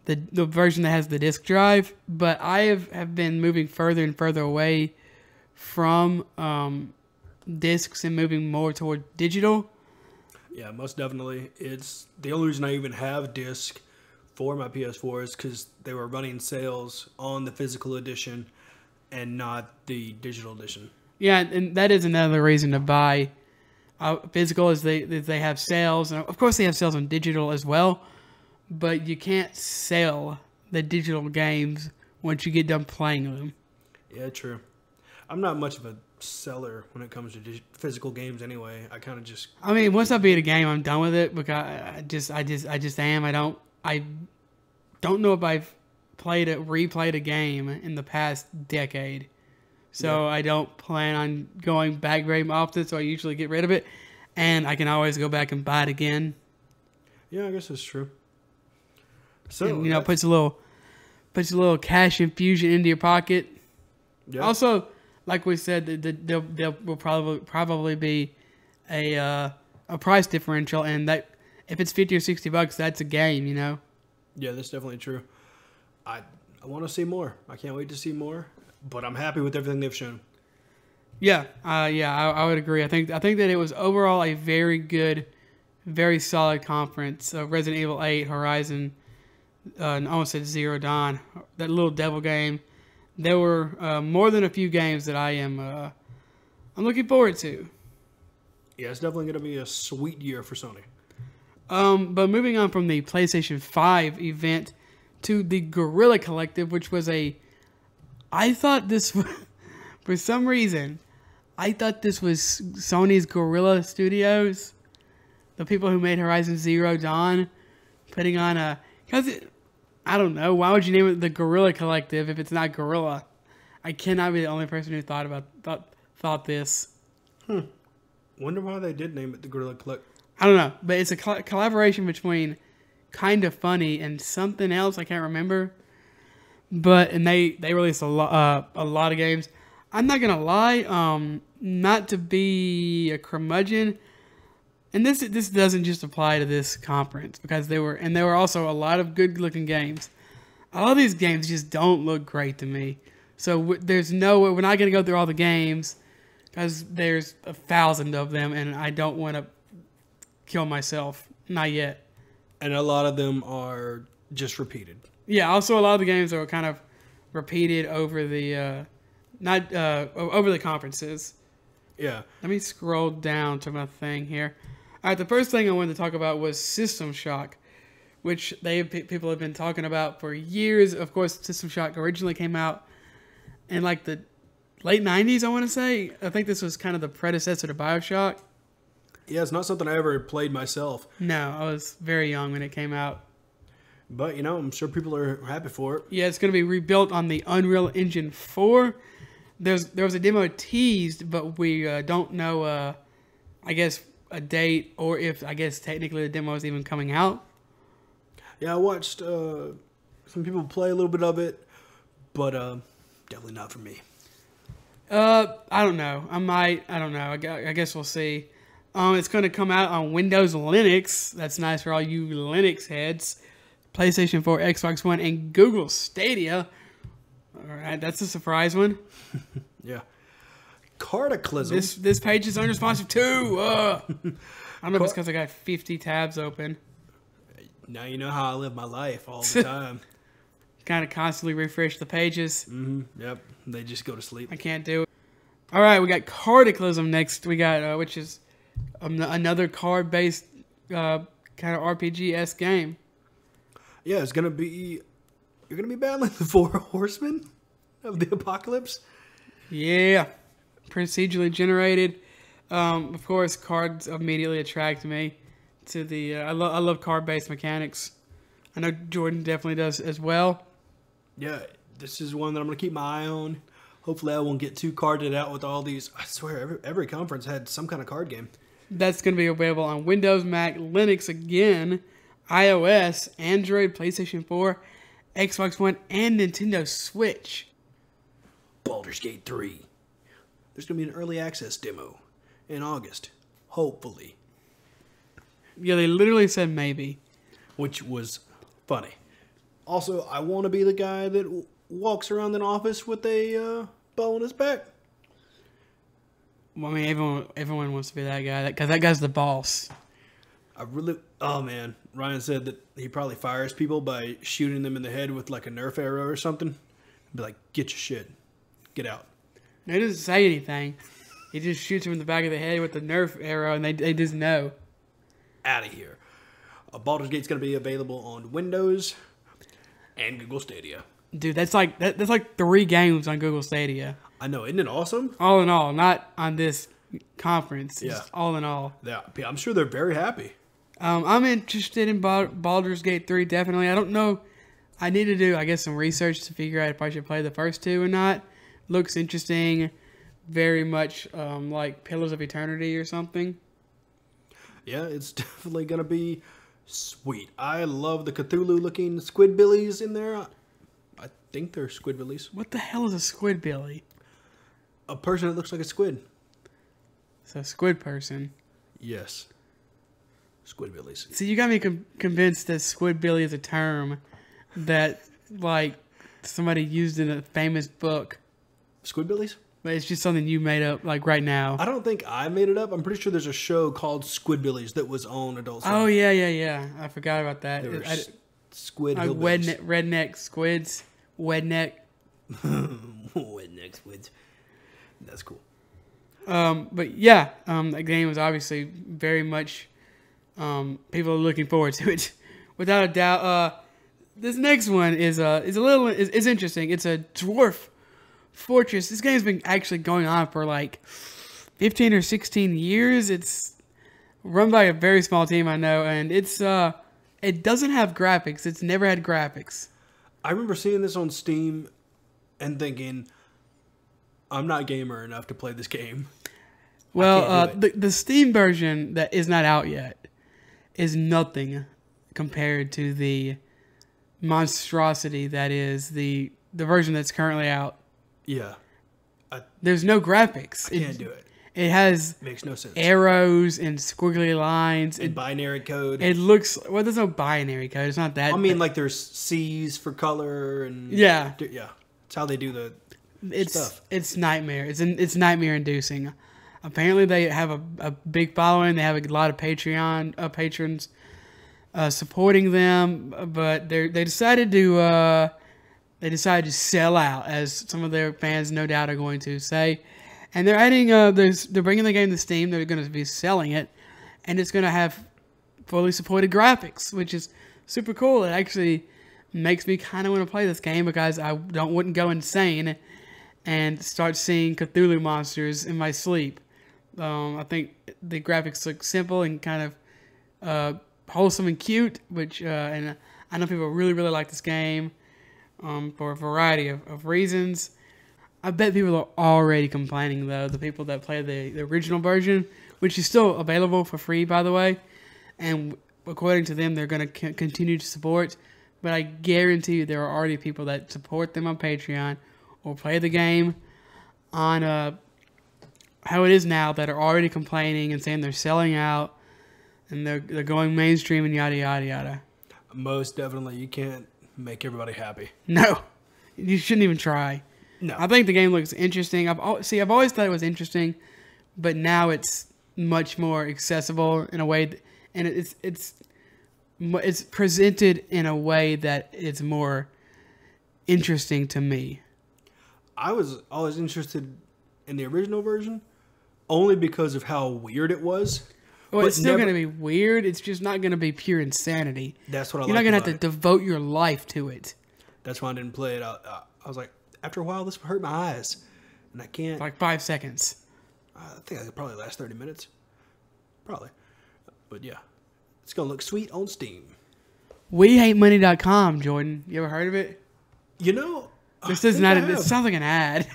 version that has the disc drive. But I have been moving further and further away from discs and moving more toward digital. Yeah, most definitely. It's the only reason I even have disc for my PS4 is because they were running sales on the physical edition and not the digital edition. Yeah, and that is another reason to buy physical is they have sales. And of course, they have sales on digital as well, but you can't sell the digital games once you get done playing them. Yeah, true. I'm not much of a seller when it comes to physical games anyway. I kind of just... I mean, once I beat a game, I'm done with it because I just am. I don't know if I've replayed a game in the past decade. So yeah. I don't plan on going back very often, so I usually get rid of it. And I can always go back and buy it again. Yeah, I guess that's true. So and, puts a little cash infusion into your pocket. Yeah. Also, like we said, there will probably be a price differential, and that if it's $50 or $60, that's a game, you know? Yeah, that's definitely true. I want to see more. I can't wait to see more, but I'm happy with everything they've shown. Yeah, I would agree. I think that it was overall a very good, very solid conference. Resident Evil 8, Horizon, I almost said Zero Dawn, that little devil game. There were more than a few games that I'm looking forward to. Yeah, it's definitely going to be a sweet year for Sony. But moving on from the PlayStation 5 event to the Guerrilla Collective, which was I thought this, for some reason, I thought this was Sony's Guerrilla Studios, the people who made Horizon Zero Dawn, putting on I don't know, why would you name it the Guerrilla Collective if it's not Guerrilla? I cannot be the only person who thought this. Wonder why they did name it the Guerrilla Collective. I don't know, but it's a collaboration between Kind of Funny and something else I can't remember. And they released a lot of games. I'm not gonna lie, not to be a curmudgeon, and this doesn't just apply to this conference because there were also a lot of good looking games. All these games just don't look great to me. So there's no way we're not gonna go through all the games because there's 1,000 of them, and I don't want to kill myself. Not yet. And a lot of them are just repeated. Yeah, also a lot of the games are kind of repeated over the over the conferences. Yeah. Let me scroll down to my thing here. All right, the first thing I wanted to talk about was System Shock, which people have been talking about for years. Of course, System Shock originally came out in like the late 90s, I want to say. I think this was kind of the predecessor to BioShock. Yeah, it's not something I ever played myself. No, I was very young when it came out. But, I'm sure people are happy for it. Yeah, it's going to be rebuilt on the Unreal Engine 4. There was a demo teased, but we don't know, I guess, a date or if, I guess, technically the demo is even coming out. Yeah, I watched some people play a little bit of it, but definitely not for me. I don't know. I don't know. I guess we'll see. It's going to come out on Windows Linux. That's nice for all you Linux heads. PlayStation 4, Xbox One, and Google Stadia. All right, that's a surprise one. Yeah. Cataclysm. This page is unresponsive too. I don't know if it's because I got 50 tabs open. Now you know how I live my life all the time. Kind of constantly refresh the pages. Yep. They just go to sleep. I can't do it. All right, we got Cataclysm next. We got which is another card-based kind of RPG-esque game. Yeah, it's gonna be. You're gonna be battling the 4 horsemen of the apocalypse. Yeah, procedurally generated. Of course, cards immediately attract me to the. I love card-based mechanics. I know Jordan definitely does as well. Yeah, this is one that I'm gonna keep my eye on. Hopefully, I won't get too carded out with all these. I swear, every conference had some kind of card game. That's going to be available on Windows, Mac, Linux again, iOS, Android, PlayStation 4, Xbox One, and Nintendo Switch. Baldur's Gate 3. There's going to be an early access demo in August. Hopefully. Yeah, they literally said maybe. Which was funny. Also, I want to be the guy that walks around an office with a bow on his back. Well, I mean, everyone wants to be that guy because that guy's the boss. Oh man, Ryan said that he probably fires people by shooting them in the head with like a Nerf arrow or something. Be like, get your shit, get out. No, he doesn't say anything. He just shoots him in the back of the head with the Nerf arrow, and they just know. Out of here. Baldur's Gate's gonna be available on Windows and Google Stadia. Dude, that's like 3 games on Google Stadia. I know, isn't it awesome? All in all, not on this conference. Yeah. Just all in all. Yeah, I'm sure they're very happy. I'm interested in Baldur's Gate 3, definitely. I don't know. I need to do, I guess, some research to figure out if I should play the first 2 or not. Looks interesting. Very much like Pillars of Eternity or something. Yeah, it's definitely going to be sweet. I love the Cthulhu-looking squidbillies in there. I think they're squidbillies. What the hell is a squidbilly? A person that looks like a squid. It's a squid person. Yes. Squidbillies. See, you got me convinced that Squidbilly is a term that, like, somebody used in a famous book. Squidbillies? But it's just something you made up, like, right now. I don't think I made it up. I'm pretty sure there's a show called Squidbillies that was on Adult Swim. Oh, yeah. I forgot about that. There were squid like hillbillies. redneck squids. Wedneck. Redneck squids. That's cool. But yeah, the game was obviously very much people are looking forward to it, without a doubt. This next one is interesting. It's a dwarf fortress. This game's been actually going on for like 15 or 16 years. It's run by a very small team, I know, and it doesn't have graphics. It's never had graphics. I remember seeing this on Steam and thinking, I'm not gamer enough to play this game. Well, the Steam version that is not out yet is nothing compared to the monstrosity that is the version that's currently out. Yeah. There's no graphics. I can't do it. It has Makes no sense. arrows and squiggly lines. And binary code. It looks... Well, there's no binary code. It's not that... I mean, like, there's C's for color and... Yeah. Yeah. It's how they do the stuff. It's nightmare. It's nightmare inducing. Apparently, they have a big following. They have a lot of Patreon patrons supporting them, but they decided to sell out, as some of their fans no doubt are going to say. And they're adding they're bringing the game to Steam. They're going to be selling it, and it's going to have fully supported graphics, which is super cool. It actually makes me kind of want to play this game because I wouldn't go insane and start seeing Cthulhu monsters in my sleep. I think the graphics look simple and kind of wholesome and cute, which and I know people really like this game for a variety of reasons. I bet people are already complaining, though, the people that play the original version, which is still available for free, by the way, and according to them, they're going to continue to support. But I guarantee you there are already people that support them on Patreon or play the game on how it is now that are already complaining and saying they're selling out and they're going mainstream and yada, yada, yada. Most definitely. You can't make everybody happy. No. You shouldn't even try. No. I think the game looks interesting. I've always thought it was interesting, but now it's much more accessible in a way, and it's presented in a way that it's more interesting to me. I was always interested in the original version only because of how weird it was. Well, it's still going to be weird. It's just not going to be pure insanity. That's what I like. You're not going to have to devote your life to it. That's why I didn't play it. I was like, after a while, this hurt my eyes, and I can't. Like 5 seconds. I think I could probably last 30 minutes. Probably. But yeah, it's going to look sweet on Steam. WeHateMoney.com, Jordan. You ever heard of it? You know, this is not. It sounds like an ad.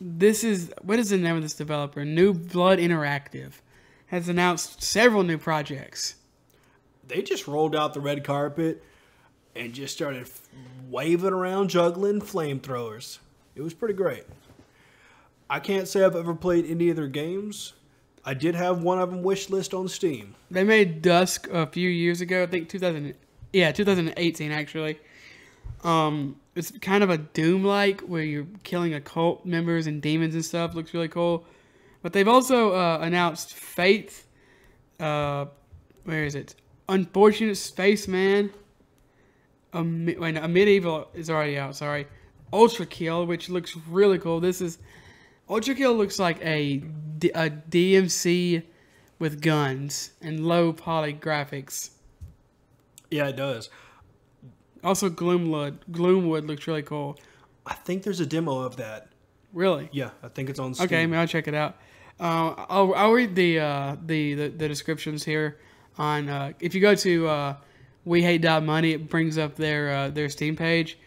This is, what is the name of this developer? New Blood Interactive has announced several new projects. They just rolled out the red carpet and just started waving around, juggling flamethrowers. It was pretty great. I can't say I've ever played any of their games. I did have one of them wishlist on Steam. They made Dusk a few years ago. I think 2018 actually. It's kind of a Doom-like where you're killing occult members and demons and stuff. Looks really cool. But they've also announced Faith. Where is it? Unfortunate Spaceman. A Medieval is already out. Sorry. Ultra Kill, which looks really cool. Ultra Kill looks like a DMC with guns and low poly graphics. Yeah, it does. Also, Gloomwood looks really cool. I think there's a demo of that. Really? Yeah, I think it's on Steam. Okay, maybe I'll check it out. I'll read the descriptions here. On if you go to WeHate.money, it brings up their Steam page.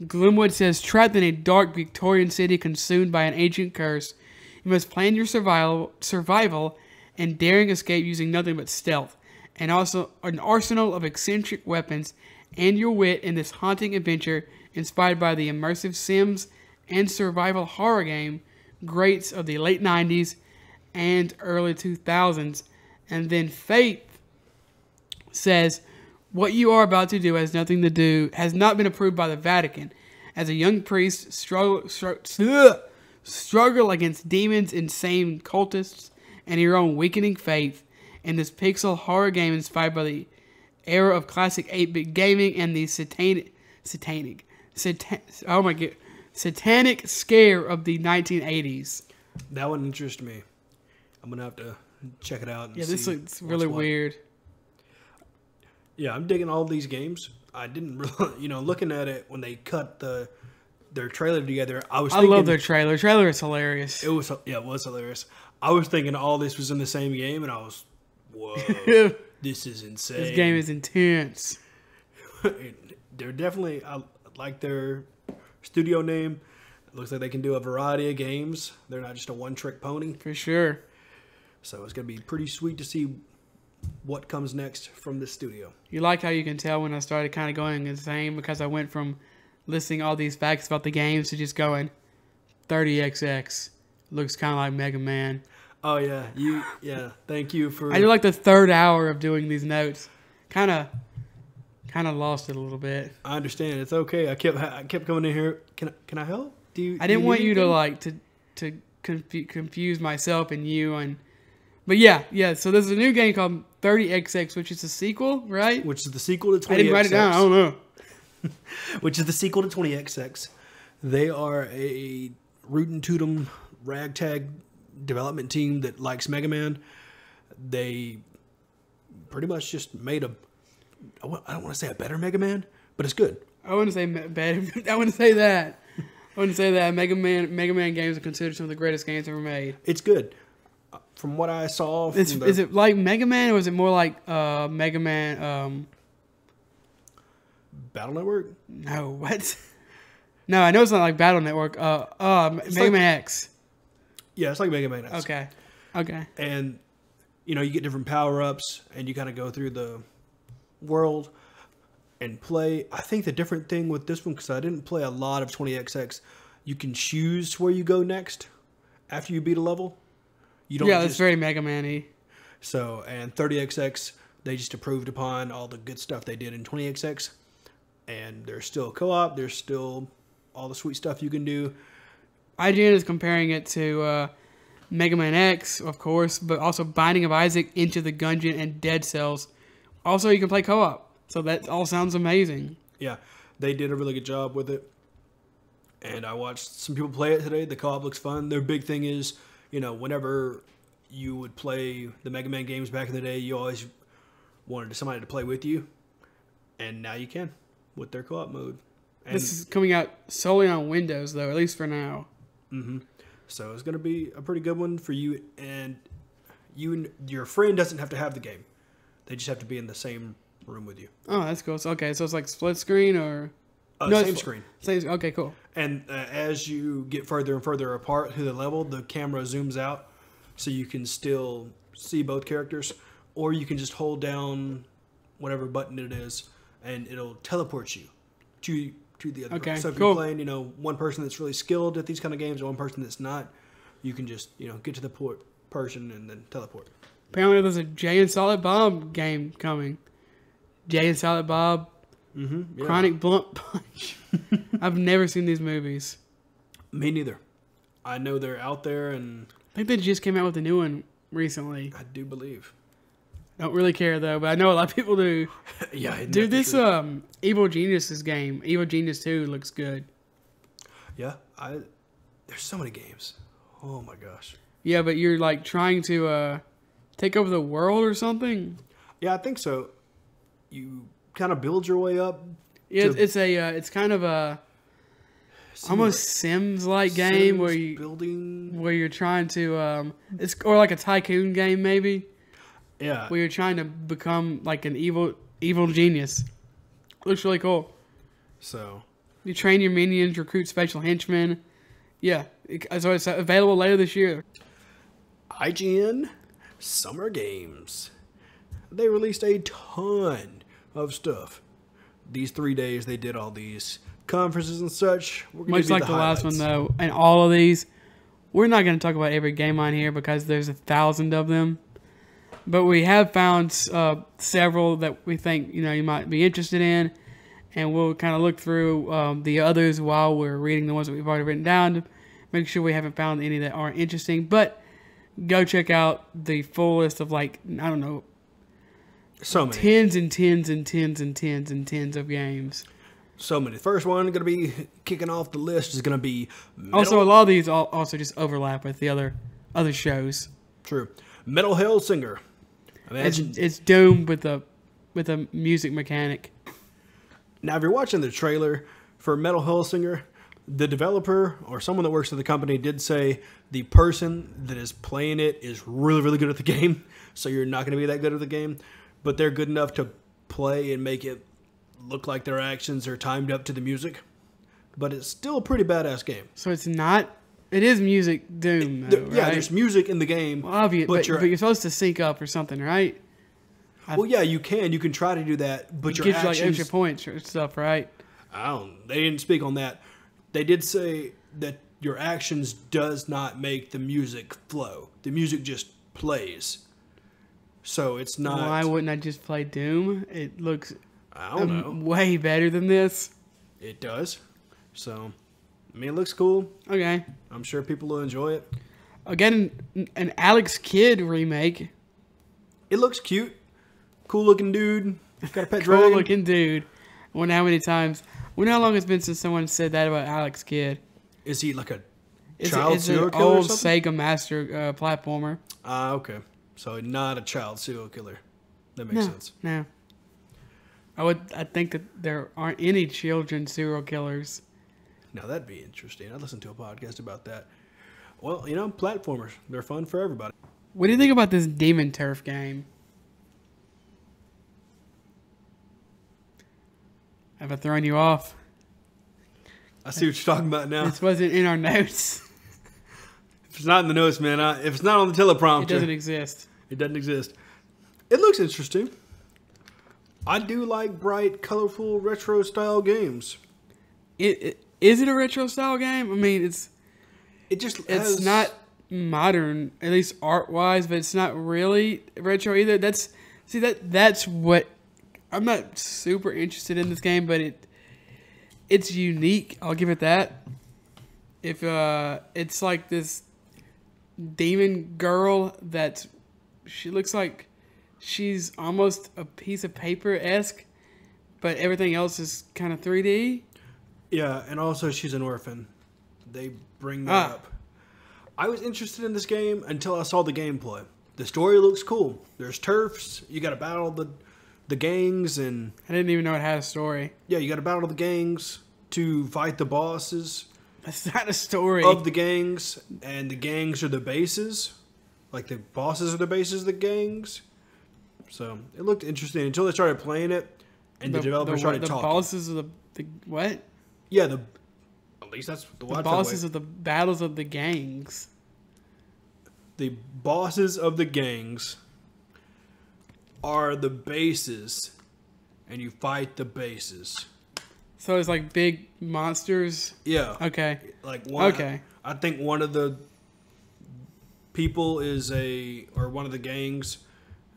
Gloomwood says, trapped in a dark Victorian city consumed by an ancient curse, you must plan your survival and daring escape using nothing but stealth, and also an arsenal of eccentric weapons and your wit in this haunting adventure inspired by the immersive Sims and survival horror game greats of the late 90s and early 2000s. And then Faith says, what you are about to do has not been approved by the Vatican. As a young priest, struggle against demons, insane cultists, and your own weakening faith in this pixel horror game inspired by the era of classic 8-bit gaming and the satanic scare of the 1980s. That one interests me. I'm gonna have to check it out. And this looks really weird. Yeah, I'm digging all these games. I didn't really, looking at it when they cut their trailer together. I love their trailer. Trailer is hilarious. It was hilarious. I was thinking all this was in the same game, and I was, whoa, this is insane. This game is intense. They're definitely, I like their studio name. It looks like they can do a variety of games. They're not just a one-trick pony. For sure. So it's going to be pretty sweet to see what comes next from this studio. You like how you can tell when I started kind of going insane because I went from listing all these facts about the games to just going 30XX. Looks kind of like Mega Man. Oh, yeah. Thank you for... I did like the third hour of doing these notes. Kind of lost it a little bit. I understand. It's okay. I kept coming in here. Can I help? I didn't want you to confuse myself and you. But yeah. So there's a new game called 30XX, which is a sequel, right? Which is the sequel to 20XX. I didn't write it down. I don't know. Which is the sequel to 20XX. They are a root and tootum ragtag development team that likes Mega Man. They pretty much just made I don't want to say a better Mega Man, but it's good. I wouldn't say better. I wouldn't say that. Mega Man games are considered some of the greatest games ever made. It's good. From what I saw... Is it like Mega Man, or is it more like Mega Man... Battle Network? No, what? No, I know it's not like Battle Network. Mega Man X. Yeah, it's like Mega Man X. Okay. And, you get different power-ups, and you kind of go through the world and play. I think the different thing with this one, because I didn't play a lot of 20XX, you can choose where you go next after you beat a level. That's very Mega Man-y. So, and 30XX, they just improved upon all the good stuff they did in 20XX. And there's still co-op. There's still all the sweet stuff you can do. IGN is comparing it to Mega Man X, of course, but also Binding of Isaac, Into the Gungeon, and Dead Cells. Also, you can play co-op. So that all sounds amazing. Yeah, they did a really good job with it. And I watched some people play it today. The co-op looks fun. Their big thing is, whenever you would play the Mega Man games back in the day, you always wanted somebody to play with you. And now you can with their co-op mode. And this is coming out solely on Windows, though, at least for now. Mm-hmm. So it's going to be a pretty good one for you. And your friend doesn't have to have the game. They just have to be in the same room with you. Oh, that's cool. So it's like split screen or... No, same screen. Okay, cool. And as you get further and further apart through the level, the camera zooms out so you can still see both characters. Or you can just hold down whatever button it is and it'll teleport you to the other. Okay, so if cool. you're playing, one person that's really skilled at these kind of games and one person that's not, you can just, get to the person and then teleport. Apparently there's a Jay and Silent Bob game coming. Jay and Silent Bob, yeah. Chronic Blunt Punch. I've never seen these movies. Me neither. I know they're out there, and I think they just came out with a new one recently. I do believe. Don't really care though, but I know a lot of people do. Yeah, dude, this Evil Geniuses game, Evil Genius 2, looks good. Yeah, there's so many games. Oh my gosh. Yeah, but you're like trying to take over the world or something. Yeah, I think so. You kind of build your way up. Yeah, it's kind of a almost Sims-like game where you're trying to or like a tycoon game maybe. Yeah. Where you're trying to become like an evil genius. Looks really cool. So you train your minions, recruit special henchmen. Yeah, so it's available later this year. IGN Summer Games. They released a ton of stuff. These 3 days they did all these conferences and such. Much like the last one though, and all of these we're not going to talk about every game on here because there's 1,000 of them. But we have found several that we think you might be interested in, and we'll kind of look through the others while we're reading the ones that we've already written down to make sure we haven't found any that aren't interesting. But go check out the full list of so many. Tens and tens and tens and tens and tens of games. So many. The first one going to be kicking off the list is going to be Also, a lot of these also just overlap with the other shows. True. Metal Hellsinger. It's Doom with a music mechanic. Now, if you're watching the trailer for Metal Hellsinger, the developer or someone that works at the company did say the person that is playing it is really, really good at the game. So you're not going to be that good at the game. But they're good enough to play and make it look like their actions are timed up to the music. But it's still a pretty badass game. So it's not... It is music Doom, though, right? Yeah, there's music in the game. Well, obvious, but you're supposed to sync up or something, right? Well, yeah, you can. You can try to do that, but your actions... Gives you, extra points or stuff, right? They didn't speak on that. They did say that your actions does not make the music flow. The music just plays. So it's not... Why wouldn't I just play Doom? It looks I don't know. Way better than this. It does. So, I mean, it looks cool. Okay. I'm sure people will enjoy it. Again, an Alex Kidd remake. It looks cute. Cool looking dude. Got a pet dragon. Cool looking dude. I wonder how many times... I wonder how long it's been since someone said that about Alex Kidd. Is he like a child serial killer? It's an old or something? Sega Master platformer. Okay. So not a child serial killer. That makes sense. No. I think that there aren't any children serial killers. Now that'd be interesting. I'd listen to a podcast about that. Well, platformers. They're fun for everybody. What do you think about this Demon Turf game? Have I thrown you off? I see what you're talking about now. This wasn't in our notes. If it's not in the notes, man, if it's not on the teleprompter... It doesn't exist. It doesn't exist. It looks interesting. I do like bright, colorful, retro-style games. Is it a retro-style game? I mean, it's not modern, at least art-wise, but it's not really retro either. That's what... I'm not super interested in this game, but it's unique. I'll give it that. If it's like this demon girl she looks like she's almost a piece of paper-esque, but everything else is kind of 3D. Yeah, and also she's an orphan. They bring that up. I was interested in this game until I saw the gameplay. The story looks cool. There's turfs. You got to battle the gangs, and I didn't even know it had a story. Yeah, you got to battle the gangs to fight the bosses. That's not a story. Of the gangs, and the gangs are the bases. Like, the bosses are the bases of the gangs. So, it looked interesting until they started playing it, and the developers started talking. The bosses of the what? Yeah, at least that's the bosses of the battles of the gangs. The bosses of the gangs are the bases, and you fight the bases. So it's like big monsters? Yeah. Okay. Okay. I think one of the people or one of the gangs,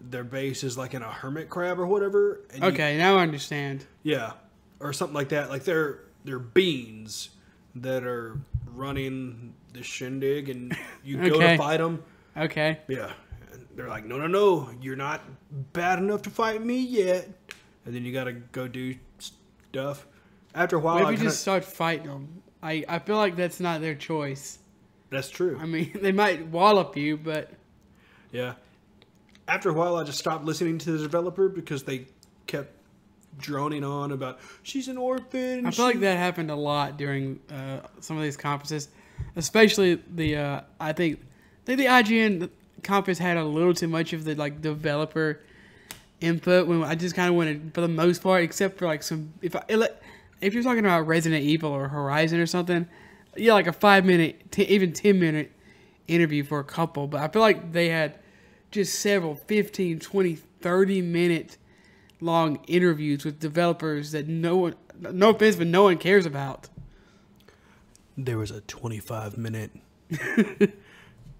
their base is like in a hermit crab or whatever. And now I understand. Yeah. Or something like that. Like they're beings that are running the shindig, and you go to fight them. Okay. Yeah. And they're like, no, you're not bad enough to fight me yet. And then you got to go do stuff. After a while, maybe just start fighting them. I feel like that's not their choice. That's true. I mean, they might wallop you, but... Yeah. After a while, I just stopped listening to the developer because they kept droning on about, she's an orphan. I feel like that happened a lot during some of these conferences. Especially I think the IGN conference had a little too much of the developer input when I just kind of wanted, for the most part, except for some... If you're talking about Resident Evil or Horizon or something, yeah, like a 5-minute, even 10-minute interview for a couple. But I feel like they had just several 15, 20, 30-minute long interviews with developers that no one cares about. There was a 25-minute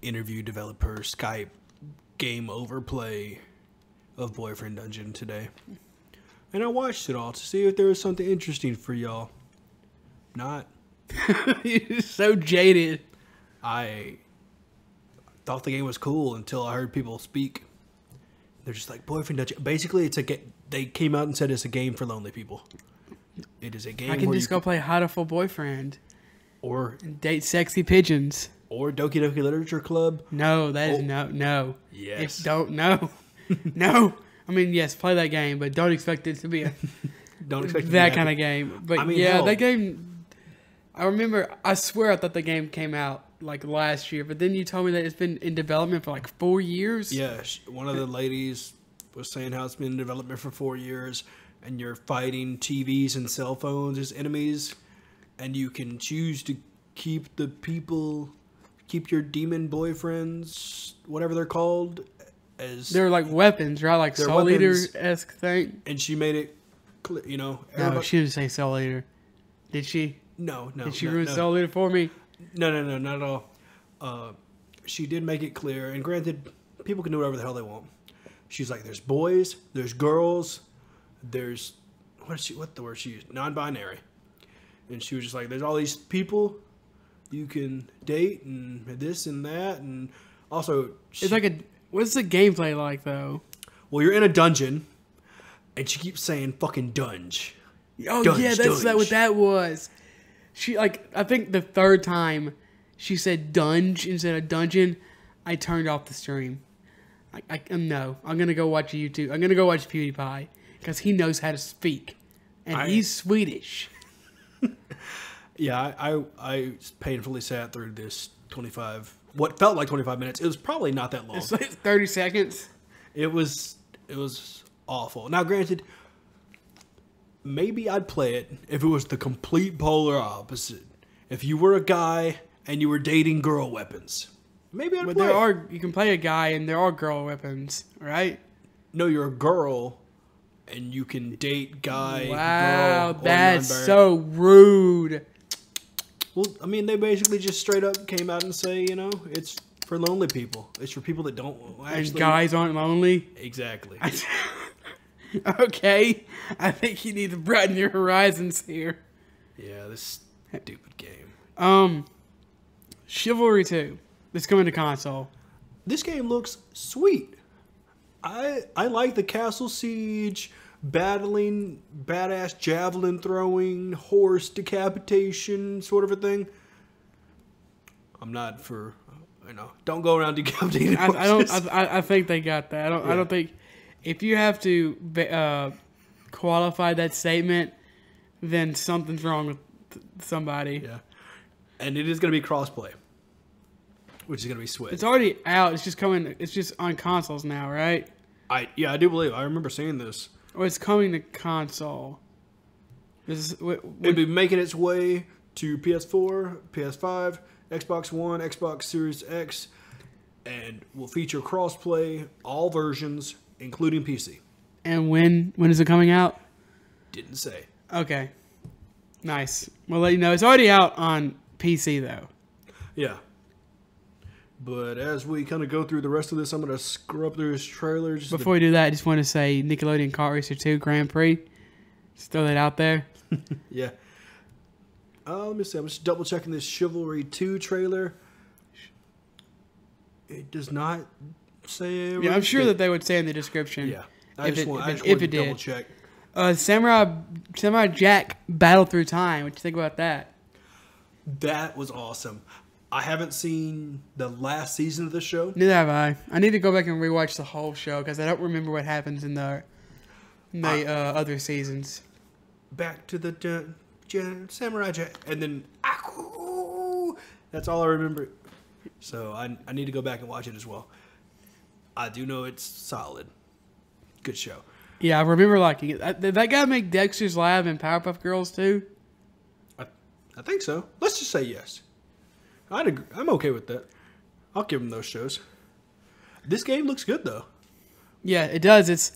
interview developer Skype game overplay of Boyfriend Dungeon today. And I watched it all to see if there was something interesting for y'all. Not. You're so jaded. I thought the game was cool until I heard people speak. They're just like, Boyfriend Dungeon. Basically, they came out and said it's a game for lonely people. It is a game I can where just go play Hatoful Boyfriend. Or and date sexy pigeons. Or Doki Doki Literature Club. No, that is no. Yes. No. I mean, yes, play that game, but don't expect it to be that kind of game. But I mean, yeah, that game, I remember, I swear I thought the game came out like last year, but then you told me that it's been in development for like 4 years. Yeah, one of the ladies was saying how it's been in development for 4 years, and you're fighting TVs and cell phones as enemies, and you can choose to keep your demon boyfriends, whatever they're called, as they're like weapons, right? Like Soul Eater-esque thing. And she made it clear, you know. No, she didn't say Soul Eater. Did she? No. Did she ruin Soul Eater for me? No, not at all. She did make it clear, and granted, people can do whatever the hell they want. She's like, there's boys, there's girls, there's what the word she used? Non-binary. And she was just like, there's all these people you can date and this and that, and also it's like what's the gameplay like though? Well, you're in a dungeon, and she keeps saying fucking dunge. Oh yeah, that's what that was. She I think the third time she said dunge instead of dungeon, I turned off the stream. No, I'm gonna go watch YouTube. I'm gonna go watch PewDiePie because he knows how to speak, and he's Swedish. Yeah, I painfully sat through this what felt like 25 minutes. It was probably not that long. It's like 30 seconds. It was awful. Now, granted, maybe I'd play it if it was the complete polar opposite. If you were a guy and you were dating girl weapons, maybe I'd play it. You can play a guy and there are girl weapons, right? No, you're a girl and you can date guy, wow, girl, that's so rude. Well, I mean, they basically just straight up came out and say, you know, it's for lonely people. It's for people that don't actually... And guys aren't lonely? Exactly. Okay. I think you need to broaden your horizons here. Yeah, this stupid game. Chivalry 2. It's coming to console. This game looks sweet. I like the castle siege, battling, badass javelin throwing, horse decapitation sort of a thing. I'm not for, don't go around decapitating horses. I think they got that. I don't think if you have to qualify that statement, then something's wrong with somebody. Yeah, and it is going to be crossplay, which is going to be sweet. It's already out. It's just coming. It's just on consoles now, right? I do believe. I remember seeing this. Oh, it's coming to console. It'll be making its way to PS4, PS5, Xbox One, Xbox Series X, and will feature crossplay, all versions, including PC. And when is it coming out? Didn't say. Okay. Nice. We'll let you know. It's already out on PC, though. Yeah. But as we kind of go through the rest of this, I'm going to scrub through this trailer. Before we do that, I just want to say Nickelodeon Kart Racer 2 Grand Prix. Just throw that out there. Yeah. Let me see. I'm just double checking this Chivalry 2 trailer. It does not say... Yeah, I'm sure that they would say in the description. Yeah. I just want to double check. Samurai Jack Battle Through Time. What do you think about that? That was awesome. I haven't seen the last season of the show. Neither have I. I need to go back and rewatch the whole show because I don't remember what happens in the other seasons. Back to the Samurai Jack, and then that's all I remember. So I need to go back and watch it as well. I do know it's solid. Good show. Yeah, I remember liking it. Did that guy make Dexter's Lab and Powerpuff Girls too? I think so. Let's just say yes. I'm okay with that. I'll give him those shows. This game looks good, though. Yeah, it does. It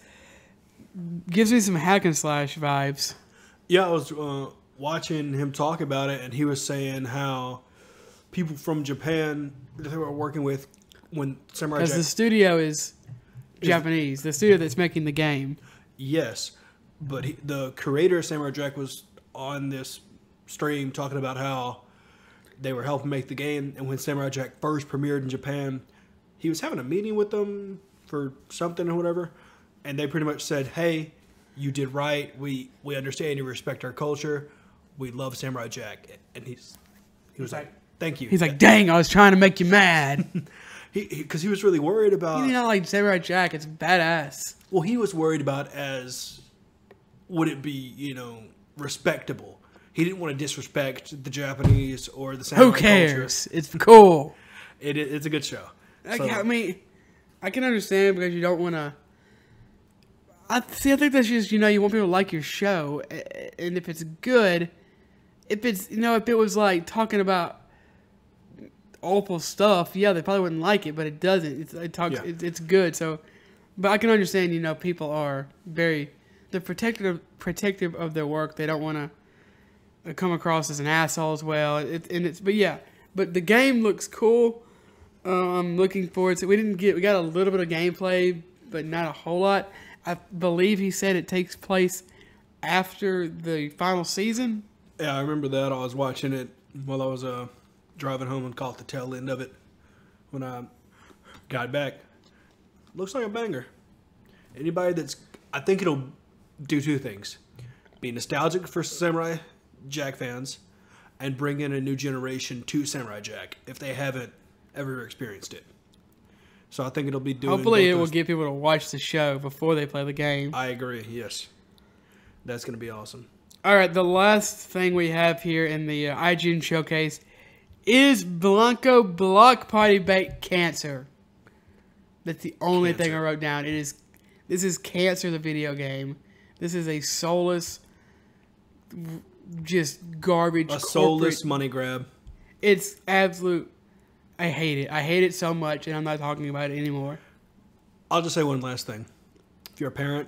gives me some hack and slash vibes. Yeah, I was watching him talk about it, and he was saying how people from Japan that they were working with when Samurai Jack. Because the studio is Japanese. The studio that's making the game. Yes, but the creator of Samurai Jack was on this stream talking about how they were helping make the game, and when Samurai Jack first premiered in Japan, he was having a meeting with them for something or whatever, and they pretty much said, "Hey, you did right. We understand you respect our culture. We love Samurai Jack." And he was like, "Thank you." He's like, "Dang, I was trying to make you mad." Because he was really worried about. You know, like Samurai Jack, it's badass. Well, he was worried about would it be, respectable. He didn't want to disrespect the Japanese or the samurai Who cares? Culture. It's cool. It's a good show. I mean, I can understand because you don't want to. I think that's just you want people to like your show, and if it's good, if it was like talking about awful stuff, yeah, they probably wouldn't like it, but it doesn't. It's good. So, but I can understand. People are they're protective of their work. They don't want to come across as an asshole as well. But the game looks cool. I'm looking forward to it. We got a little bit of gameplay, but not a whole lot. I believe he said it takes place after the final season. Yeah, I remember that. I was watching it while I was driving home and caught the tail end of it when I got back. Looks like a banger. I think it'll do two things. Be nostalgic for Samurai Jack fans and bring in a new generation to Samurai Jack if they haven't ever experienced it. So I think it'll be doing. Hopefully, it will get people to watch the show before they play the game. I agree. Yes, that's going to be awesome. All right, the last thing we have here in the IGN showcase is Blanco Block Party Bait Cancer. That's the only thing I wrote down. This is Cancer, the video game. This is a soulless, just garbage. A soulless money grab. It's absolute. I hate it. I hate it so much, and I'm not talking about it anymore. I'll just say one last thing. If you're a parent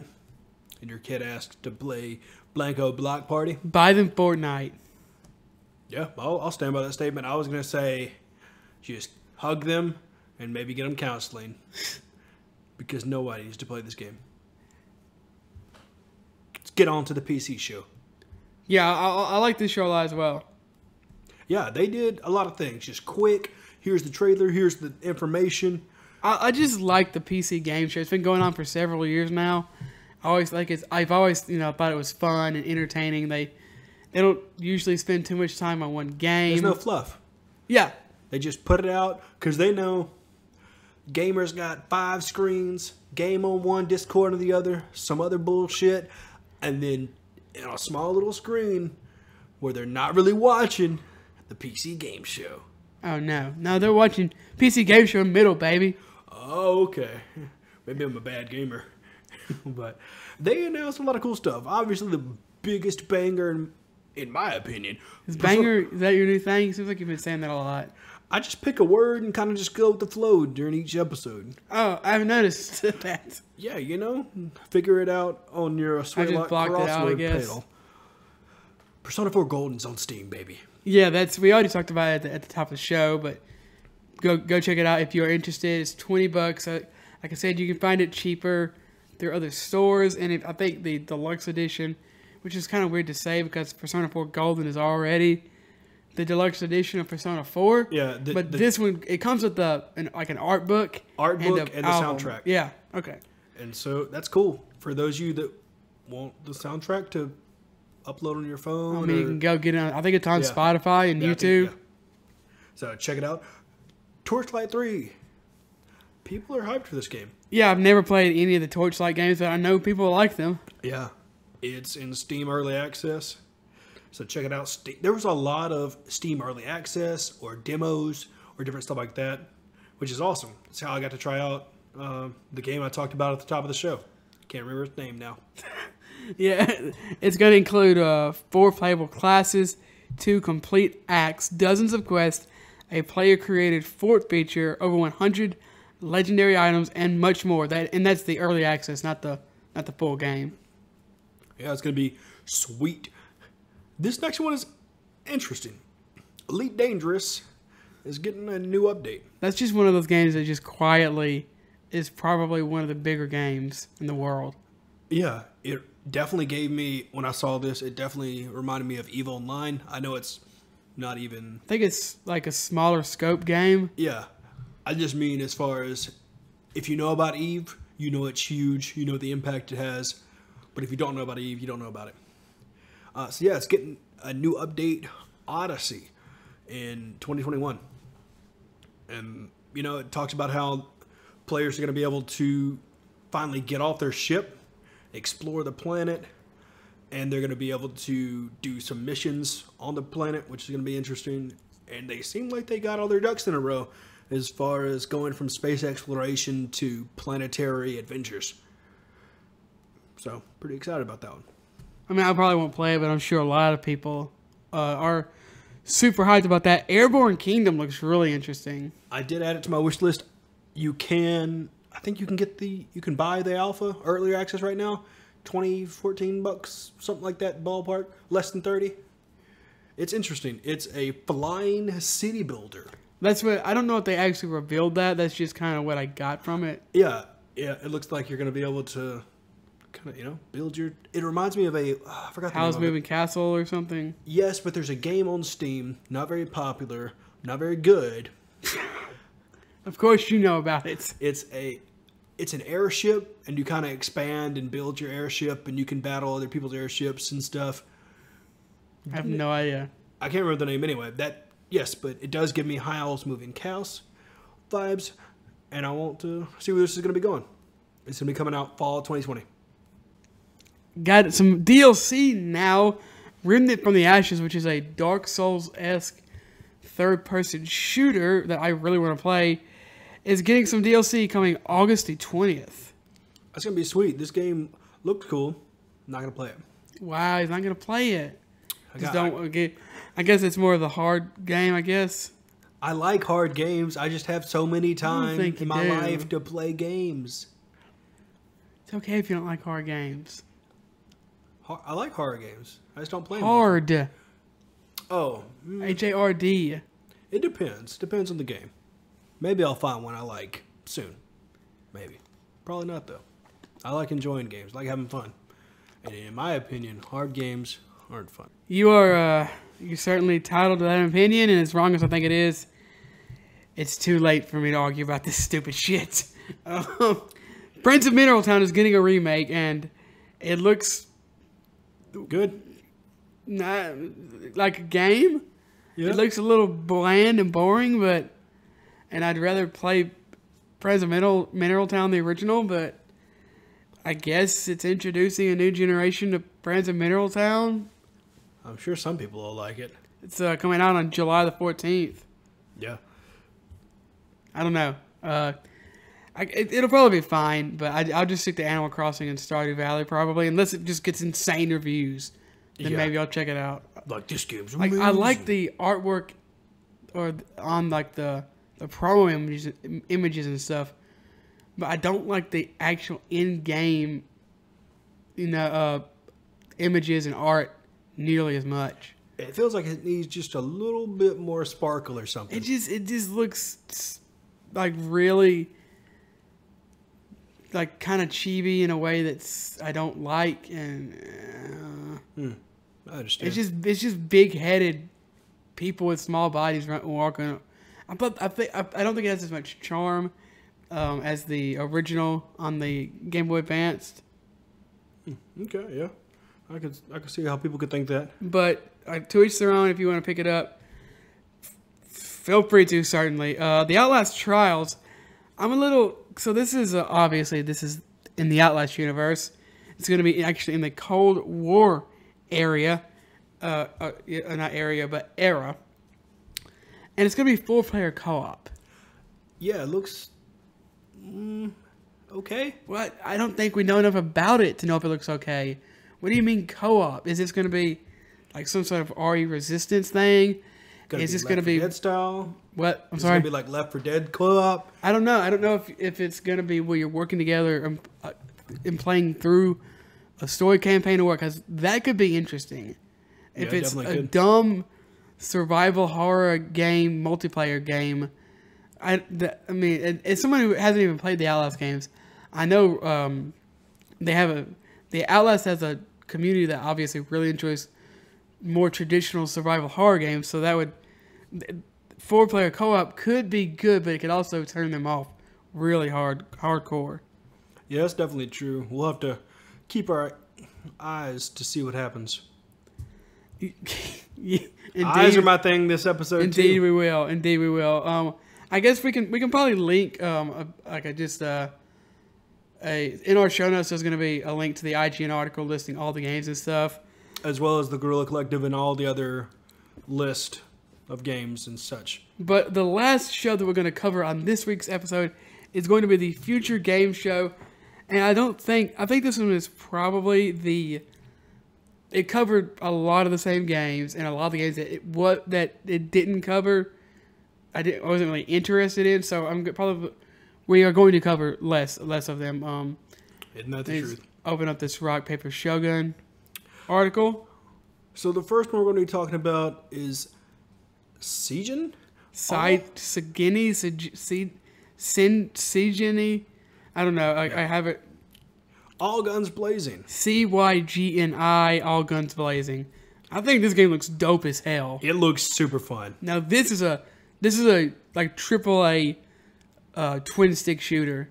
and your kid asks to play Blanco Block Party, buy them Fortnite. Yeah, I'll stand by that statement. I was going to say just hug them and maybe get them counseling because nobody needs to play this game. Let's get on to the PC show. Yeah, I like this show a lot as well. Yeah, they did a lot of things. Just quick. Here's the trailer. Here's the information. I just like the PC game show. It's been going on for several years now. I've always thought it was fun and entertaining. They don't usually spend too much time on one game. There's no fluff. Yeah. They just put it out because they know gamers got 5 screens, game on one, Discord on the other, some other bullshit, and then in a small little screen where they're not really watching the PC game show. Oh, no. No, they're watching PC game show in the middle, baby. Oh, okay. Maybe I'm a bad gamer. But they announced a lot of cool stuff. Obviously, the biggest banger, in my opinion. Is banger, is that your new thing? Seems like you've been saying that a lot. I just pick a word and kind of just go with the flow during each episode. Oh, I haven't noticed that. Yeah, figure it out on your crossword panel. Persona 4 Golden's on Steam, baby. Yeah, we already talked about it at the top of the show, but go check it out if you're interested. It's $20. Like I said, you can find it cheaper through other stores, and I think the deluxe edition, which is kind of weird to say because Persona 4 Golden is already the deluxe edition of Persona 4. Yeah, but this one, it comes with an art book. And the soundtrack. Yeah, okay. And so that's cool. For those of you that want the soundtrack to upload on your phone. I mean, you can go get it on, I think it's on Spotify and YouTube. So check it out. Torchlight 3. People are hyped for this game. Yeah, I've never played any of the Torchlight games, but I know people like them. Yeah. It's in Steam Early Access. So check it out. There was a lot of Steam Early Access or demos or different stuff like that, which is awesome. That's how I got to try out the game I talked about at the top of the show. Can't remember its name now. Yeah, it's going to include 4 playable classes, 2 complete acts, dozens of quests, a player-created fort feature, over 100 legendary items, and much more. That's the early access, not the full game. Yeah, it's going to be sweet. This next one is interesting. Elite Dangerous is getting a new update. That's just one of those games that just quietly is probably one of the bigger games in the world. Yeah, it definitely gave me, when I saw this, it definitely reminded me of EVE Online. I know it's not even... I think it's like a smaller scope game. Yeah. I just mean as far as, if you know about EVE, you know it's huge, you know the impact it has. But if you don't know about EVE, you don't know about it. So yeah, it's getting a new update, Odyssey, in 2021. And, you know, it talks about how players are going to be able to finally get off their ship, explore the planet, and they're going to be able to do some missions on the planet, which is going to be interesting. And they seem like they got all their ducks in a row as far as going from space exploration to planetary adventures. So, pretty excited about that one. I mean, I probably won't play it, but I'm sure a lot of people are super hyped about that. Airborne Kingdom looks really interesting. I did add it to my wish list. I think you can buy the alpha, earlier access right now. $14, something like that ballpark. Less than 30. It's interesting. It's a flying city builder. That's what, I don't know if they actually revealed that. That's just kind of what I got from it. Yeah. It looks like you're going to be able to kind of, build your... It reminds me of I forgot the name House of Moving it. Castle or something. Yes, but there's a game on Steam, not very popular, not very good. Of course you know about it. It's an airship, and you kind of expand and build your airship, and you can battle other people's airships and stuff. I have no idea. I can't remember the name anyway. Yes, but it does give me House Moving Castle vibes, and I want to see where this is going to be going. It's going to be coming out fall 2020. Got some DLC now. Remnant from the Ashes, which is a Dark Souls-esque third-person shooter that I really want to play, is getting some DLC coming August the 20th. That's going to be sweet. This game looked cool. I'm not going to play it. Wow, he's not going to play it. I guess it's more of the hard game, I guess. I like hard games. I just have so many time in my do. life to play games. It's okay if you don't like hard games. I like horror games. I just don't play them. Hard. Oh. H-A-R-D. It depends. Depends on the game. Maybe I'll find one I like soon. Maybe. Probably not, though. I like enjoying games. I like having fun. And in my opinion, hard games aren't fun. You're certainly entitled to that opinion, and as wrong as I think it is, it's too late for me to argue about this stupid shit. Prince of Mineral Town is getting a remake, and it looks good. Not like a game. Yeah. It looks a little bland and boring, and I'd rather play Prince of Mineral Town, the original, but I guess it's introducing a new generation to Prince of Mineral Town. I'm sure some people will like it. It's coming out on July the 14th. Yeah. I don't know. It'll probably be fine, but I'll just stick to Animal Crossing and Stardew Valley probably, unless it just gets insane reviews. Then maybe I'll check it out. Like, this game's amazing. I like the artwork or on like the promo images and stuff, but I don't like the actual in-game, images and art nearly as much. It feels like it needs just a little bit more sparkle or something. It just looks like really like kind of chibi in a way that's I don't like, and I understand. It's just big-headed people with small bodies walking. I don't think it has as much charm as the original on the Game Boy Advanced. Okay, yeah. I could see how people could think that. But to each their own. If you want to pick it up, feel free to, certainly. The Outlast Trials. I'm a little... So this is, obviously, this is in the Outlast universe. It's going to be actually in the Cold War area. Not area, but era. And it's going to be 4-player co-op. Yeah, it looks... okay. What? I don't think we know enough about it to know if it looks okay. What do you mean co-op? Is this going to be like some sort of RE Resistance thing? Is this going to be Dead style? What? I'm Is sorry. it going to be like Left 4 Dead co-op? I don't know. I don't know if it's going to be where you're working together and playing through a story campaign or what, because that could be interesting. If it's a dumb survival horror game, multiplayer game. I mean, as someone who hasn't even played the Outlast games, I know the Outlast has a community that obviously really enjoys more traditional survival horror games. So that would 4-player co-op could be good, but it could also turn them off really hardcore. Yeah, that's definitely true. We'll have to keep our eyes to see what happens. Indeed, eyes are my thing this episode. Indeed, too. we will. Indeed, we will. I guess we can probably link in our show notes. There's going to be a link to the IGN article listing all the games and stuff, as well as the Guerrilla Collective and all the other list of games and such. But the last show that we're going to cover on this week's episode is going to be the Future Game Show, and I think this one is probably it covered a lot of the same games and a lot of the games that it didn't cover. I wasn't really interested in, so we are going to cover less of them. Isn't that the truth? Open up this Rock Paper Shogun article. So the first one we're going to be talking about is Seijin? Sigini. I don't know. I have it. All Guns Blazing. CYGNI. All Guns Blazing. I think this game looks dope as hell. It looks super fun. Now this is a like AAA twin stick shooter.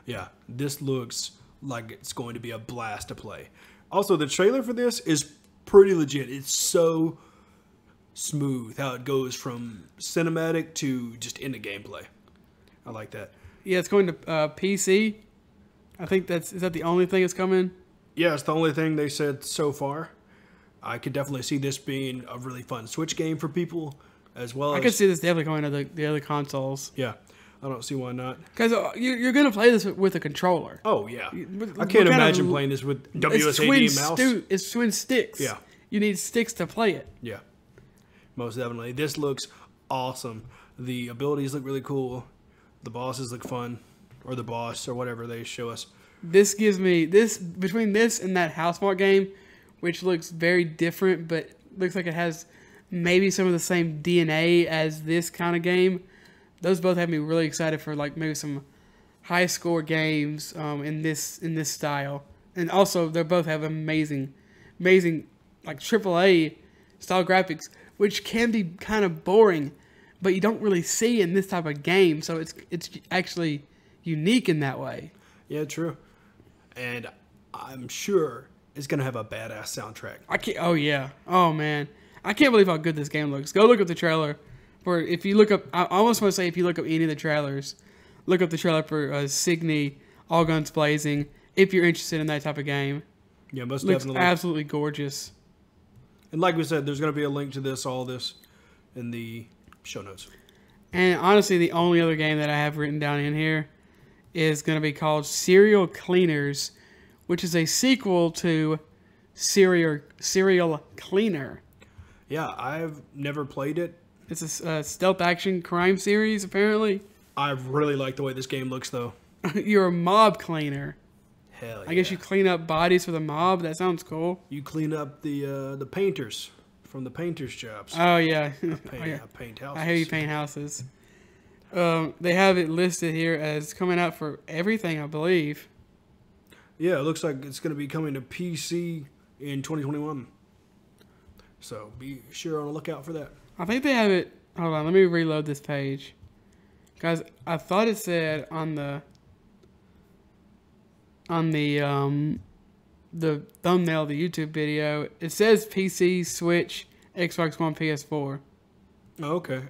Yeah, this looks like it's going to be a blast to play. Also, the trailer for this is pretty legit. It's so smooth how it goes from cinematic to just into gameplay. I like that. Yeah, it's going to PC. I think is that the only thing that's coming? Yeah, it's the only thing they said so far. I could definitely see this being a really fun Switch game for people, as well as... I could see this definitely going to the other consoles. Yeah, I don't see why not. Because you're going to play this with a controller. Oh, yeah. I can't imagine playing this with WSAD mouse. It's twin sticks. Yeah. You need sticks to play it. Yeah, most definitely. This looks awesome. The abilities look really cool. The bosses look fun. Or the boss, or whatever they show us. This gives me between this and that Housemarque game, which looks very different, but looks like it has maybe some of the same DNA as this kind of game. Those both have me really excited for like maybe some high score games in this style. And also, they both have amazing like AAA style graphics, which can be kind of boring, but you don't really see in this type of game. So it's actually unique in that way. Yeah, true. And I'm sure it's going to have a badass soundtrack. Oh, yeah. Oh, man. I can't believe how good this game looks. Go look up the trailer. If you look up, I almost want to say if you look up any of the trailers, look up the trailer for Signy, All Guns Blazing, if you're interested in that type of game. Yeah, most looks definitely. Absolutely gorgeous. And like we said, there's going to be a link to all this in the show notes. And honestly, the only other game that I have written down in here is going to be called Serial Cleaners, which is a sequel to Serial Cleaner. Yeah, I've never played it. It's a stealth action crime series, apparently. I really like the way this game looks, though. You're a mob cleaner. Hell yeah. I guess you clean up bodies for the mob. That sounds cool. You clean up the painters from the painters' jobs. Oh, yeah. I paint houses. I hear you paint houses. They have it listed here as coming out for everything, I believe. Yeah, it looks like it's going to be coming to PC in 2021. So be sure on the lookout for that. I think they have it. Hold on, let me reload this page. Guys, I thought it said on the thumbnail of the YouTube video, it says PC, Switch, Xbox One, PS4. Oh, okay.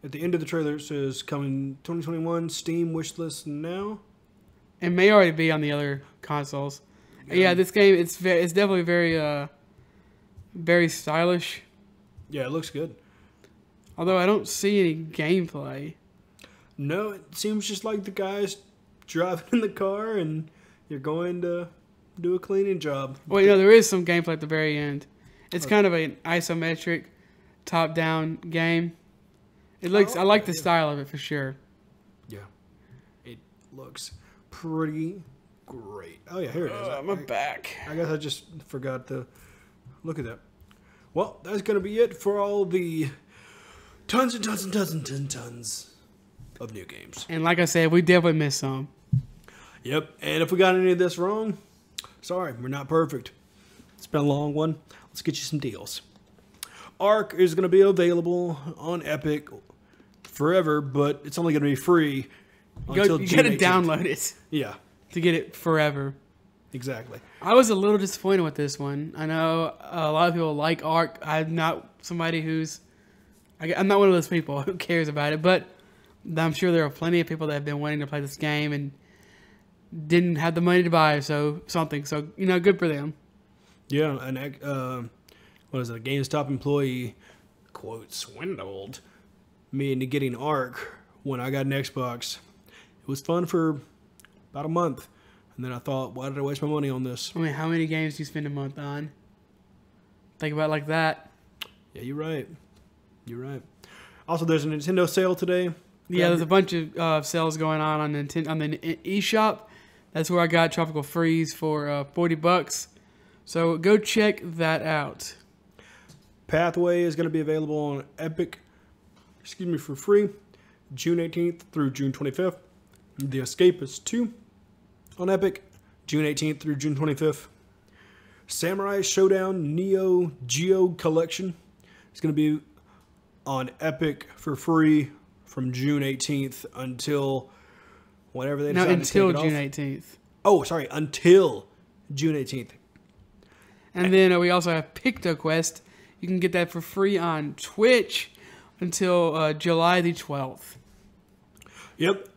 At the end of the trailer, it says coming 2021, Steam wishlist now. It may already be on the other consoles. Yeah, this game it's definitely very stylish. Yeah, it looks good. Although I don't see any gameplay. No, it seems just like the guy's driving in the car and you're going to do a cleaning job. Well, there is some gameplay at the very end. It's kind of an isometric, top-down game. It looks. I like the style of it for sure. Yeah, it looks pretty great. Oh yeah, here it is. My back. I guess I just forgot to look at that. Well, that's going to be it for all the tons and tons and tons and tons of new games. And like I said, we definitely missed some. Yep. And if we got any of this wrong, sorry, we're not perfect. It's been a long one. Let's get you some deals. Ark is going to be available on Epic forever, but it's only going to be free until You June got to 18th. download it Yeah, to get it forever. exactly. I was a little disappointed with this one. I know a lot of people like Ark. I'm not somebody I'm not one of those people who cares about it, but I'm sure there are plenty of people that have been wanting to play this game and didn't have the money to buy something. So, good for them. Yeah, and what is it? A GameStop employee, quote, swindled me into getting Ark when I got an Xbox. It was fun for about a month, and then I thought, why did I waste my money on this? I mean, how many games do you spend a month on? Think about it like that. Yeah, you're right. You're right. Also, there's a Nintendo sale today. Yeah, there's a bunch of sales going on the eShop. That's where I got Tropical Freeze for $40. So go check that out. Pathway is going to be available on Epic, for free, June 18th through June 25th. The Escapist 2 on Epic, June 18th through June 25th. Samurai Showdown Neo Geo Collection is going to be on Epic for free from June 18th until whenever they decide to take it off. June 18th. Oh, sorry, until June 18th. And then we also have PictoQuest. You can get that for free on Twitch until July the 12th. Yep.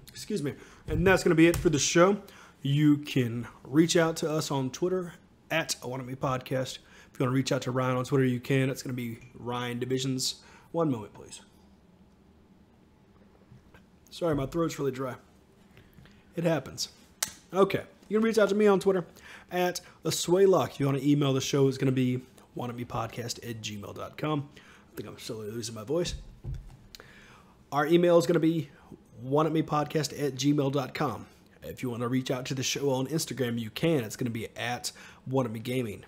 Excuse me. And that's going to be it for the show. You can reach out to us on Twitter at @WantItMePodcast. If you want to reach out to Ryan on Twitter, you can. It's going to be Ryan Divisions. One moment, please. Sorry, my throat's really dry. It happens. Okay. You can reach out to me on Twitter at @Swaylock. If you want to email the show, it's going to be wantitmepodcast@gmail.com. I think I'm slowly losing my voice. Our email is going to be wantitmepodcast@gmail.com. If you want to reach out to the show on Instagram, you can. It's going to be @WantItMeGaming.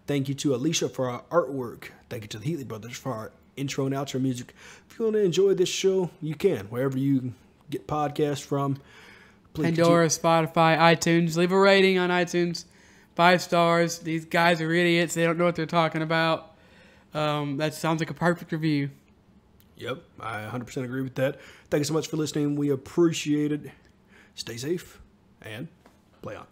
Thank you to Alicia for our artwork. Thank you to the Heatley Brothers for our intro and outro music. If you want to enjoy this show, you can. Wherever you get podcasts from. Pandora, Spotify, iTunes. Leave a rating on iTunes. 5 stars. These guys are idiots. They don't know what they're talking about. That sounds like a perfect review. Yep, I 100% agree with that. Thank you so much for listening. We appreciate it. Stay safe and play on.